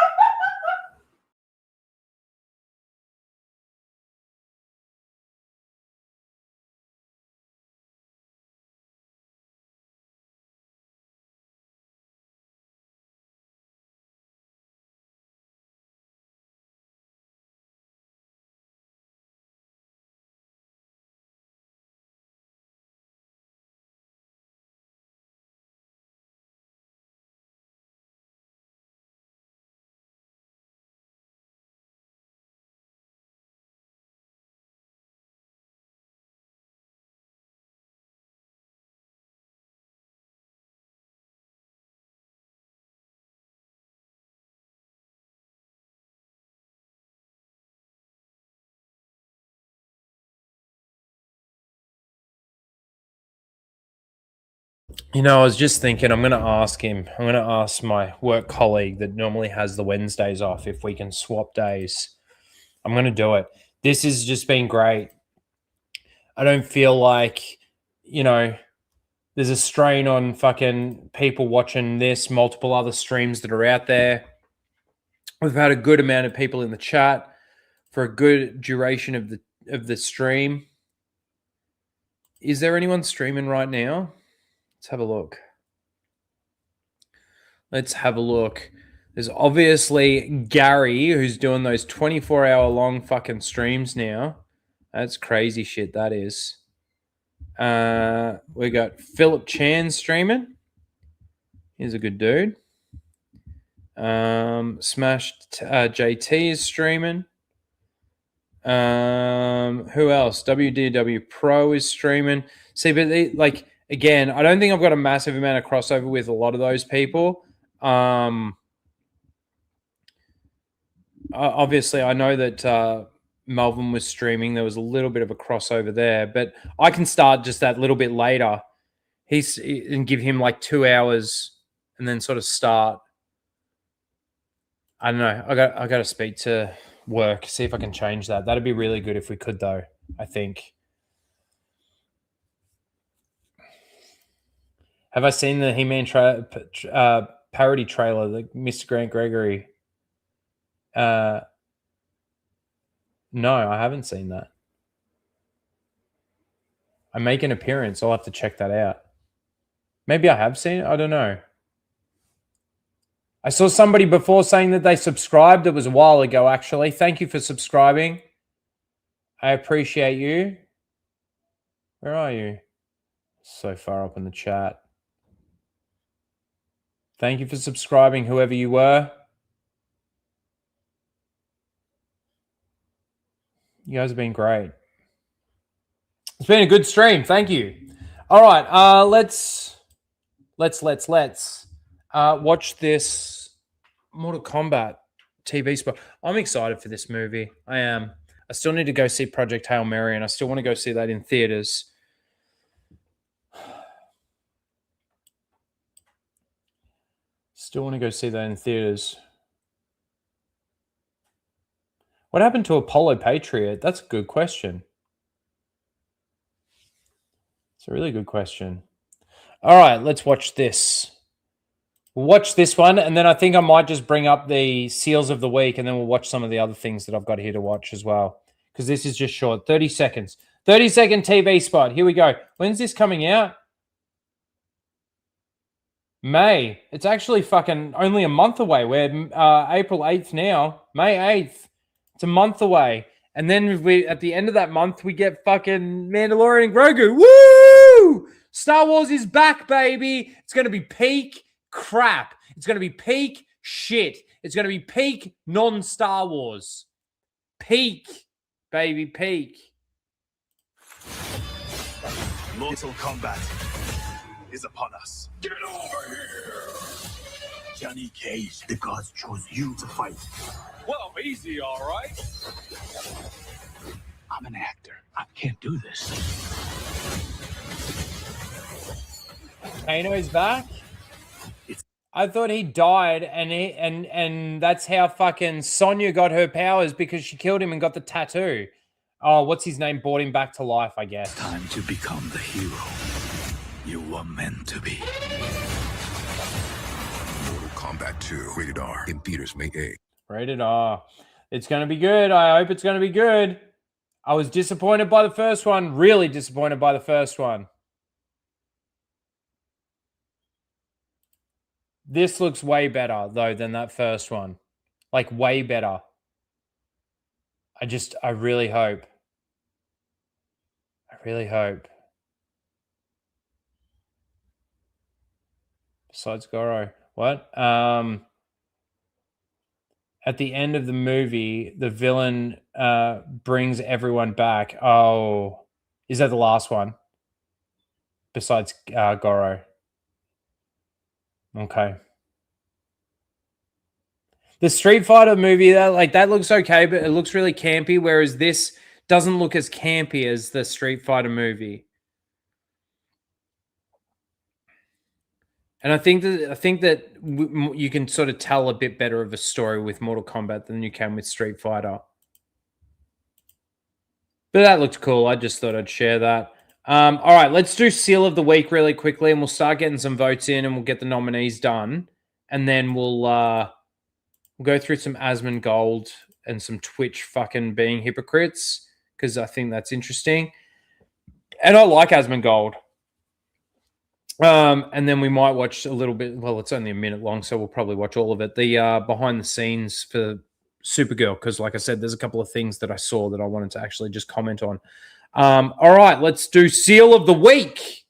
You know, I was just thinking I'm going to ask him. I'm going to ask my work colleague that normally has the Wednesdays off if we can swap days. I'm going to do it. This has just been great. I don't feel like, you know, there's a strain on fucking people watching this, multiple other streams that are out there. We've had a good amount of people in the chat for a good duration of the stream. Is there anyone streaming right now? Let's have a look. Let's have a look. There's obviously Gary, who's doing those 24-hour long fucking streams now. That's crazy shit, that is. We got Philip Chan streaming. He's a good dude. Smashed JT is streaming. Who else? WDW Pro is streaming. See, but again, I don't think I've got a massive amount of crossover with a lot of those people. Obviously, I know that Melvin was streaming. There was a little bit of a crossover there, but I can start just that little bit later. And give him like 2 hours, and then sort of start. I don't know. I got to speak to work, see if I can change that. That'd be really good if we could, though. I think. Have I seen the He-Man parody trailer, the Mr. Grant Gregory? No, I haven't seen that. I make an appearance. I'll have to check that out. Maybe I have seen it. I don't know. I saw somebody before saying that they subscribed. It was a while ago, actually. Thank you for subscribing. I appreciate you. Where are you? So far up in the chat. Thank you for subscribing, whoever you were. You guys have been great. It's been a good stream. Thank you. All right. Let's watch this Mortal Kombat TV spot. I'm excited for this movie. I am. I still need to go see Project Hail Mary, and I still want to go see that in theaters. Still want to go see that in theaters. What happened to Apollo Patriot? That's a good question. It's a really good question. All right, let's watch this. We'll watch this one, and then I think I might just bring up the Seals of the Week, and then we'll watch some of the other things that I've got here to watch as well, because this is just short. 30 seconds. 30-second TV spot. Here we go. When's this coming out? May. It's actually fucking only a month away. We're April 8th now. May 8th. It's a month away. And then at the end of that month, we get fucking Mandalorian and Grogu. Woo! Star Wars is back, baby. It's going to be peak crap. It's going to be peak shit. It's going to be peak non-Star Wars. Peak, baby, peak. Mortal Kombat is upon us. Get over here! Johnny Cage, the gods chose you to fight. Well, easy, all right. I'm an actor. I can't do this. Kano is back? I thought he died, and that's how fucking Sonya got her powers, because she killed him and got the tattoo. Oh, what's his name? Brought him back to life, I guess. Time to become the hero you were meant to be. Mortal Kombat 2, rated R, in theaters May 8th. Rated R. It's going to be good. I hope it's going to be good. I was disappointed by the first one. Really disappointed by the first one. This looks way better, though, than that first one. Like, way better. I really hope. I really hope. Besides Goro. What? At the end of the movie, the villain brings everyone back. Oh, is that the last one? Besides Goro. Okay. The Street Fighter movie, that looks okay, but it looks really campy, whereas this doesn't look as campy as the Street Fighter movie. And I think that you can sort of tell a bit better of a story with Mortal Kombat than you can with Street Fighter. But that looked cool. I just thought I'd share that. All right, let's do Seal of the Week really quickly, and we'll start getting some votes in, and we'll get the nominees done. And then we'll go through some Asmongold and some Twitch fucking being hypocrites, because I think that's interesting. And I like Asmongold. And then we might watch a little bit. Well, it's only a minute long, so we'll probably watch all of it. The behind the scenes for Supergirl, because like I said, there's a couple of things that I saw that I wanted to actually just comment on. All right, let's do Seal of the Week.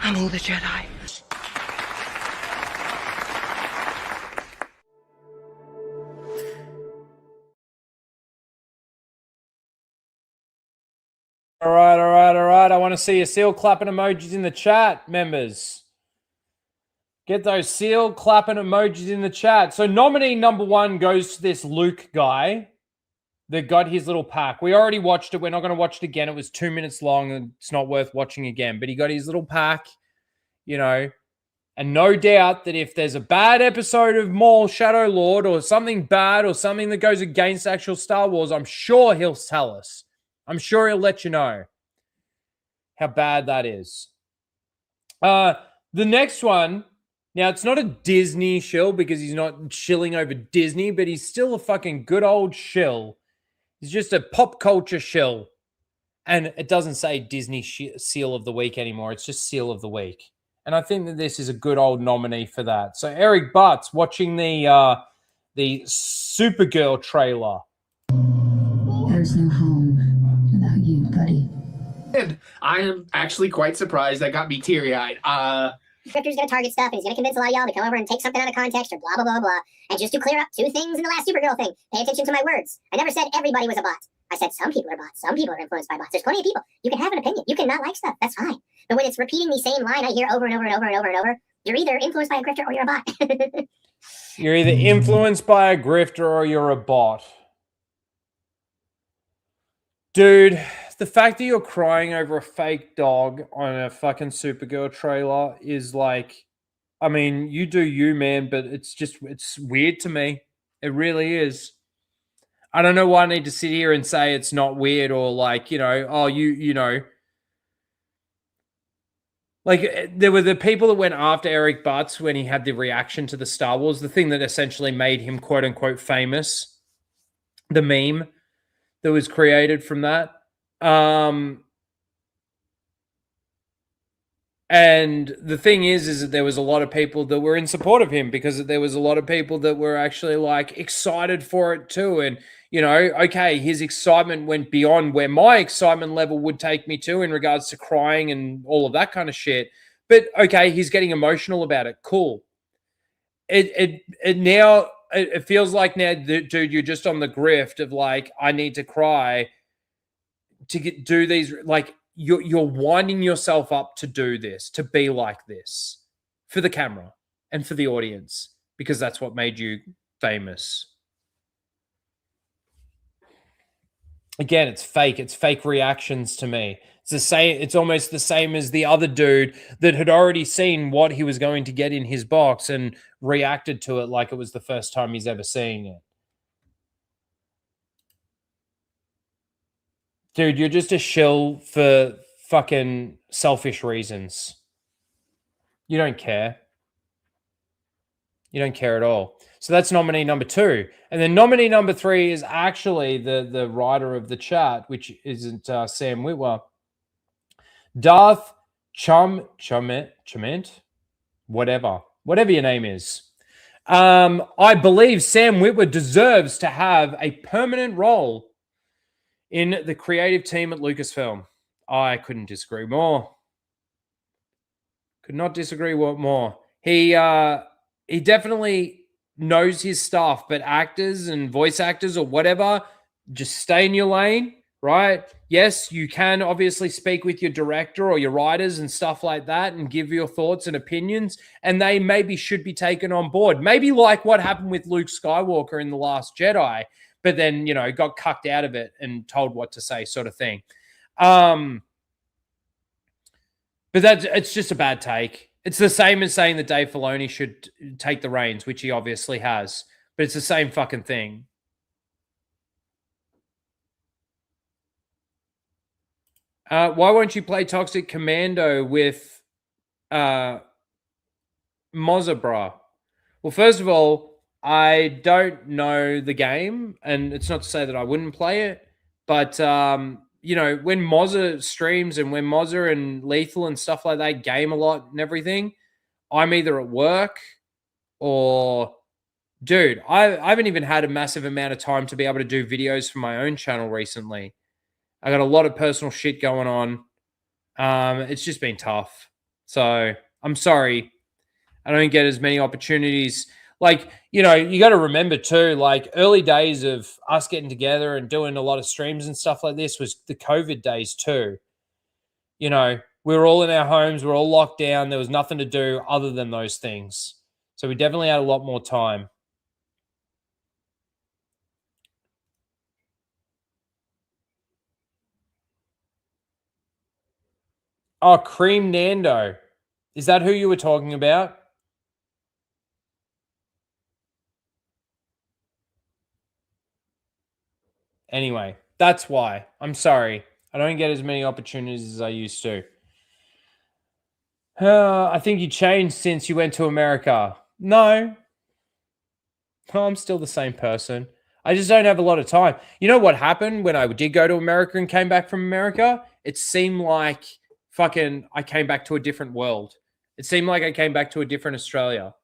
Hamill the Jedi. All right. I want to see your seal clapping emojis in the chat, members. Get those seal clapping emojis in the chat. So nominee number 1 goes to this Luke guy that got his little pack. We already watched it. We're not going to watch it again. It was 2 minutes long and it's not worth watching again. But he got his little pack, you know. And no doubt that if there's a bad episode of Maul Shadow Lord or something bad or something that goes against actual Star Wars, I'm sure he'll tell us. I'm sure he'll let you know how bad that is. The next one, now it's not a Disney shill because he's not shilling over Disney, but he's still a fucking good old shill. He's just a pop culture shill. And it doesn't say Disney Seal of the Week anymore. It's just Seal of the Week. And I think that this is a good old nominee for that. So Eric Butts watching the Supergirl trailer. There's no home without you, buddy. And I am actually quite surprised. That got me teary-eyed. Scripter's going to target stuff, and he's going to convince a lot of y'all to come over and take something out of context or blah, blah, blah, blah. And just to clear up 2 things in the last Supergirl thing, pay attention to my words. I never said everybody was a bot. I said some people are bots. Some people are influenced by bots. There's plenty of people. You can have an opinion. You can not like stuff. That's fine. But when it's repeating the same line I hear over and over and over and over and over, you're either influenced by a grifter or you're a bot. You're either influenced by a grifter or you're a bot. Dude, the fact that you're crying over a fake dog on a fucking Supergirl trailer is like, I mean, you do you, man, but it's weird to me. It really is. I don't know why I need to sit here and say it's not weird or like, you know, oh, you know. Like, there were the people that went after Eric Butts when he had the reaction to the Star Wars, the thing that essentially made him quote-unquote famous, the meme that was created from that. And the thing is that there was a lot of people that were in support of him because there was a lot of people that were actually like excited for it too. And, you know, okay, his excitement went beyond where my excitement level would take me to in regards to crying and all of that kind of shit. But okay, he's getting emotional about it. Cool. It feels like now, dude, you're just on the grift of like, I need to cry to do these, like, you're winding yourself up to do this, to be like this for the camera and for the audience, because that's what made you famous. Again, it's fake. It's fake reactions to me. It's the same. It's almost the same as the other dude that had already seen what he was going to get in his box and reacted to it like it was the first time he's ever seeing it. Dude, you're just a shill for fucking selfish reasons. You don't care. You don't care at all. So that's nominee number 2. And then nominee number 3 is actually the writer of the chat, which isn't Sam Witwer. Darth Chament? Whatever your name is. I believe Sam Witwer deserves to have a permanent role in the creative team at Lucasfilm. I couldn't disagree more. Could not disagree more. He definitely knows his stuff, but actors and voice actors or whatever, just stay in your lane. right? Yes, you can obviously speak with your director or your writers and stuff like that and give your thoughts and opinions, and they maybe should be taken on board. Maybe like what happened with Luke Skywalker in The Last Jedi, but then, you know, got cucked out of it and told what to say, sort of thing. But it's just a bad take. It's the same as saying that Dave Filoni should take the reins, which he obviously has, but it's the same fucking thing. Why won't you play Toxic Commando with Mozza, bra? Well, first of all, I don't know the game, and it's not to say that I wouldn't play it, but you know, when Mozza streams and when Mozza and Lethal and stuff like that game a lot and everything, I'm either at work or, dude, I haven't even had a massive amount of time to be able to do videos for my own channel recently. I got a lot of personal shit going on. It's just been tough. So I'm sorry. I don't get as many opportunities. Like, you know, you got to remember too, like early days of us getting together and doing a lot of streams and stuff like this was the COVID days too. You know, we were all in our homes. We were all locked down. There was nothing to do other than those things. So we definitely had a lot more time. Oh, Cream Nando. Is that who you were talking about? Anyway, that's why. I'm sorry. I don't get as many opportunities as I used to. I think you changed since you went to America. No. I'm still the same person. I just don't have a lot of time. You know what happened when I did go to America and came back from America? It seemed like I came back to a different world. It seemed like I came back to a different Australia.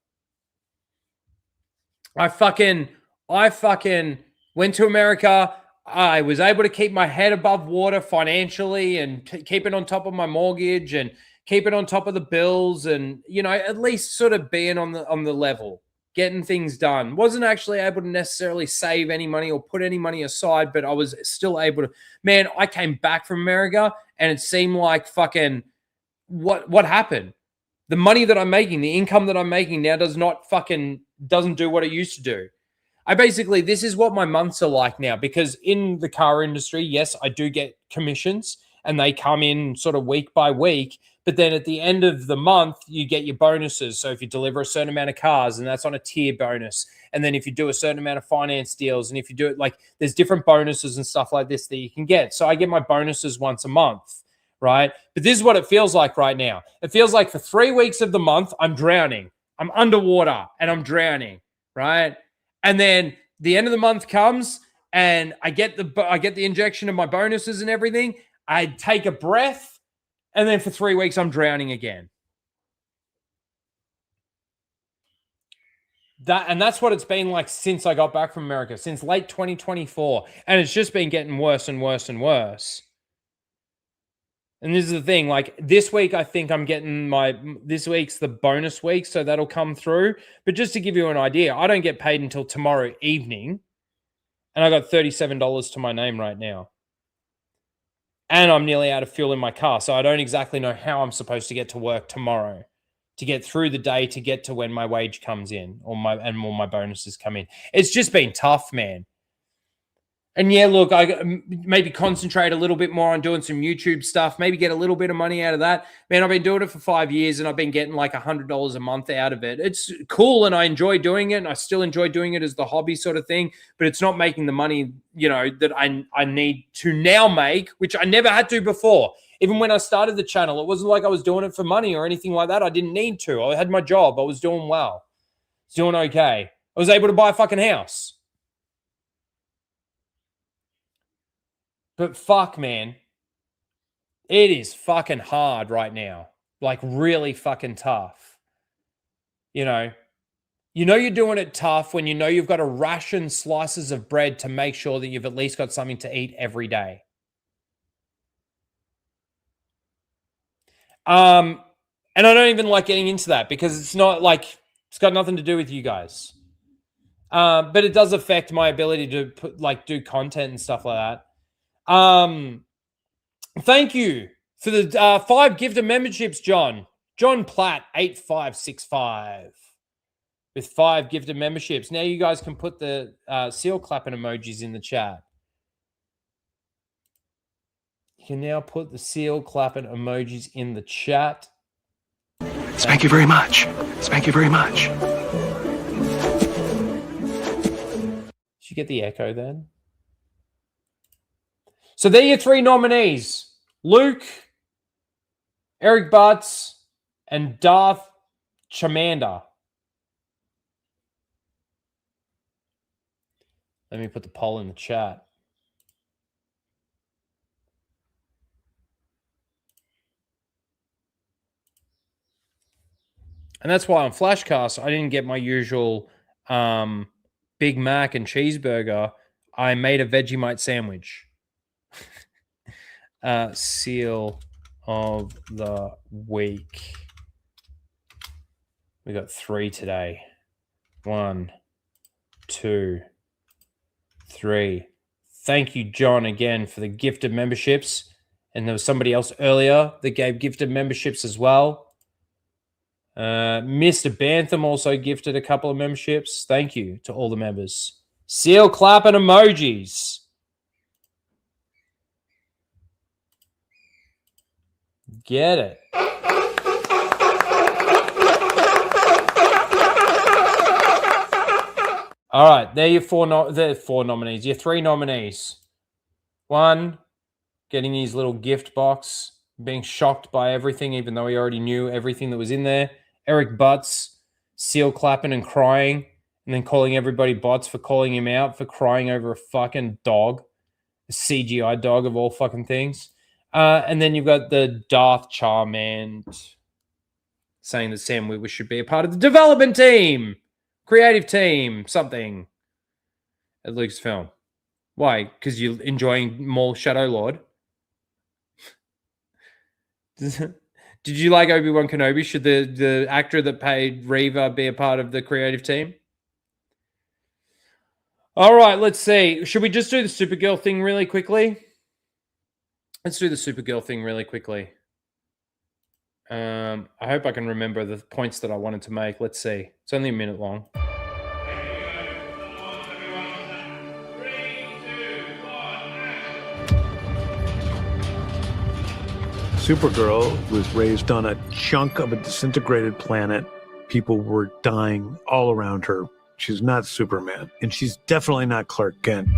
I fucking went to America. I was able to keep my head above water financially and keep it on top of my mortgage and keep it on top of the bills and, you know, at least sort of being on the level, getting things done. Wasn't actually able to necessarily save any money or put any money aside, but I was still able to. Man, I came back from America and it seemed like fucking what happened? The money that I'm making, the income that I'm making now doesn't do what it used to do. This is what my months are like now, because in the car industry, yes, I do get commissions and they come in sort of week by week. But then at the end of the month, you get your bonuses. So if you deliver a certain amount of cars, and that's on a tier bonus. And then if you do a certain amount of finance deals, and if you do it, like there's different bonuses and stuff like this that you can get. So I get my bonuses once a month, right? But this is what it feels like right now. It feels like for 3 weeks of the month, I'm drowning. I'm underwater and I'm drowning, right? And then the end of the month comes and I get the injection of my bonuses and everything. I take a breath. And then for 3 weeks, I'm drowning again. That's what it's been like since I got back from America, since late 2024. And it's just been getting worse and worse and worse. And this is the thing, like this week, I think I'm getting this week's the bonus week, so that'll come through. But just to give you an idea, I don't get paid until tomorrow evening. And I got $37 to my name right now. And I'm nearly out of fuel in my car, so I don't exactly know how I'm supposed to get to work tomorrow to get through the day to get to when my wage comes in or my bonuses come in. It's just been tough, man. And yeah, look, I maybe concentrate a little bit more on doing some YouTube stuff, maybe get a little bit of money out of that. Man, I've been doing it for 5 years and I've been getting like $100 a month out of it. It's cool and I enjoy doing it and I still enjoy doing it as the hobby sort of thing, but it's not making the money, you know, that I need to now make, which I never had to before. Even when I started the channel, it wasn't like I was doing it for money or anything like that. I didn't need to. I had my job. I was doing well. I was doing okay. I was able to buy a fucking house. But fuck, man, it is fucking hard right now. Like really fucking tough. You know you're doing it tough when you know you've got to ration slices of bread to make sure that you've at least got something to eat every day. And I don't even like getting into that because it's not like it's got nothing to do with you guys. But it does affect my ability to do content and stuff like that. Thank you for the 5 gifted memberships, John. John Platt 8565 with 5 gifted memberships. Now you guys can put the seal clapping emojis in the chat. You can now put the seal clapping emojis in the chat. Thank you very much. Thank you very much. Did you get the echo then? So they're your 3 nominees. Luke, Eric Butts, and Darth Chamander. Let me put the poll in the chat. And that's why on Flashcast, I didn't get my usual Big Mac and cheeseburger. I made a Vegemite sandwich. Seal of the week. We got 3 today. 1, 2, 3. Thank you, John, again for the gifted memberships. And there was somebody else earlier that gave gifted memberships as well. Mr. Bantham also gifted a couple of memberships. Thank you to all the members. Seal clap and emojis. Get it. All right, there are your 4 nominees. Your 3 nominees. 1, getting his little gift box, being shocked by everything, even though he already knew everything that was in there. Eric Butts, seal clapping and crying, and then calling everybody bots for calling him out for crying over a fucking dog, a CGI dog of all fucking things. And then you've got the Darth Charmand saying that Sam Witwer should be a part of the development team, creative team, something at Lucasfilm. Why? Because you're enjoying Maul Shadow Lord? Did you like Obi-Wan Kenobi? Should the actor that paid Reva be a part of the creative team? All right, let's see. Should we just do the Supergirl thing really quickly? Let's do the Supergirl thing really quickly. I hope I can remember the points that I wanted to make. Let's see. It's only a minute long. Supergirl was raised on a chunk of a disintegrated planet. People were dying all around her. She's not Superman, and she's definitely not Clark Kent.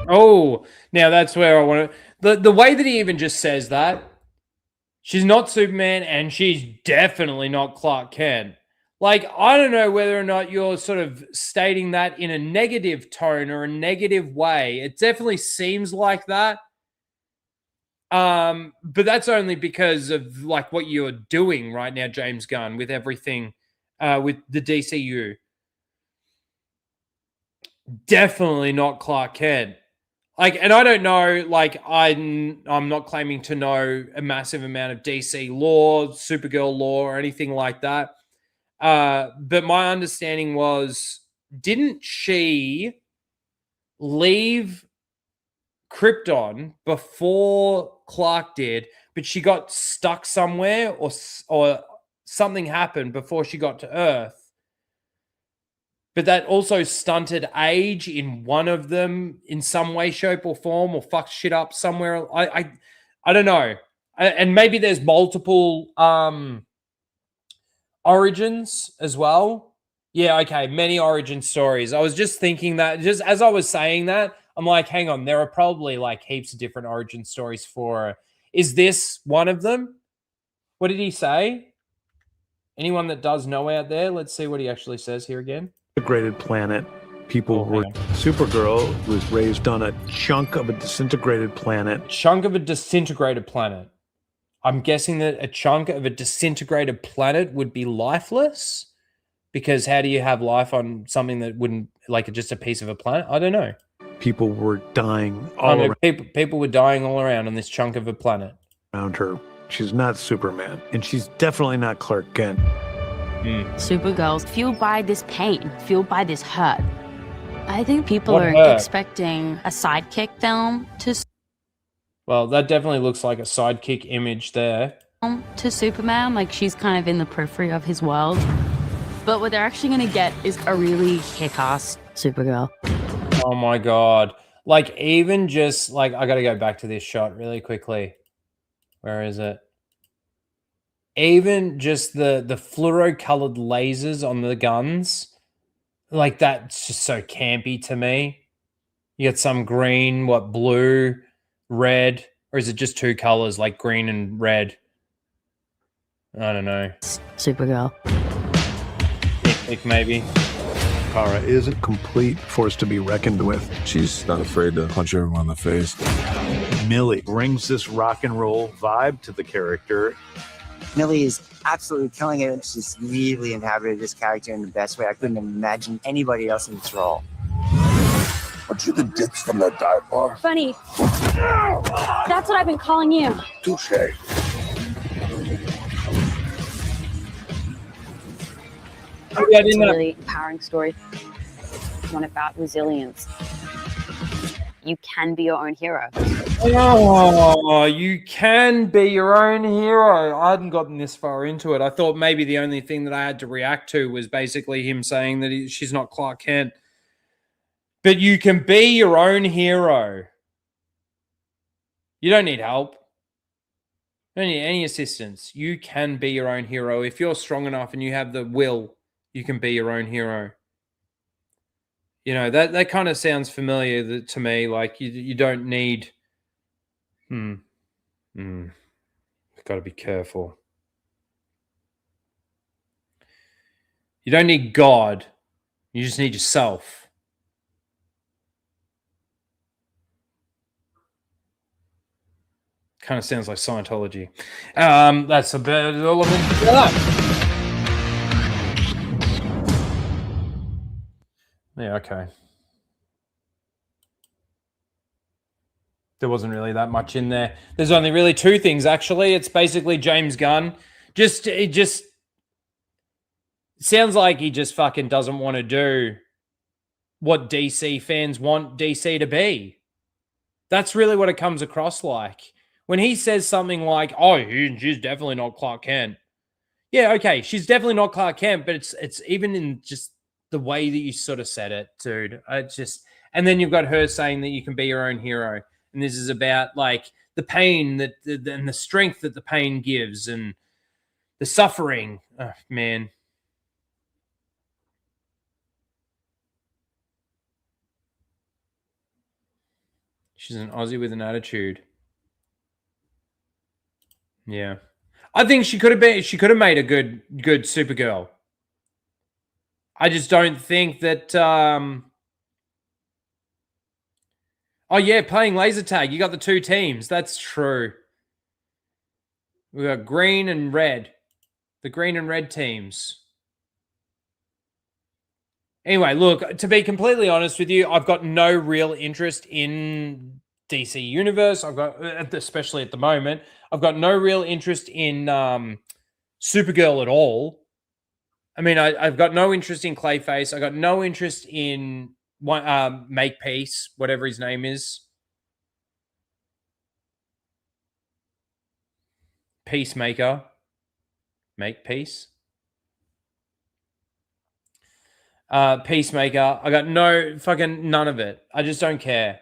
Oh, now that's where I want to... The way that he even just says that, she's not Superman, and she's definitely not Clark Kent. Like, I don't know whether or not you're sort of stating that in a negative tone or a negative way. It definitely seems like that. But that's only because of like what you're doing right now, James Gunn, with everything, with the DCU. Definitely not Clark Kent. Like, and I don't know, like, I'm not claiming to know a massive amount of DC lore, Supergirl lore, or anything like that. But my understanding was, didn't she leave Krypton before Clark did, but she got stuck somewhere or something happened before she got to Earth? But that also stunted age in one of them in some way, shape, or form, or fucked shit up somewhere. I don't know. And maybe there's multiple origins as well. Yeah, okay, many origin stories. I was just thinking that, just as I was saying that, I'm like, hang on, there are probably like heaps of different origin stories for her. Is this one of them? What did he say? Anyone that does know out there, let's see what he actually says here again. Disintegrated planet. People were... Supergirl was raised on a chunk of a disintegrated planet. Chunk of a disintegrated planet. I'm guessing that a chunk of a disintegrated planet would be lifeless, because how do you have life on something that wouldn't, like, just a piece of a planet? I don't know. People were dying all around. People were dying all around on this chunk of a planet. Around her. She's not Superman, and she's definitely not Clark Kent. Supergirl's fueled by this pain, fueled by this hurt. I think people are expecting a sidekick film to... Well, that definitely looks like a sidekick image there. To Superman, like she's kind of in the periphery of his world. But what they're actually going to get is a really kick-ass Supergirl. Oh my God. Like even just like, I got to go back to this shot really quickly. Where is it? Even just the fluoro-colored lasers on the guns, like that's just so campy to me. You got some green, what, blue, red, or is it just two colors like green and red? I don't know. Supergirl. Maybe. Kara is a complete force to be reckoned with. She's not afraid to punch everyone in the face. Millie brings this rock and roll vibe to the character. Millie is absolutely killing it. She's really inhabited this character in the best way. I couldn't imagine anybody else in this role. Aren't you the dicks from that dive bar? Funny. That's what I've been calling you. Touche. It's a really empowering story. One about resilience. You can be your own hero. Oh, you can be your own hero. I hadn't gotten this far into it. I thought maybe the only thing that I had to react to was basically him saying that she's not Clark Kent. But you can be your own hero. You don't need help. You don't need any assistance. You can be your own hero. If you're strong enough and you have the will, you can be your own hero. You know, that kind of sounds familiar to me. Like you don't need... We've got to be careful. You don't need God. You just need yourself. Kind of sounds like Scientology. That's a bit... Yeah, okay. There wasn't really that much in there. There's only really two things, actually. It's basically James Gunn. It just sounds like he just fucking doesn't want to do what DC fans want DC to be. That's really what it comes across like. When he says something like, oh, she's definitely not Clark Kent. Yeah, okay, she's definitely not Clark Kent, but it's even in just the way that you sort of said it, dude. And then you've got her saying that you can be your own hero. And this is about like the pain and the strength that the pain gives and the suffering. Oh, man. She's an Aussie with an attitude. Yeah. I think she could have made a good Supergirl. I just don't think that oh yeah, playing laser tag. You got the two teams. That's true. We got green and red. The green and red teams. Anyway, look, to be completely honest with you, I've got no real interest in DC Universe. Especially at the moment, I've got no real interest in Supergirl at all. I mean, I've got no interest in Clayface. I got no interest in Makepeace, whatever his name is. Peacemaker. Makepeace. Peacemaker. I got none of it. I just don't care.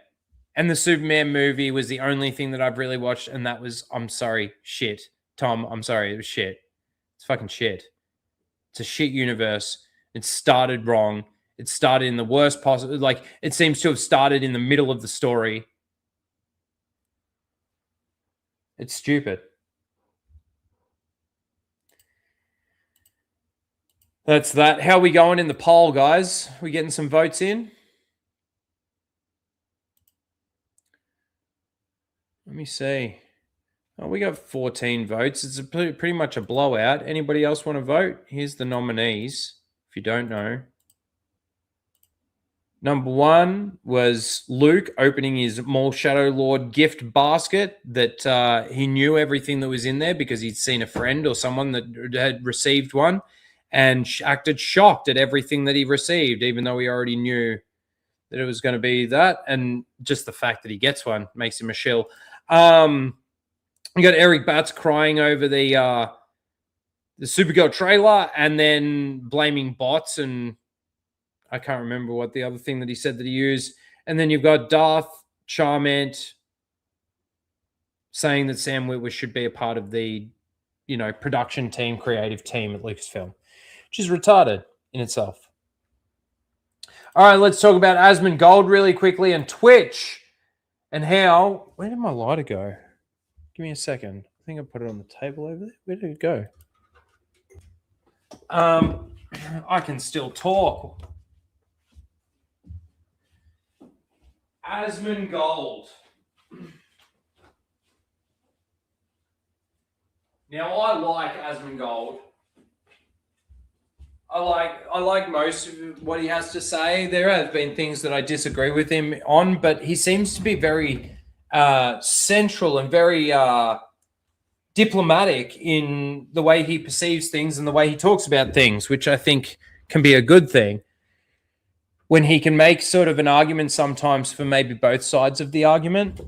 And the Superman movie was the only thing that I've really watched, and that was, I'm sorry, shit. Tom, I'm sorry, it was shit. It's fucking shit. It's a shit universe. It started wrong. It started in the worst possible... Like, it seems to have started in the middle of the story. It's stupid. That's that. How are we going in the poll, guys? We getting some votes in? Let me see. Oh, we got 14 votes. It's pretty much a blowout. Anybody else want to vote? Here's the nominees, if you don't know. Number 1 was Luke opening his Maul Shadow Lord gift basket that he knew everything that was in there because he'd seen a friend or someone that had received one and acted shocked at everything that he received, even though he already knew that it was going to be that. And just the fact that he gets one makes him a shill. You got Eric Batts crying over the Supergirl trailer and then blaming bots, and I can't remember what the other thing that he said that he used. And then you've got Darth Charmant saying that Sam Witwer should be a part of the, production team, creative team at Lucasfilm, which is retarded in itself. All right, let's talk about Asmongold really quickly and Twitch and how... Where did my lighter go? Give me a second. I think I put it on the table over there. Where did it go? I can still talk. Asmongold. Now, I like Asmongold. I like most of what he has to say. There have been things that I disagree with him on, but he seems to be very central and very diplomatic in the way he perceives things and the way he talks about things, which I think can be a good thing. When he can make sort of an argument sometimes for maybe both sides of the argument,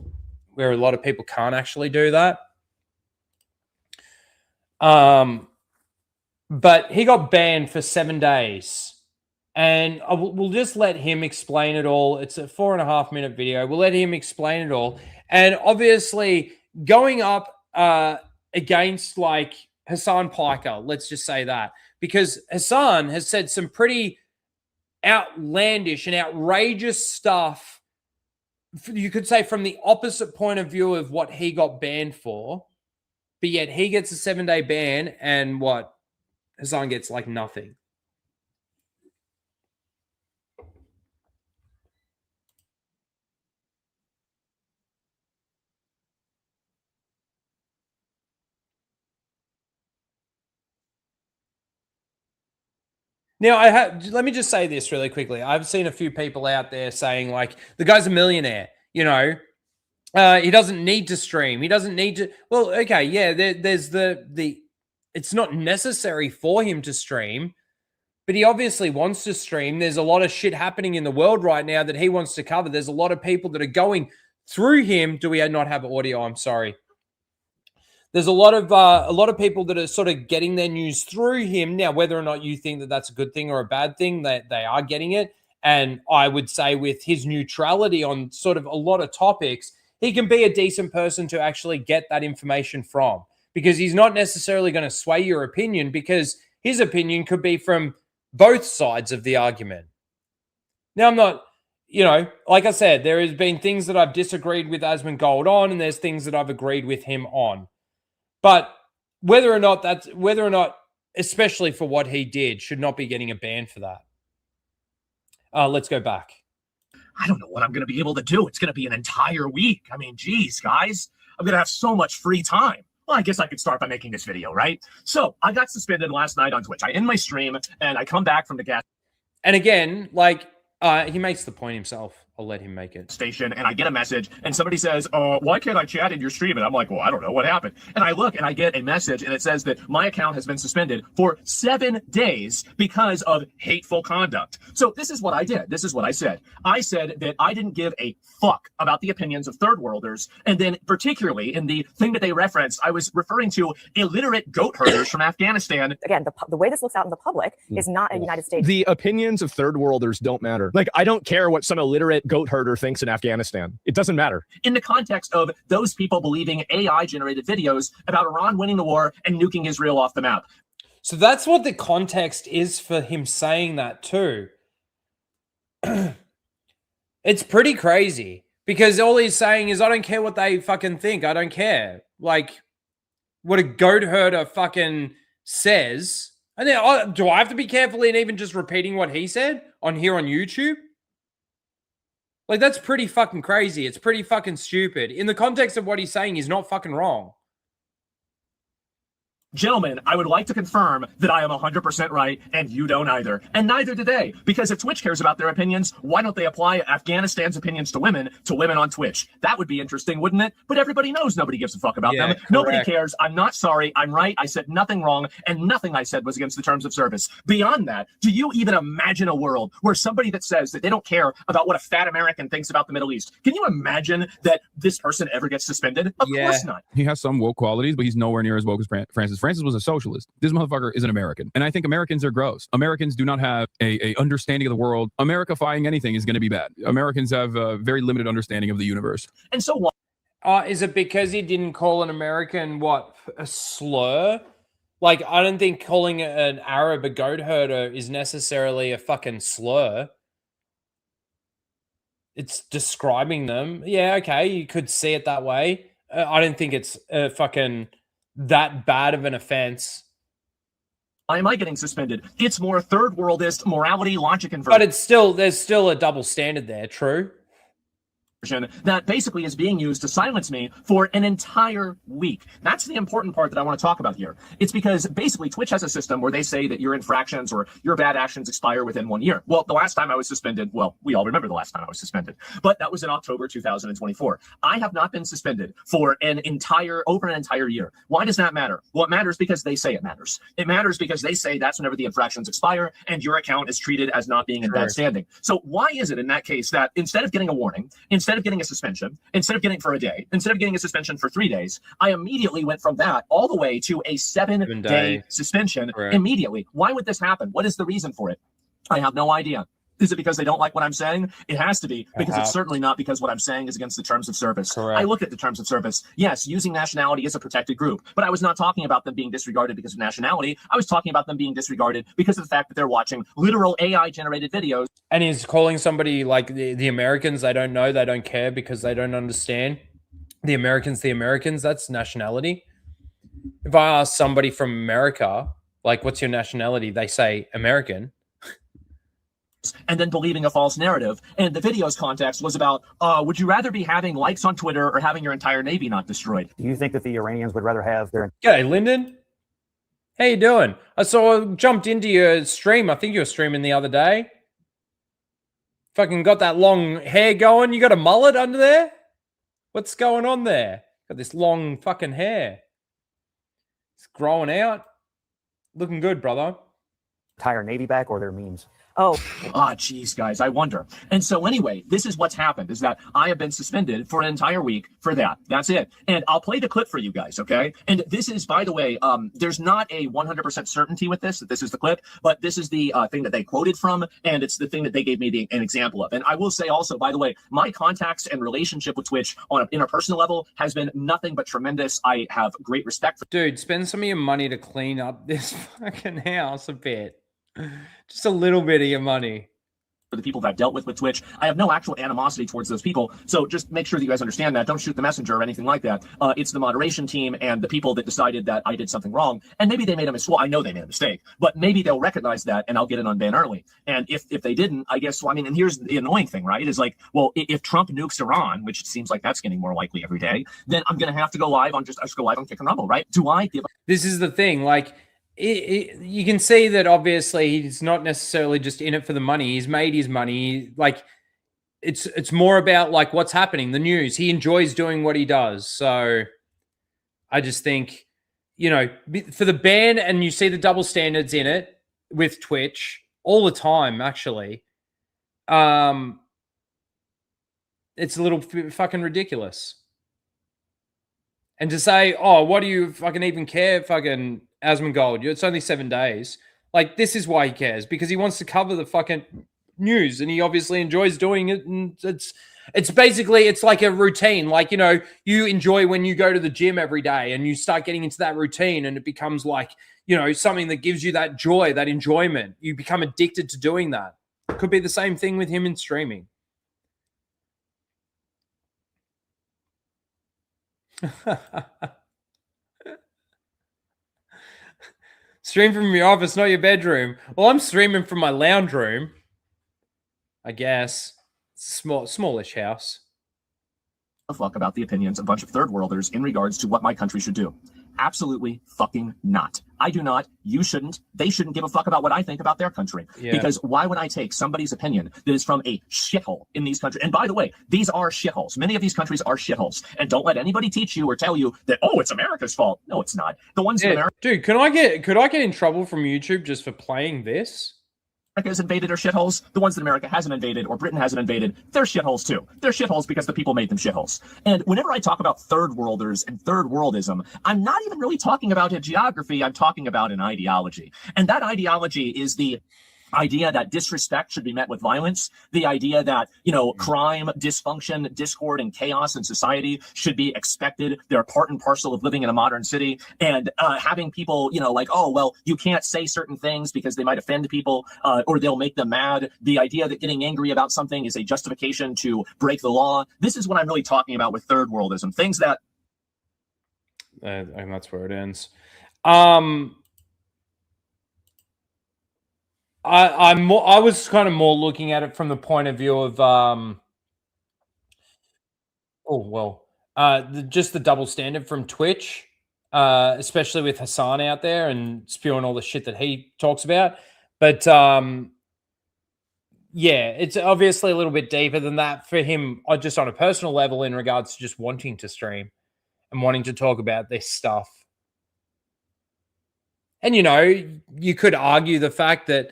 where a lot of people can't actually do that. But he got banned for 7 days. And we'll just let him explain it all. It's a 4.5-minute video. We'll let him explain it all. And obviously, going up against like Hassan Piker, let's just say that. Because Hassan has said some pretty outlandish and outrageous stuff, you could say, from the opposite point of view of what he got banned for. But yet he gets a 7-day ban, and what? Hassan gets like nothing. Now, let me just say this really quickly. I've seen a few people out there saying, like, the guy's a millionaire, he doesn't need to stream. He doesn't need to. Well, okay, yeah, there's the it's not necessary for him to stream, but he obviously wants to stream. There's a lot of shit happening in the world right now that he wants to cover. There's a lot of people that are going through him. Do we not have audio? I'm sorry. There's a lot of people that are sort of getting their news through him. Now, whether or not you think that that's a good thing or a bad thing, that they are getting it. And I would say with his neutrality on sort of a lot of topics, he can be a decent person to actually get that information from, because he's not necessarily going to sway your opinion, because his opinion could be from both sides of the argument. Now, I'm not, like I said, there has been things that I've disagreed with Asmongold on, and there's things that I've agreed with him on. But whether or not, especially for what he did, should not be getting a ban for that. Let's go back. I don't know what I'm going to be able to do. It's going to be an entire week. I mean, geez, guys, I'm going to have so much free time. Well, I guess I could start by making this video, right? So I got suspended last night on Twitch. I end my stream and I come back from the gas. And again, he makes the point himself. I'll let him make it. Station, and I get a message, and somebody says, why can't I chat in your stream? And I'm like, well, I don't know what happened. And I look, and I get a message, and it says that my account has been suspended for 7 days because of hateful conduct. So this is what I did. This is what I said. I said that I didn't give a fuck about the opinions of third worlders, and then particularly in the thing that they referenced, I was referring to illiterate goat herders from Afghanistan. Again, the way this looks out in the public is not a United States. The opinions of third worlders don't matter. Like, I don't care what some illiterate goat herder thinks in Afghanistan. It doesn't matter. In the context of those people believing AI-generated videos about Iran winning the war and nuking Israel off the map. So that's what the context is for him saying that too. It's pretty crazy, because all he's saying is, I don't care what they fucking think. I don't care. Like, what a goat herder fucking says. And then, do I have to be careful in even just repeating what he said on here on YouTube? Like, that's pretty fucking crazy. It's pretty fucking stupid. In the context of what he's saying, he's not fucking wrong. Gentlemen, I would like to confirm that I am 100% right, and you don't either. And neither do they. Because if Twitch cares about their opinions, why don't they apply Afghanistan's opinions to women on Twitch? That would be interesting, wouldn't it? But everybody knows nobody gives a fuck about them. Correct. Nobody cares. I'm not sorry. I'm right. I said nothing wrong, and nothing I said was against the terms of service. Beyond that, do you even imagine a world where somebody that says that they don't care about what a fat American thinks about the Middle East, can you imagine that this person ever gets suspended? Of course not. He has some woke qualities, but he's nowhere near as woke as Francis. Francis was a socialist. This motherfucker is an American. And I think Americans are gross. Americans do not have a understanding of the world. Americifying anything is going to be bad. Americans have a very limited understanding of the universe. And so what? Is it because he didn't call an American, a slur? Like, I don't think calling an Arab a goat herder is necessarily a fucking slur. It's describing them. Yeah, okay, you could see it that way. I don't think it's fucking that bad of an offense. Why am I getting suspended? It's more third worldist morality, logic, and but there's still a double standard there. True. That basically is being used to silence me for an entire week. That's the important part that I want to talk about here. It's because basically Twitch has a system where they say that your infractions or your bad actions expire within 1 year. Well, the last time I was suspended, well, we all remember the last time I was suspended, but that was in October 2024. I have not been suspended for over an entire year. Why does that matter? Well, it matters because they say it matters. It matters because they say that's whenever the infractions expire and your account is treated as not being in bad standing. So why is it in that case that instead of getting a warning, instead of getting a suspension, instead of getting for a day, instead of getting a suspension for 3 days, I immediately went from that all the way to a 7-day suspension immediately. Why would this happen? What is the reason for it? I have no idea. Is it because they don't like what I'm saying? It has to be, because it's certainly not because what I'm saying is against the terms of service. I look at the terms of service. Yes, using nationality is a protected group, but I was not talking about them being disregarded because of nationality. I was talking about them being disregarded because of the fact that they're watching literal AI-generated videos. And he's calling somebody like the Americans, they don't know, they don't care because they don't understand. The Americans, that's nationality. If I ask somebody from America, like, what's your nationality? They say American. And then believing a false narrative. And the video's context was about, would you rather be having likes on Twitter or having your entire Navy not destroyed? Do you think that the Iranians would rather have their... G'day, Lyndon. How you doing? I jumped into your stream. I think you were streaming the other day. Fucking got that long hair going. You got a mullet under there? What's going on there? Got this long fucking hair. It's growing out. Looking good, brother. Entire Navy back or their memes? Geez, guys, I wonder. And so anyway, this is what's happened, is that I have been suspended for an entire week for that. That's it. And I'll play the clip for you guys, okay? And this is, by the way, there's not a 100% certainty with this, that this is the clip, but this is the thing that they quoted from, and it's the thing that they gave me an example of. And I will say also, by the way, my contacts and relationship with Twitch on an interpersonal level has been nothing but tremendous. I have great respect for... Dude, spend some of your money to clean up this fucking house a bit. Just a little bit of your money. For the people that I've dealt with Twitch, I have no actual animosity towards those people. So just make sure that you guys understand that. Don't shoot the messenger or anything like that. It's the moderation team and the people that decided that I did something wrong. And maybe they made a mistake. Well, I know they made a mistake, but maybe they'll recognize that and I'll get it unbanned early. And if they didn't, I guess, well, I mean, and here's the annoying thing, right? Is like, well, if Trump nukes Iran, which seems like that's getting more likely every day, then I'm going to have to go live on Kick and Rumble, right? Do I give This is the thing, like, you can see that obviously he's not necessarily just in it for the money. He's made his money. Like, it's more about like what's happening, the news. He enjoys doing what he does. So I just think, you know, for the ban, and you see the double standards in it with Twitch all the time, actually. It's a little fucking ridiculous. And to say, oh, what do you fucking even care, fucking Asmongold? It's only 7 days. Like, this is why he cares, because he wants to cover the fucking news, and he obviously enjoys doing it. And it's basically, it's like a routine. Like, you know, you enjoy when you go to the gym every day and you start getting into that routine, and it becomes like, you know, something that gives you that joy, that enjoyment. You become addicted to doing that. It could be the same thing with him in streaming. Stream from your office, not your bedroom. Well, I'm streaming from my lounge room, I guess. Smallish house. A fuck about the opinions of a bunch of third worlders in regards to what my country should do. Absolutely fucking not. I do not. You shouldn't. They shouldn't give a fuck about what I think about their country. Yeah. Because why would I take somebody's opinion that is from a shithole in these countries? And by the way, these are shitholes. Many of these countries are shitholes. And don't let anybody teach you or tell you that, oh, it's America's fault. No, it's not. The ones in America. Dude, could I get in trouble from YouTube just for playing this? America has invaded are shitholes. The ones that America hasn't invaded or Britain hasn't invaded, they're shitholes too. They're shitholes because the people made them shitholes. And whenever I talk about third worlders and third worldism, I'm not even really talking about a geography. I'm talking about an ideology. And that ideology is the idea that disrespect should be met with violence, the idea that, you know, crime, dysfunction, discord, and chaos in society should be expected. They're part and parcel of living in a modern city. And having people, you know, like, oh, well, you can't say certain things because they might offend people or they'll make them mad. The idea that getting angry about something is a justification to break the law. This is what I'm really talking about with third worldism. Things that... and that's where it ends. I was kind of more looking at it from the point of view of just the double standard from Twitch, especially with Hassan out there and spewing all the shit that he talks about. But yeah, it's obviously a little bit deeper than that for him, just on a personal level in regards to just wanting to stream and wanting to talk about this stuff. And, you know, you could argue the fact that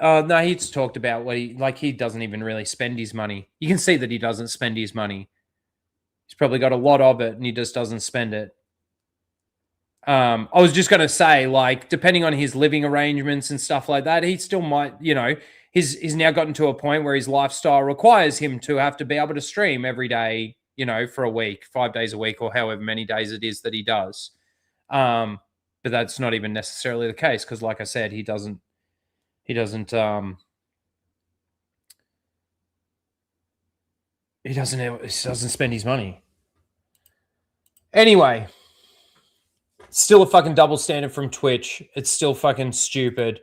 no, he's talked about what he doesn't even really spend his money. You can see that he doesn't spend his money. He's probably got a lot of it and he just doesn't spend it. I was just going to say, like, depending on his living arrangements and stuff like that, he still might, you know, he's now gotten to a point where his lifestyle requires him to have to be able to stream every day, you know, for a week, 5 days a week, or however many days it is that he does. But that's not even necessarily the case because, like I said, he doesn't spend his money. Anyway, still a fucking double standard from Twitch. It's still fucking stupid.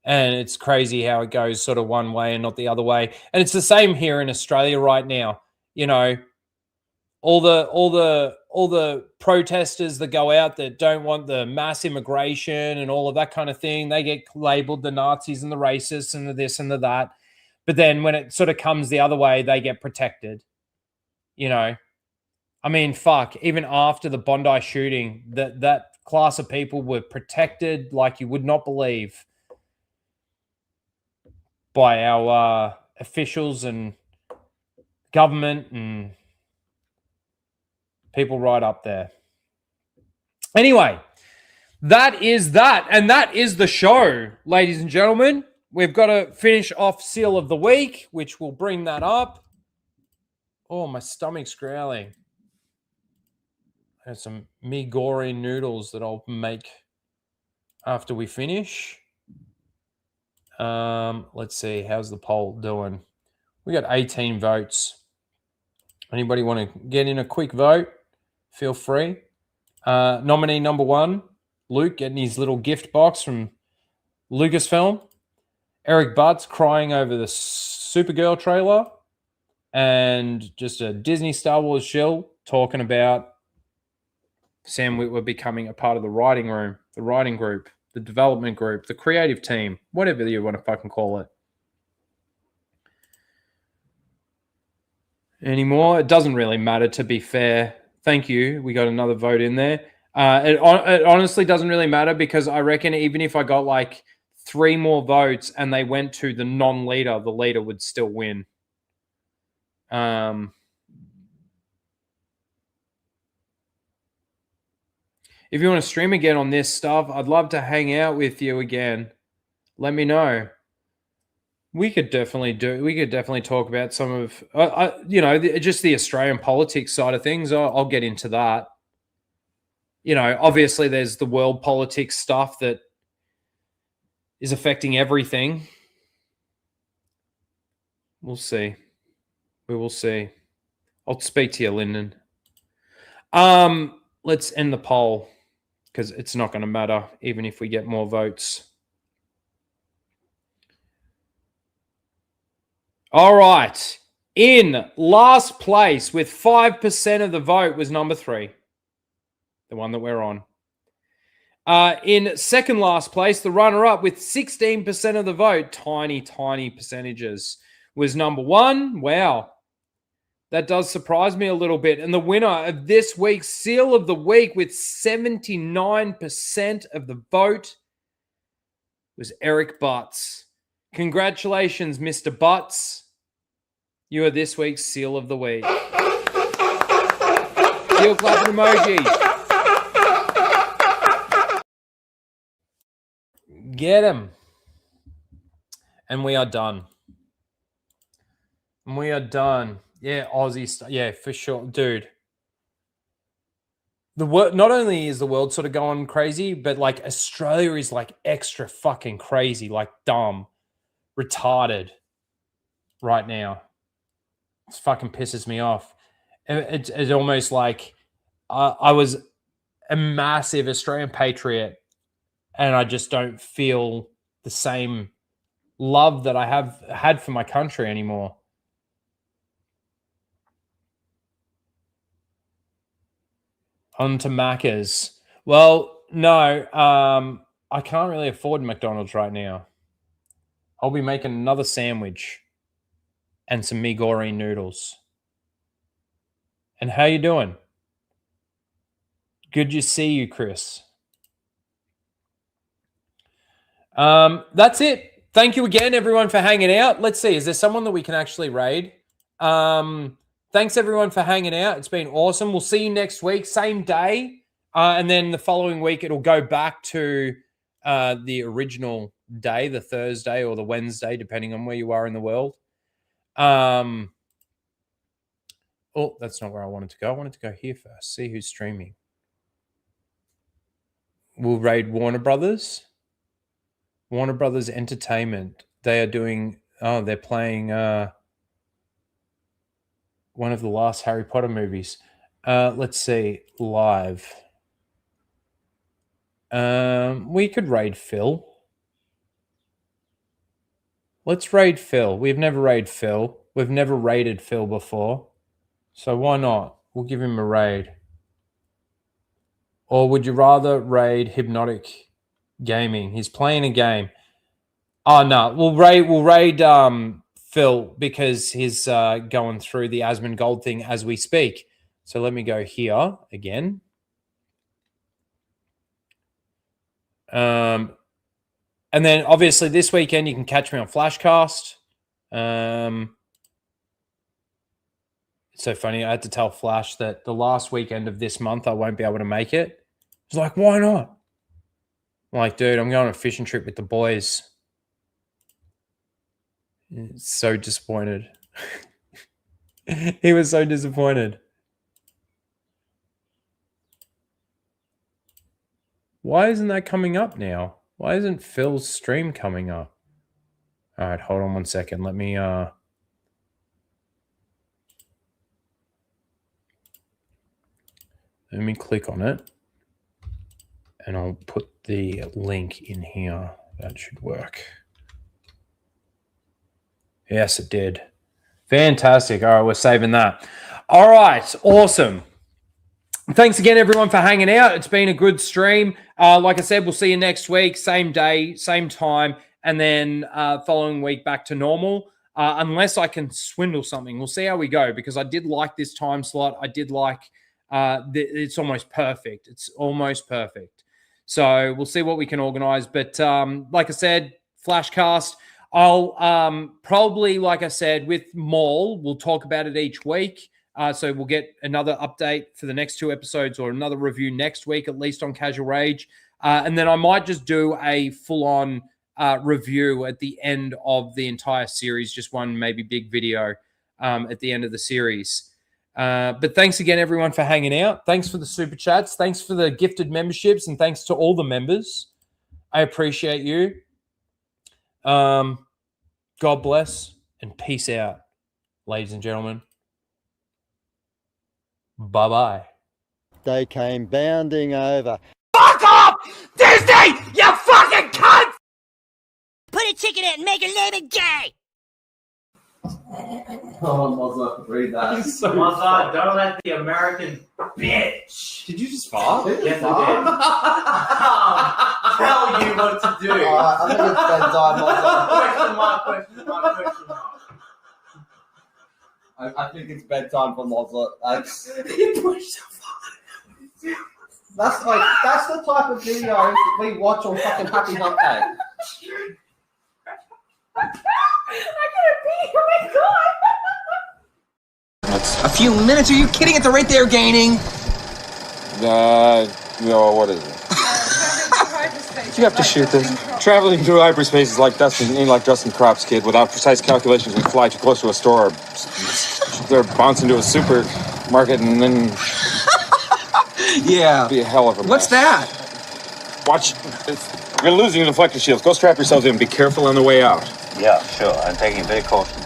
And it's crazy how it goes sort of one way and not the other way. And it's the same here in Australia right now. You know, all the protesters that go out that don't want the mass immigration and all of that kind of thing, they get labeled the Nazis and the racists and the this and the that. But then when it sort of comes the other way, they get protected. You know, I mean, fuck, even after the Bondi shooting, that class of people were protected like you would not believe by our officials and government and people right up there. Anyway, that is that. And that is the show, ladies and gentlemen. We've got to finish off Seal of the Week, which will bring that up. Oh, my stomach's growling. I have some mee-gory noodles that I'll make after we finish. Let's see. How's the poll doing? We got 18 votes. Anybody want to get in a quick vote? Feel free. Nominee number 1, Luke, getting his little gift box from Lucasfilm. Eric Butts crying over the Supergirl trailer. And just a Disney Star Wars shill talking about Sam Witwer becoming a part of the writing room, the writing group, the development group, the creative team, whatever you want to fucking call it. Anymore? It doesn't really matter, to be fair. Thank you. We got another vote in there. It honestly doesn't really matter because I reckon even if I got like 3 more votes and they went to the non-leader, the leader would still win. If you want to stream again on this stuff, I'd love to hang out with you again. Let me know. We could definitely talk about some of, just the Australian politics side of things. I'll get into that. You know, obviously there's the world politics stuff that is affecting everything. We'll see. We will see. I'll speak to you, Lyndon. Let's end the poll because it's not going to matter even if we get more votes. All right. In last place with 5% of the vote was number 3. The one that we're on. In second last place, the runner-up with 16% of the vote, tiny percentages, was number one. Wow. That does surprise me a little bit. And the winner of this week's Seal of the Week with 79% of the vote was Eric Butts. Congratulations, Mr. Butts. You are this week's Seal of the Week. Seal clapping emoji. Get him. And we are done. We are done. Yeah, Aussie stuff. Yeah, for sure. Dude. Not only is the world sort of going crazy, but like Australia is like extra fucking crazy, like dumb, retarded right now. It fucking pisses me off. It's almost like I was a massive Australian patriot and I just don't feel the same love that I have had for my country anymore. On to Macca's. Well, no, I can't really afford McDonald's right now. I'll be making another sandwich and some Migori noodles. And how you doing? Good to see you, Chris. That's it. Thank you again, everyone, for hanging out. Let's see. Is there someone that we can actually raid? Thanks, everyone, for hanging out. It's been awesome. We'll see you next week, same day. And then the following week, it'll go back to the original day, the Thursday or the Wednesday, depending on where you are in the world. Oh, that's not where I wanted to go. I wanted to go here first, see who's streaming. We'll raid Warner Brothers. Warner Brothers Entertainment. They are doing, they're playing one of the last Harry Potter movies. Let's see, live. We could raid Phil. Let's raid Phil. We've never raided Phil. We've never raided Phil before. So why not? We'll give him a raid. Or would you rather raid Hypnotic Gaming? He's playing a game. Oh, no. We'll raid Phil because he's going through the Asmongold thing as we speak. So let me go here again. And then obviously this weekend you can catch me on Flashcast. It's so funny. I had to tell Flash that the last weekend of this month I won't be able to make it. He's like, why not? I'm like, dude, I'm going on a fishing trip with the boys. He's so disappointed. He was so disappointed. Why isn't that coming up now? Why isn't Phil's stream coming up? All right, hold on one second. Let me click on it. And I'll put the link in here. That should work. Yes, it did. Fantastic. All right, we're saving that. All right, awesome. Thanks again, everyone, for hanging out. It's been a good stream. Like I said, we'll see you next week, same day, same time, and then following week back to normal, unless I can swindle something. We'll see how we go, because I did like this time slot. I did like it's almost perfect. It's almost perfect. So we'll see what we can organize. But like I said, Flashcast, I'll probably, like I said, with Maul, we'll talk about it each week. So we'll get another update for the next 2 episodes, or another review next week, at least on Casual Rage. And then I might just do a full-on review at the end of the entire series, just one maybe big video at the end of the series. But thanks again, everyone, for hanging out. Thanks for the super chats. Thanks for the gifted memberships, and thanks to all the members. I appreciate you. God bless and peace out, ladies and gentlemen. Bye-bye. They came bounding over. Fuck off! Disney! You fucking cunt! Put a chicken in and make her name it gay! Oh, Mozart, read that. Mozart, don't let the American bitch. Did you just fall? Yes, I did. Tell you what to do. I think it's bedtime. Question mark. I think it's bedtime for Mozart. You pushed so far. That's the type of video that we watch on fucking Happy Hump Day. I can't pee. Oh my god. A few minutes? Are you kidding? It's right there gaining. No, what is it? You have to shoot this. Traveling through hyperspace is like Dustin Crop's kid. Without precise calculations, we fly too close to a store. Or bounce into a supermarket and then... Yeah. Be a hell of a mess. What's that? Watch. You're losing the deflector shields. Go strap yourselves in. Be careful on the way out. Yeah, sure. I'm taking it very cautiously.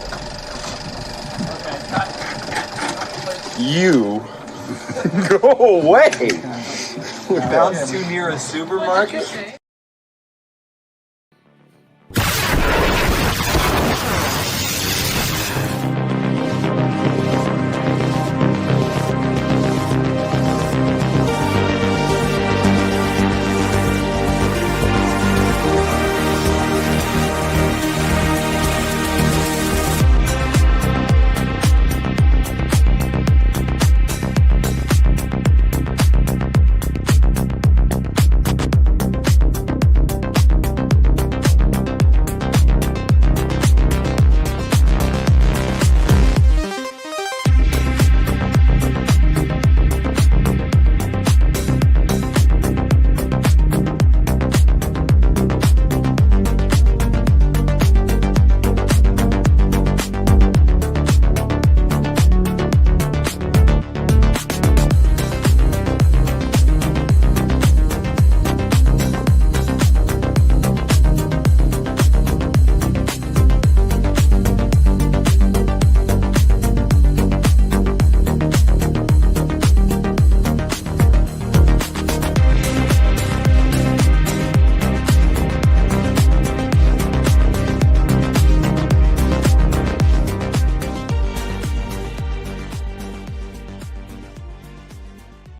You go away. Bounce too near a supermarket?